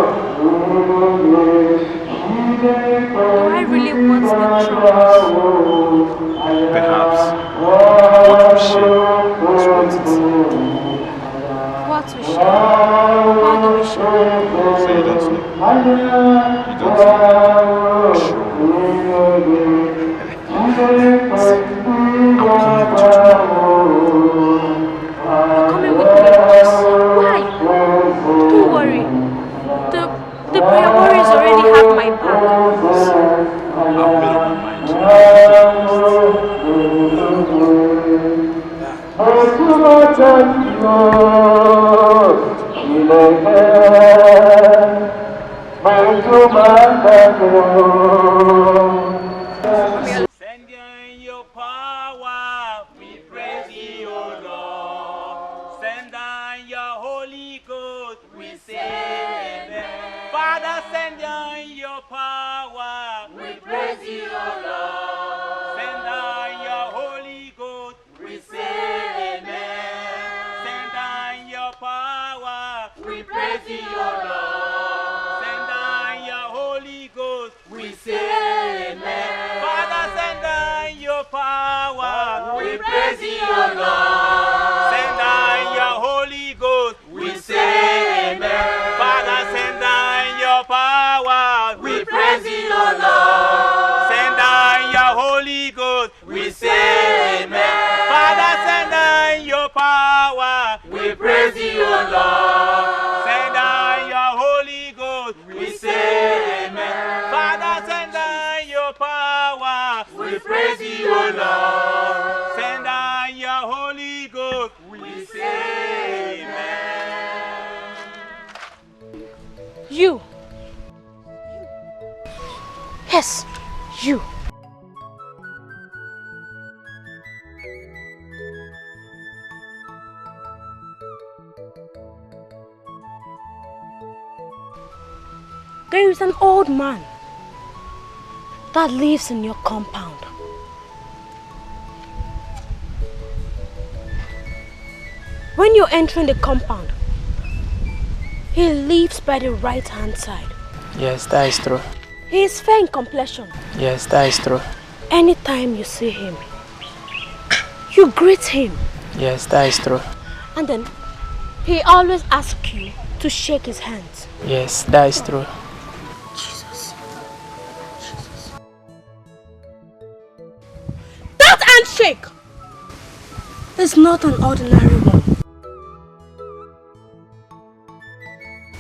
Do I really want the troubles? Perhaps what we share is worth it. What we share? How do we share? So you don't know? You don't know? Sure. I'm coming with you tomorrow. You're coming with me? Why? Don't worry. The prayer warriors already have my back. I've made up my mind. Send in your power, we praise you, O Lord. Send down your Holy Ghost, we say amen. Father, send down your power, we praise you, O Lord. Send down your Holy Ghost, we say amen. Send down your power, we praise you, O Lord. Send down your Holy Ghost, we say amen. Father, send down your power, we praise you, O Lord. Send down your Holy Ghost, we say amen. Father, send down your power, we praise you, O Lord. Send down your Holy Ghost, we say amen. Father, send down your power, we praise you, O Lord. Send down your Holy Ghost, we say amen. Father, send down your power, we praise you, O Lord. Send down your Holy Ghost, we say amen. You. Yes, you. There is an old man that lives in your compound. When you're entering the compound, he lives by the right-hand side. Yes, that is true. He is fair in complexion. Yes, that is true. Anytime you see him, you greet him. Yes, that is true. And then he always asks you to shake his hands. Yes, that is true. Jesus. That handshake is not an ordinary one.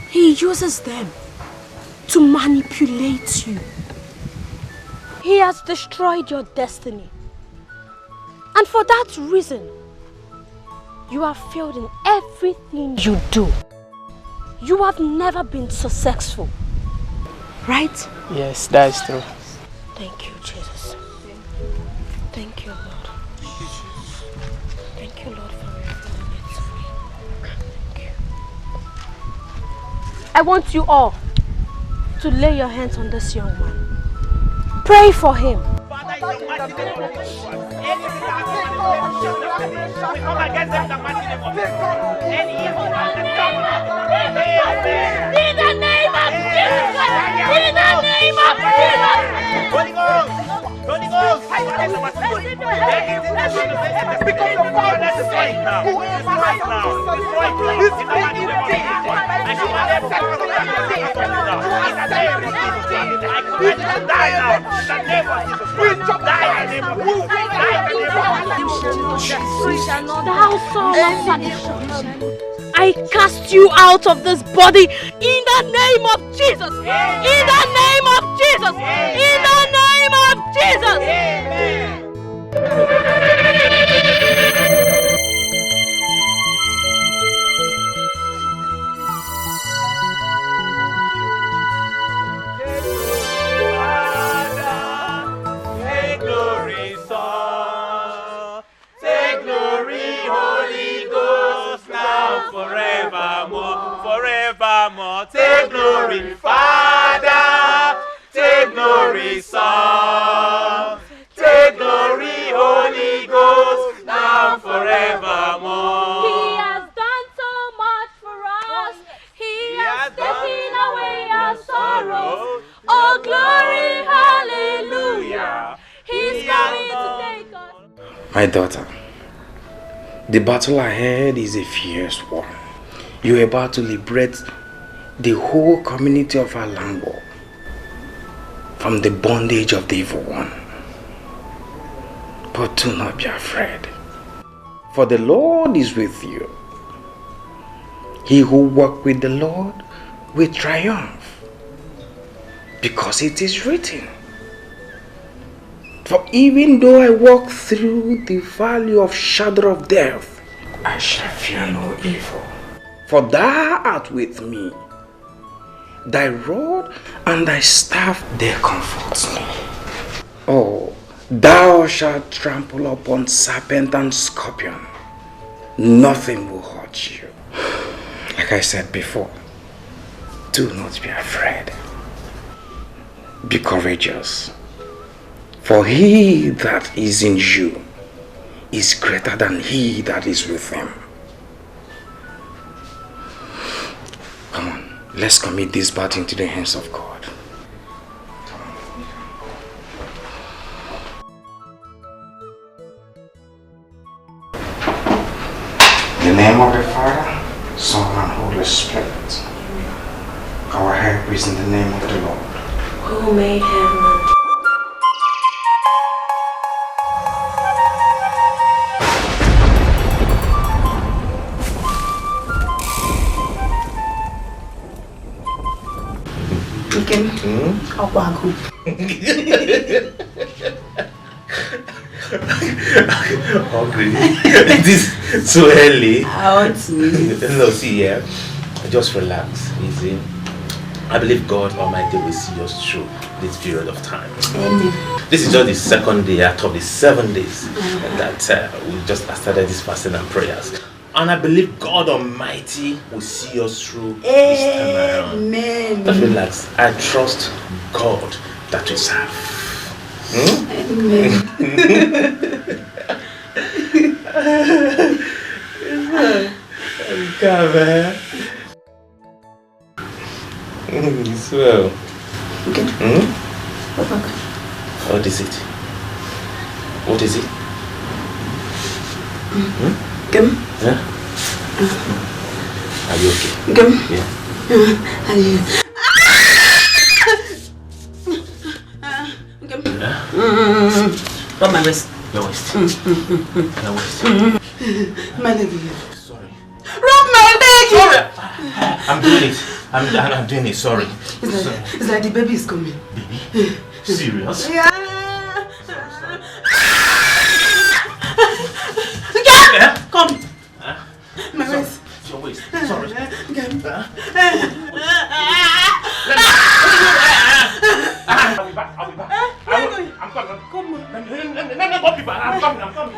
He uses them to manipulate you. He has destroyed your destiny. And for that reason, you have failed in everything you do. You have never been successful. Right? Yes, that is true. Thank you, Jesus. Thank you, Lord. Thank you, Lord, for revealing it to me. Thank you. I want you all to lay your hands on this young man. Pray for him. We come against them in the mighty name of Jesus. Any evil hand that comes in the name of Jesus. In the name of Jesus. Holy Ghost. Holy Ghost. I want to because of fire. Let's destroy it now. Destroy it now. Destroy it now. In the mighty name of Jesus. I command them to now. In the name of Jesus. I command them to die now. In the name of Jesus. Die in the name of Jesus. Die in the name of Jesus. Thou son of perdition, I cast you out of this body in the name of Jesus. In the name of Jesus. In the name of Jesus. Amen. Take glory, Son. Take glory, Holy Ghost, now forevermore, forevermore. Take glory, Father. Take glory, Son. Take glory, Holy Ghost, now forevermore. He has done so much for us. He has taken away our sorrows. Oh, glory, hallelujah. He's coming to take us. My daughter, the battle ahead is a fierce one. You're about to liberate the whole community of Alango from the bondage of the evil one. But do not be afraid, for the Lord is with you. He who walks with the Lord will triumph, because it is written, for even though I walk through the valley of shadow of death, I shall fear no evil. For thou art with me. Thy rod and thy staff, they comfort me. Oh, thou shalt trample upon serpent and scorpion. Nothing will hurt you. Like I said before, do not be afraid. Be courageous. For he that is in you is greater than he that is with him. Come on, let's commit this battle into the hands of God. In the name of the Father, Son, and Holy Spirit. Our help is in the name of the Lord, who made heaven and Hungry. This so early. I want to eat. No, see here. Just relax, easy. I believe God Almighty will see us through this period of time. Amen. This is just the second day out of the 7 days that we just started this fasting and prayers. And I believe God Almighty will see us through this time around. Amen. Don't relax. I trust God that we serve. Amen. God, man. It's well. Okay. What is it? What is it? Come. Yeah? Are you okay? Come. Yeah. Are you? Rub my waist. Your waist. Your waist. My leg. Sorry. Rub my leg. Sorry. I'm doing it. I'm doing it. Sorry. It's like the baby is coming. Baby? Serious? Yeah. Yeah? Come. My waist. Your waist. Sorry. Come. I'll be back. I'm coming. Come on. Let me go be back. I'm coming.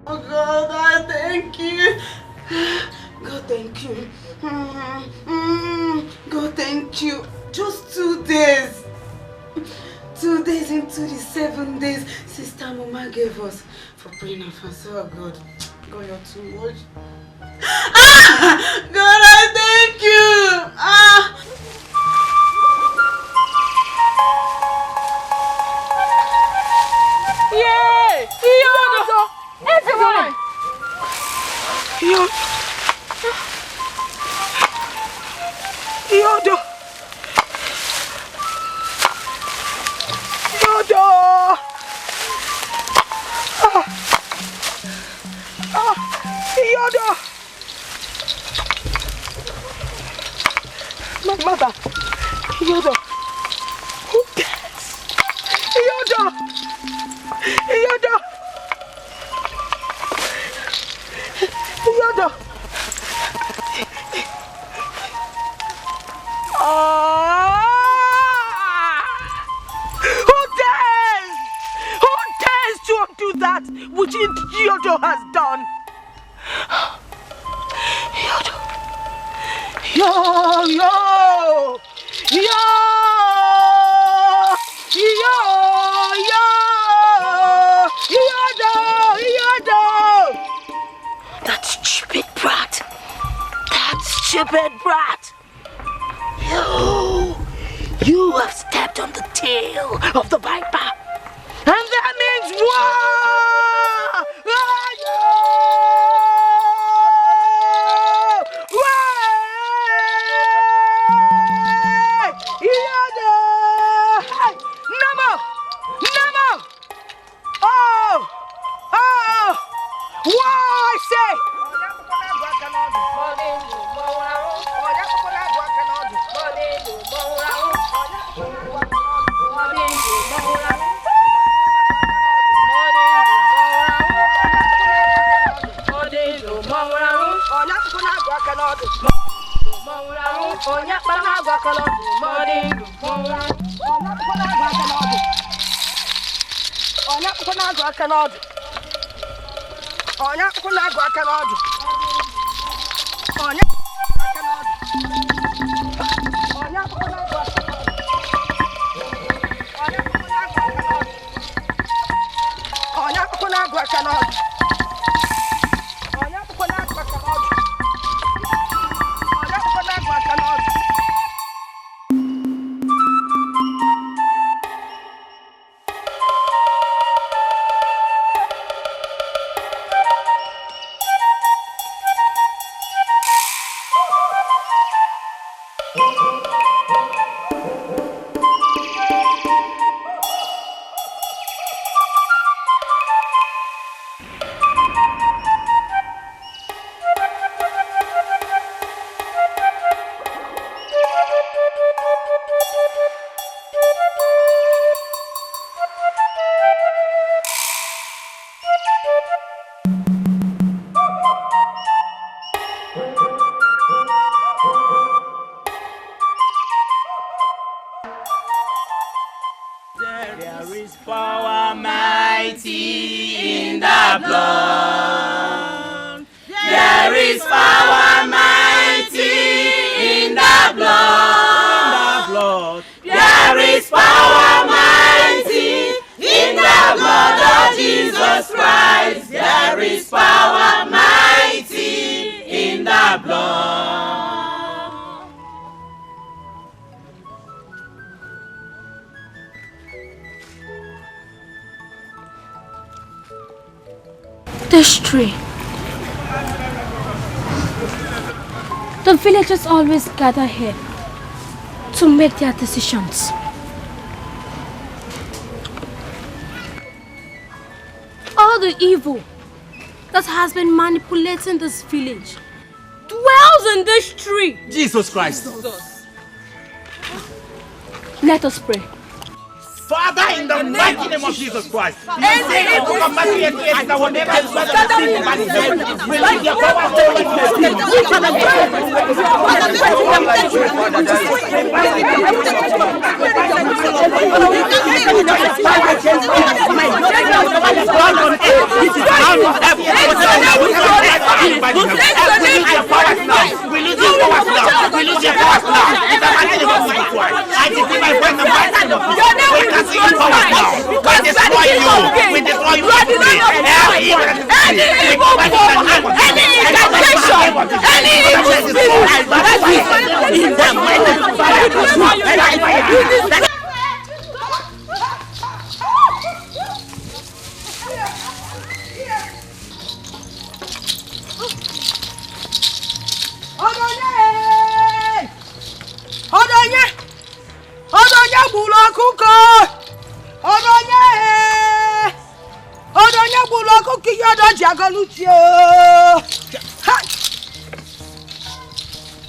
Oh God, I thank you. God, thank you. God, thank you. Just 2 days. 2 days into the 7 days Sister Mama gave us for praying of us. Oh God, God, you're too much. God, I thank you. Yay! Yodo! Everyone! Yodo! Yodo! Yodo! Yodo! My mother! Yodo! Who cares? Yodo! Yodo! Yodo! Who dares? Who dares to undo that which Yodo has done? Yodo! Yo! That stupid brat! That stupid brat! You have stepped on the tail of the viper! And that means war! Why say? blood. There is power mighty in the blood. There is power mighty in the blood of Jesus Christ. There is power mighty in the blood. This tree. The villagers always gather here to make their decisions. All the evil that has been manipulating this village dwells in this tree. Jesus Christ. Let us pray. Father, in the mighty name of Jesus Christ, you say the book of Matthew 28 that whatever is better than sin manifest, release your power to we destroy you. We destroy you. Any evil power, any incantation, any evil spirit, in the mighty name.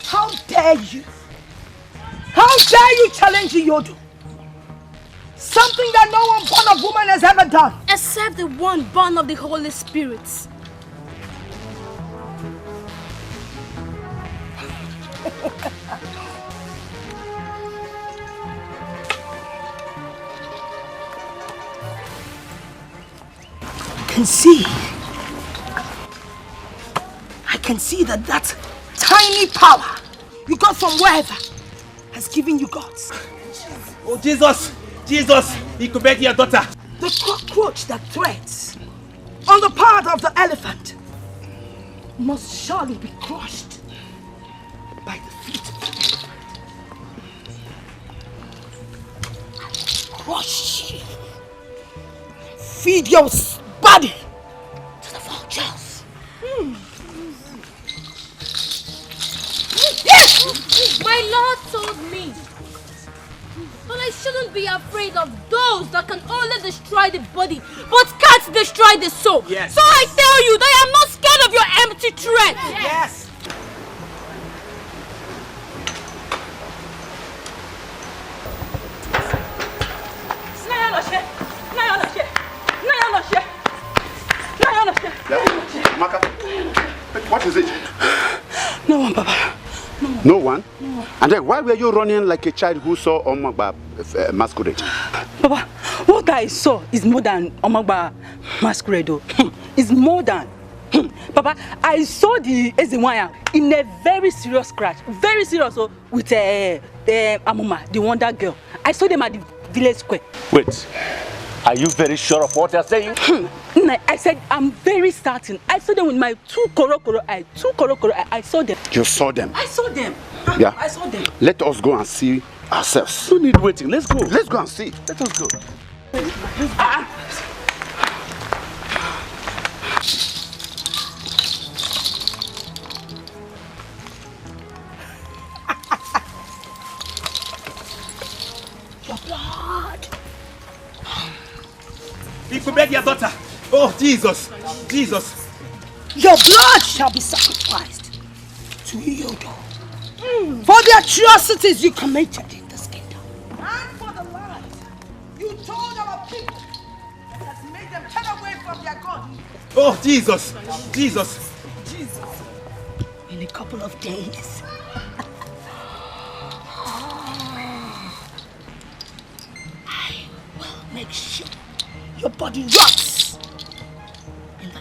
How dare you? How dare you challenge Yodo? Something that no one born of woman has ever done. Except the one born of the Holy Spirit. I can see that tiny power you got from wherever has given you gods. Oh Jesus, he could beg your daughter. The cockroach that threads on the part of the elephant must surely be crushed by the feet of the elephant. Crush you. Feed your body to the vultures. Yes! My Lord told me but I shouldn't be afraid of those that can only destroy the body but can't destroy the soul. Yes. So I tell you that I am not scared of your empty threat. Yes. What is it? No one, Papa. No one? And then why were you running like a child who saw Omagba masquerade? Papa, what I saw is more than Omagba masquerade. It's more than. Papa, I saw the Ezenwaya in a very serious scratch. Very serious with Amuma, the Wonder Girl. I saw them at the village square. Wait. Are you very sure of what you're saying? I said, I'm very certain. I saw them with my two koro eye. I saw them. You saw them? I saw them. Yeah. I saw them. Let us go and see ourselves. No need waiting. Let's go. Let's go and see. Let us go. Your blood. He could beg your daughter. Oh, Jesus. Your blood shall be sacrificed to Yodo for the atrocities you committed in this kingdom. And for the lies you told our people that has made them turn away from their God. Oh, Jesus. In a couple of days, I will make sure your body rots in the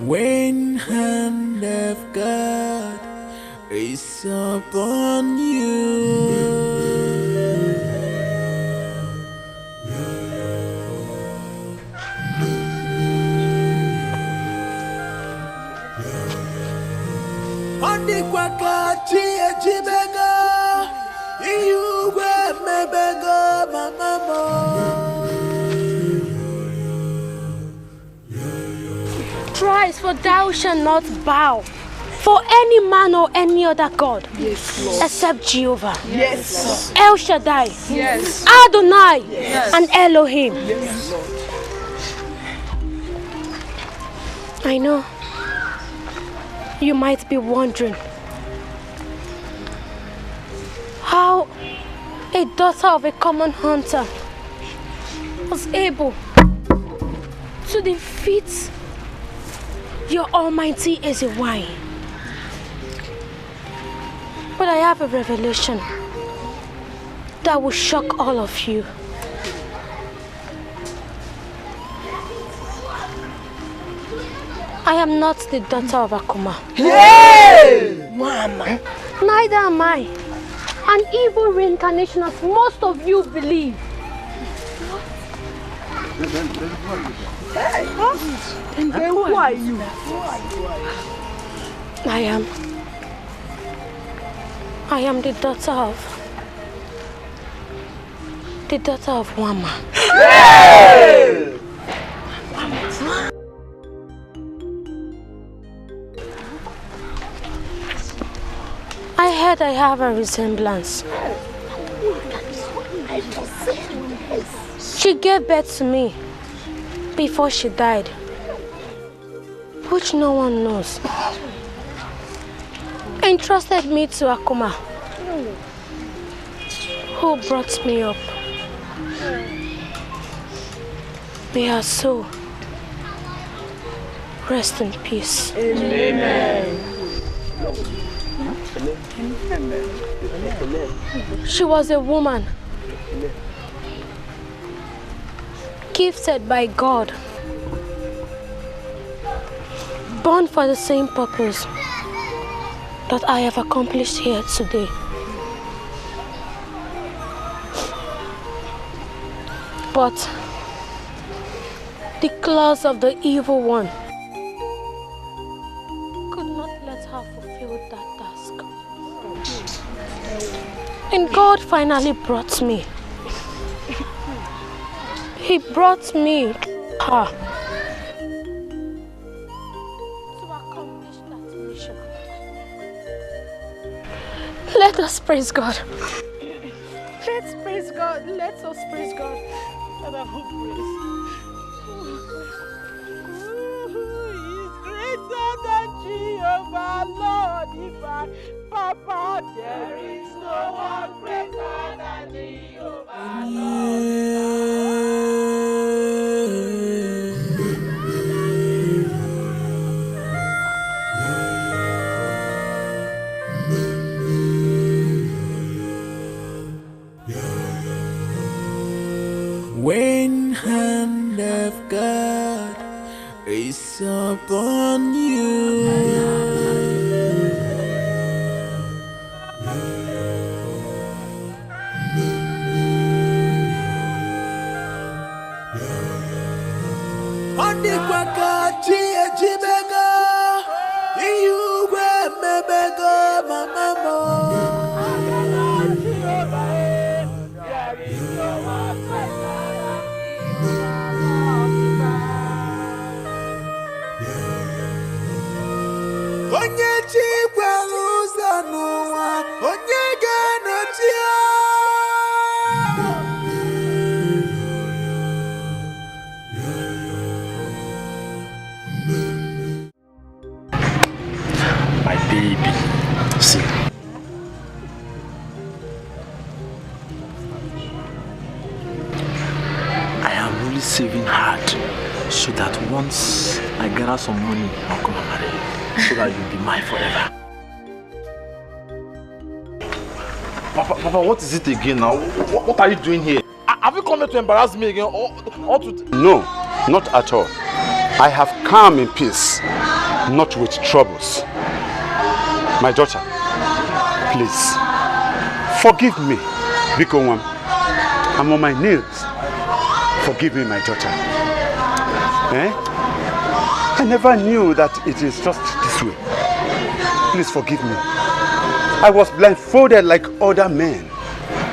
When hand of God is upon you. Andi kwakachi ejibego, iyugwe mebego mamamo. Thrice, for thou shalt not bow for any man or any other God, except Jehovah. Yes. El Shaddai, Yes. Adonai, Yes. and Elohim. Yes. I know you might be wondering how a daughter of a common hunter was able to defeat your almighty Ezewai. But I have a revelation that will shock all of you. I am not the daughter of Akuma. Yay! Mama. Neither am I an evil reincarnation as most of you believe. And then who are you? I am the daughter of Wama. Hey! I heard I have a resemblance. She gave birth to me before she died, which no one knows. Entrusted me to Akuma, who brought me up. May her soul rest in peace. Amen. She was a woman gifted by God, born for the same purpose that I have accomplished here today. But the claws of the evil one could not let her fulfill that task. And God finally brought me. He brought me her to accomplish that mission. Let us praise God. Let's praise God. Let us praise God. Father, who praise? Who is greater than Jehovah, Lord divine? Papa, there is no one greater than Jehovah, When hand of God is upon you. Andi kwakachi ejibego, iyugwe mebego mamamo. Onye chikwa ụzọ n'ụwa, onye ga-anọchi ya. My baby, see. I am really saving hard so that once I gather some money, I'll come and marry you. So that you'll be mine forever. Papa, what is it again now? What are you doing here? Have you come here to embarrass me again? Or to... No, not at all. I have come in peace, not with troubles. My daughter, please, forgive me. Biko, I'm on my knees. Forgive me, my daughter. I never knew that it is just this way. Please forgive me. I was blindfolded like other men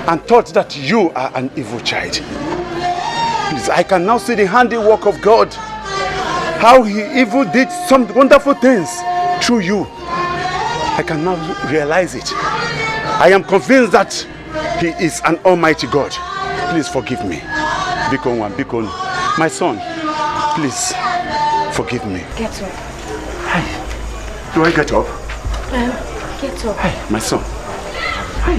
and thought that you are an evil child. Please, I can now see the handiwork of God. How he even did some wonderful things through you. I can now realize it. I am convinced that he is an almighty God. Please forgive me. Biko, my son, please forgive me. Get up. Hi. Do I get up? Get up. Hi, my son. Hi.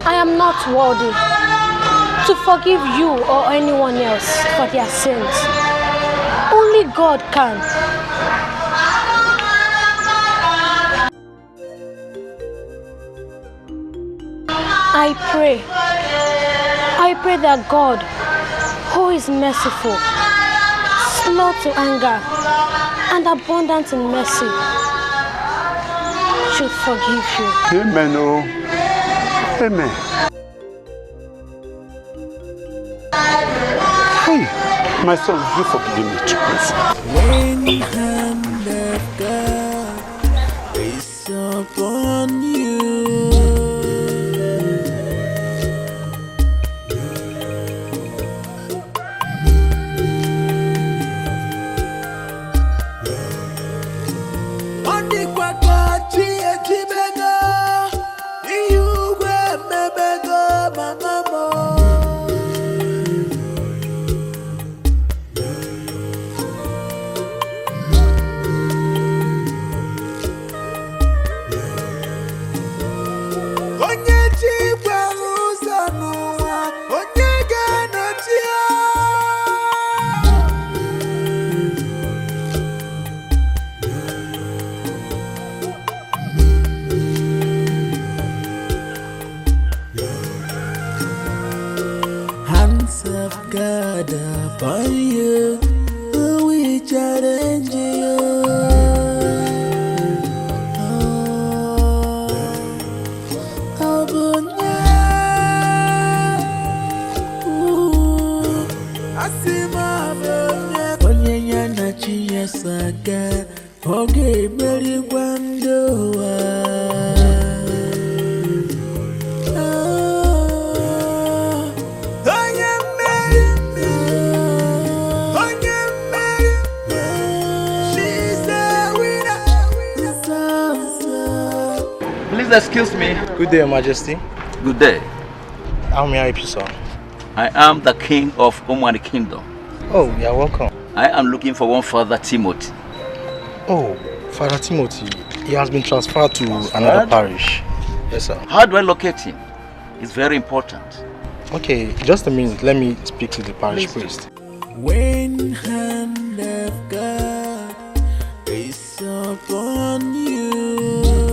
I am not worthy to forgive you or anyone else for their sins. Only God can. I pray that God, who is merciful, slow to anger, and abundant in mercy, should forgive you. Amen. Oh. Amen. Hey, my son, you forgive me too, please. When the hand of God is upon you, God upon you, we challenge you. Okay, Mary Please excuse me. Good day, Your Majesty. Good day. How may I help you, sir? I am the king of Omani Kingdom. Oh, you're welcome. I am looking for one Father Timothy. Oh, Father Timothy. He has been transferred to another parish. Yes, sir. How do I locate him? It's very important. Okay, just a minute. Let me speak to the parish priest. When hand of God is upon you,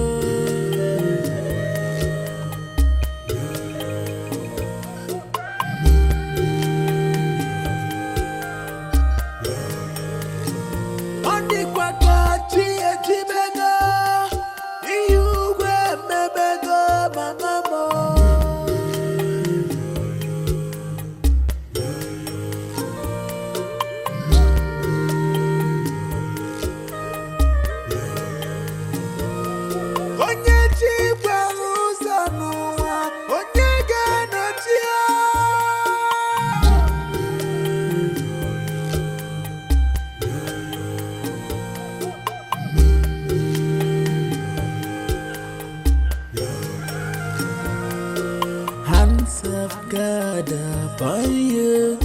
God upon you,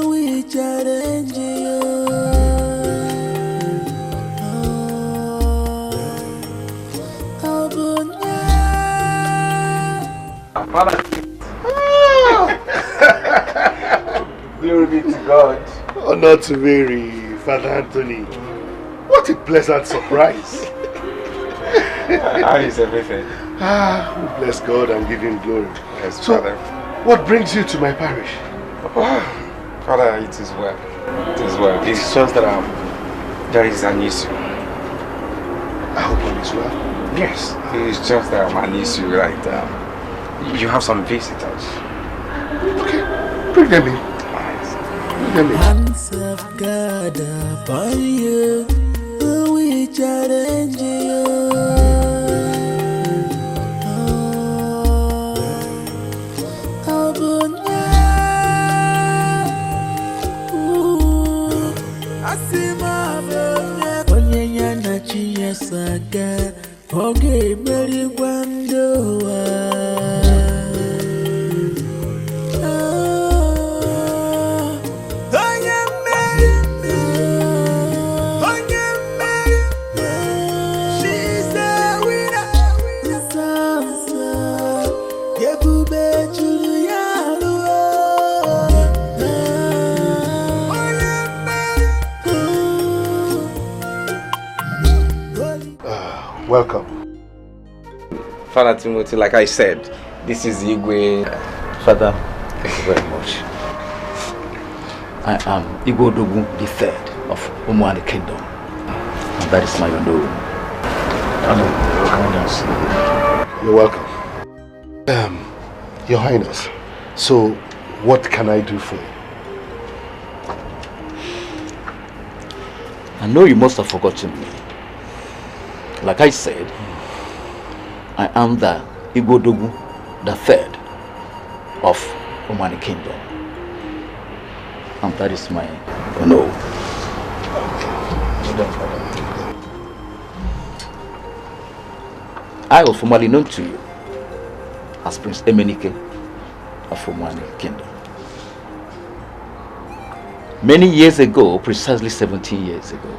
we challenge you. Father. Glory be to God. Honor to Mary, Father Anthony. What a pleasant surprise. How is everything? We bless God and give him glory. Yes, So, Father. What brings you to my parish? Father, it is well. It is well. It's just that there is an issue. I hope all is well. Yes, it's just that an issue, right? You have some visitors. Okay, bring them in. Bring them in. Hands of God upon you, we challenge you. Saga, okay, very wonderful. Welcome. Father Timothy, like I said, this is Igwe. Father, thank you very much. I am Igwe Odogun III of Umwani Kingdom. And that is my own. You're welcome. Your Highness, so what can I do for you? I know you must have forgotten me. Like I said, I am the Igwe Odogun III of Umwani Kingdom. And that is my no. I was formerly known to you as Prince Emenike of Umwani Kingdom. Many years ago, precisely 17 years ago,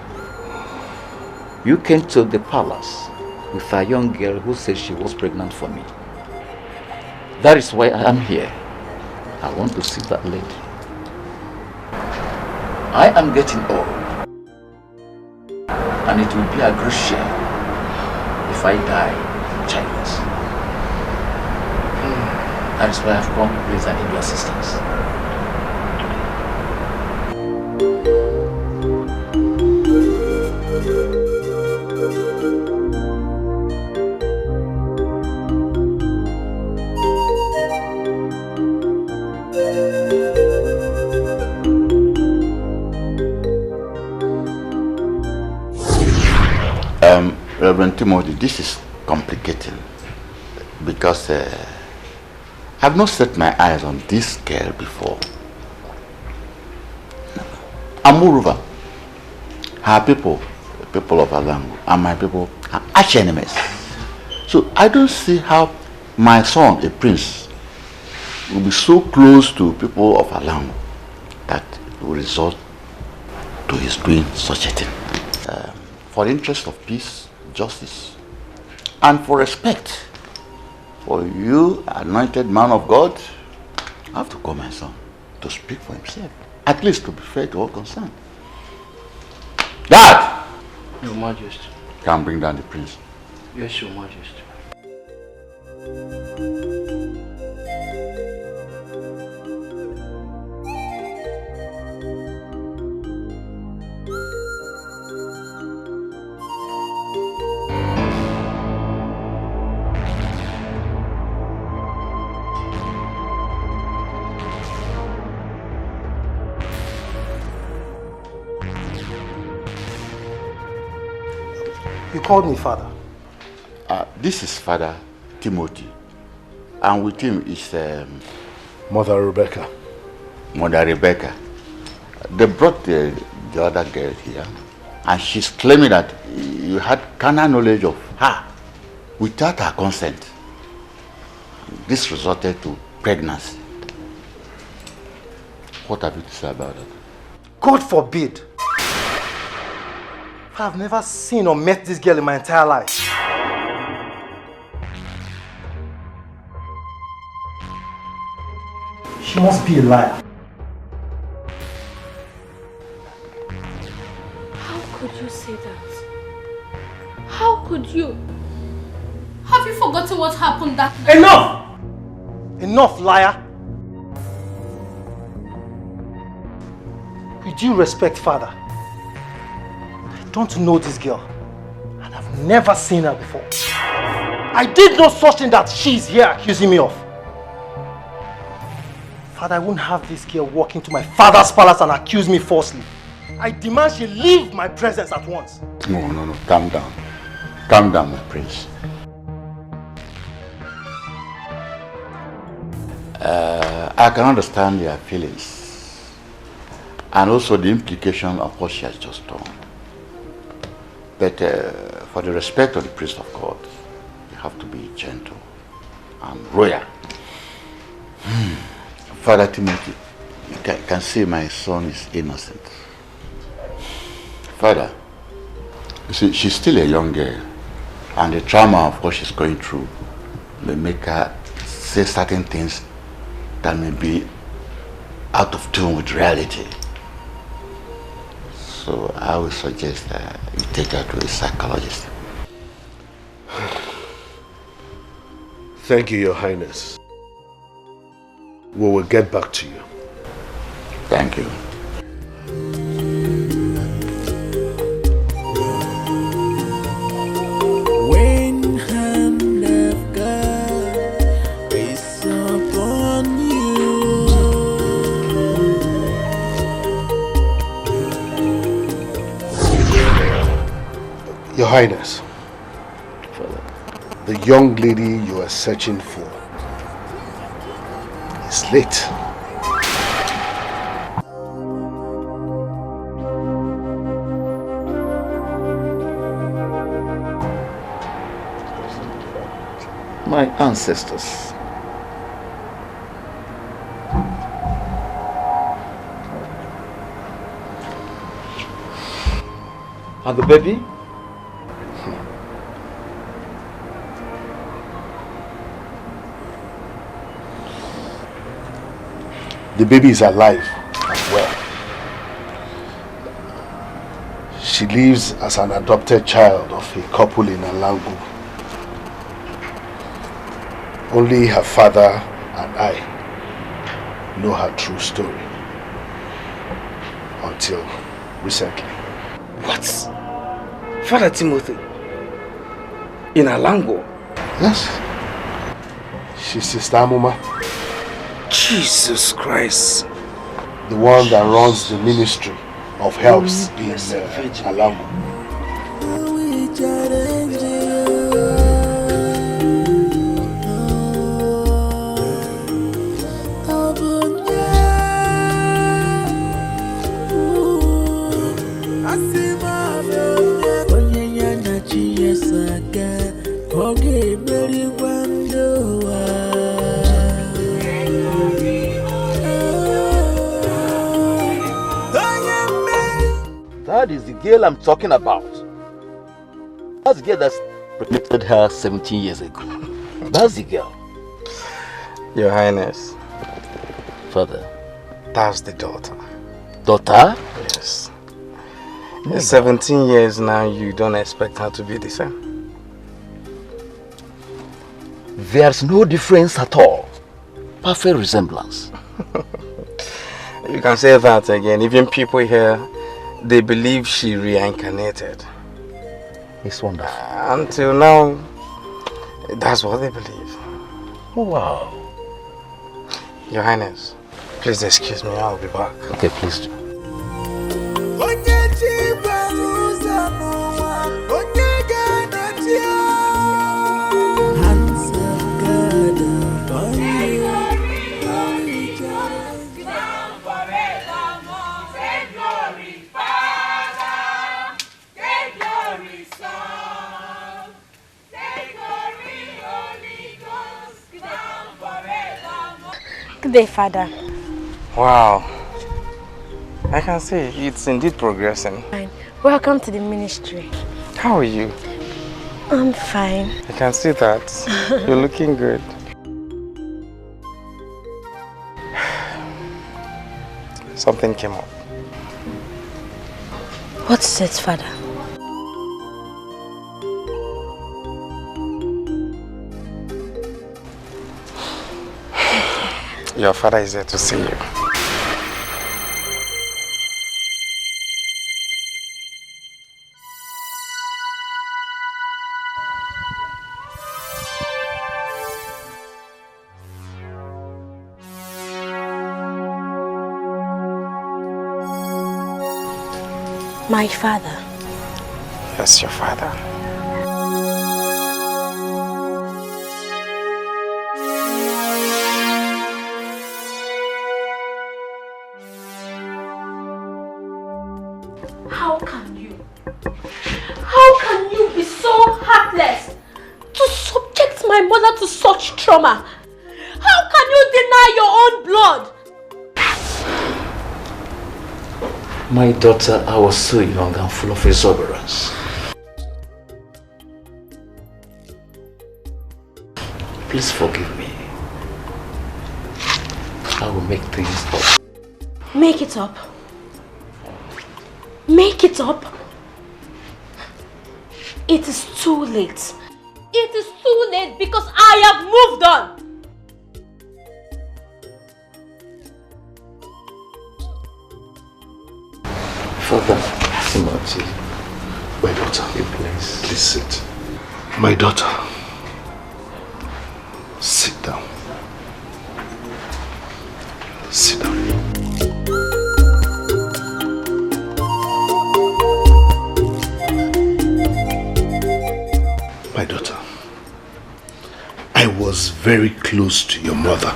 you came to the palace with a young girl who said she was pregnant for me. That is why I am here. I want to see that lady. I am getting old, and it will be a great shame if I die childless. That is why I have come, please, I need your assistance. Reverend Timothy, this is complicating because I've not set my eyes on this girl before. And moreover, her people of Alango, and my people are arch enemies. So I don't see how my son, a prince, will be so close to people of Alango that it will result to his doing such a thing. For the interest of peace, justice, and for respect for you, anointed man of God, I have to call my son to speak for himself, at least to be fair to all concerned. Dad! Your Majesty. Can bring down the prince. Yes, Your Majesty. You called me father. This is Father Timothy, and with him is Mother Rebecca. Mother Rebecca. They brought the other girl here, and she's claiming that you had carnal knowledge of her without her consent. This resulted to pregnancy. What have you to say about that? God forbid. I've never seen or met this girl in my entire life. She must be a liar. How could you say that? How could you? Have you forgotten what happened that day? Enough! Enough, liar! due respect, Father, I don't know this girl. And I've never seen her before. I did no such thing that she's here accusing me of. Father, I won't have this girl walk into my father's palace and accuse me falsely. I demand she leave my presence at once. No. Calm down. Calm down, my prince. I can understand your feelings. And also the implication of what she has just done. But for the respect of the priest of God, you have to be gentle and royal. Father Timothy, you can see my son is innocent. Father, you see, she's still a young girl, and the trauma of what she's going through may make her say certain things that may be out of tune with reality. So I would suggest that you take her to a psychologist. Thank you, Your Highness. We will get back to you. Thank you. When hand of God is upon Your Highness, the young lady you are searching for is late. My ancestors. And the baby? The baby is alive and well. She lives as an adopted child of a couple in Alangu. Only her father and I know her true story. Until recently. What? Father Timothy? In Alango? Yes. She's Sister Amuma. Jesus Christ. The one that runs the ministry of helps in Alango. That is the girl I'm talking about. That's the girl that's pregnant her 17 years ago. That's the girl. Your Highness. Father. That's the daughter. Daughter? Yes. In 17 years now, you don't expect her to be the same? There's no difference at all. Perfect resemblance. You can say that again. Even people here, they believe she reincarnated. It's wonderful. Until now, that's what they believe. Wow. Your Highness, please excuse me, I'll be back. Okay, please do. Good day, Father. Wow. I can see it's indeed progressing. Fine. Welcome to the ministry. How are you? I'm fine. I can see that. You're looking good. Something came up. What's it, Father? Your father is there to see you. My father. Yes, your father. How can you be so heartless to subject my mother to such trauma? How can you deny your own blood? My daughter, I was so young and full of exuberance. Please forgive me. I will make things up. Make it up. Make it up. It is too late. It is too late because I have moved on. Father, Timothy, my daughter, please sit. My daughter, sit down. Sit down. My daughter, I was very close to your mother,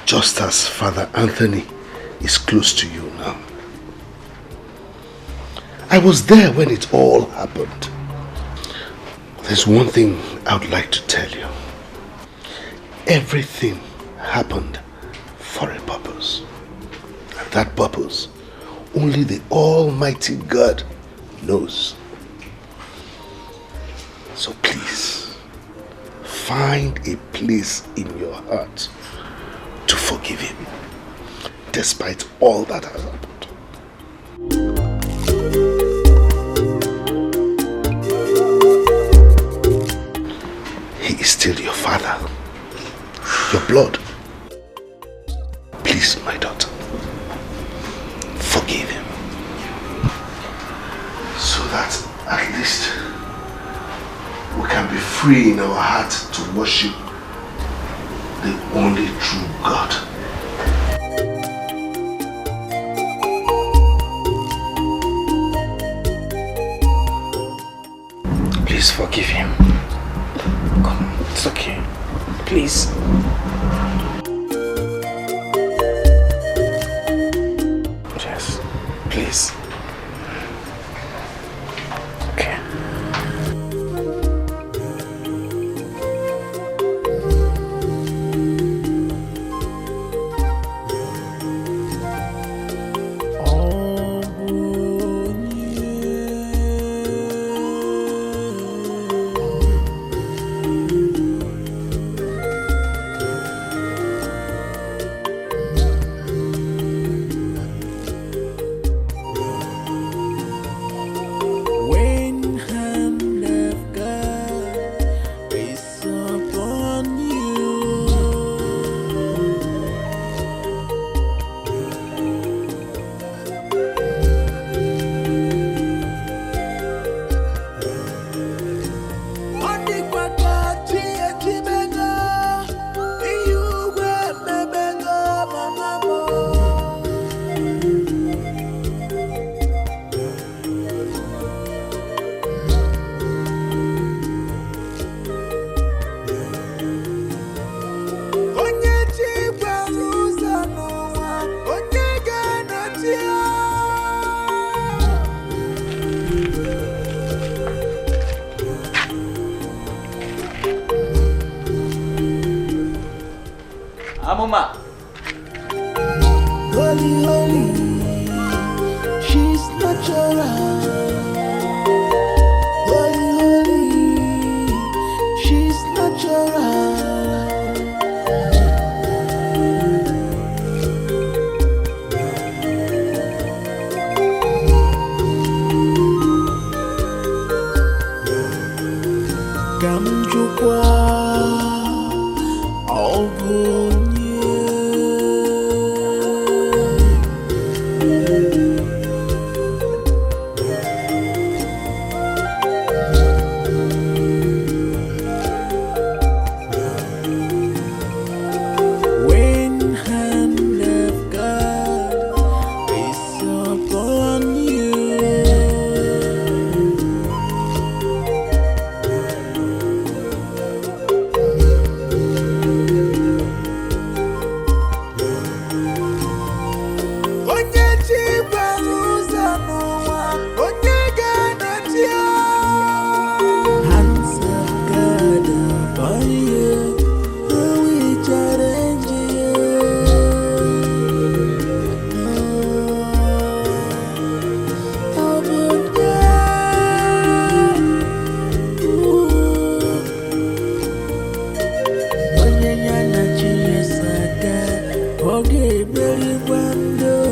just as Father Anthony is close to you now. I was there when it all happened. There's one thing I would like to tell you. Everything happened for a purpose. And that purpose, only the Almighty God knows. So please, find a place in your heart to forgive him, despite all that has happened. He is still your father, your blood. Please, my daughter, forgive him, so that at least we can be free in our heart to worship the only true God. Please forgive him. Come on, it's okay. Please. Yes, please. Okay. Amoma. Holy, holy, she's natural. Holy, holy, she's natural. Gamjukwa, when hand of God is upon oge beri gwando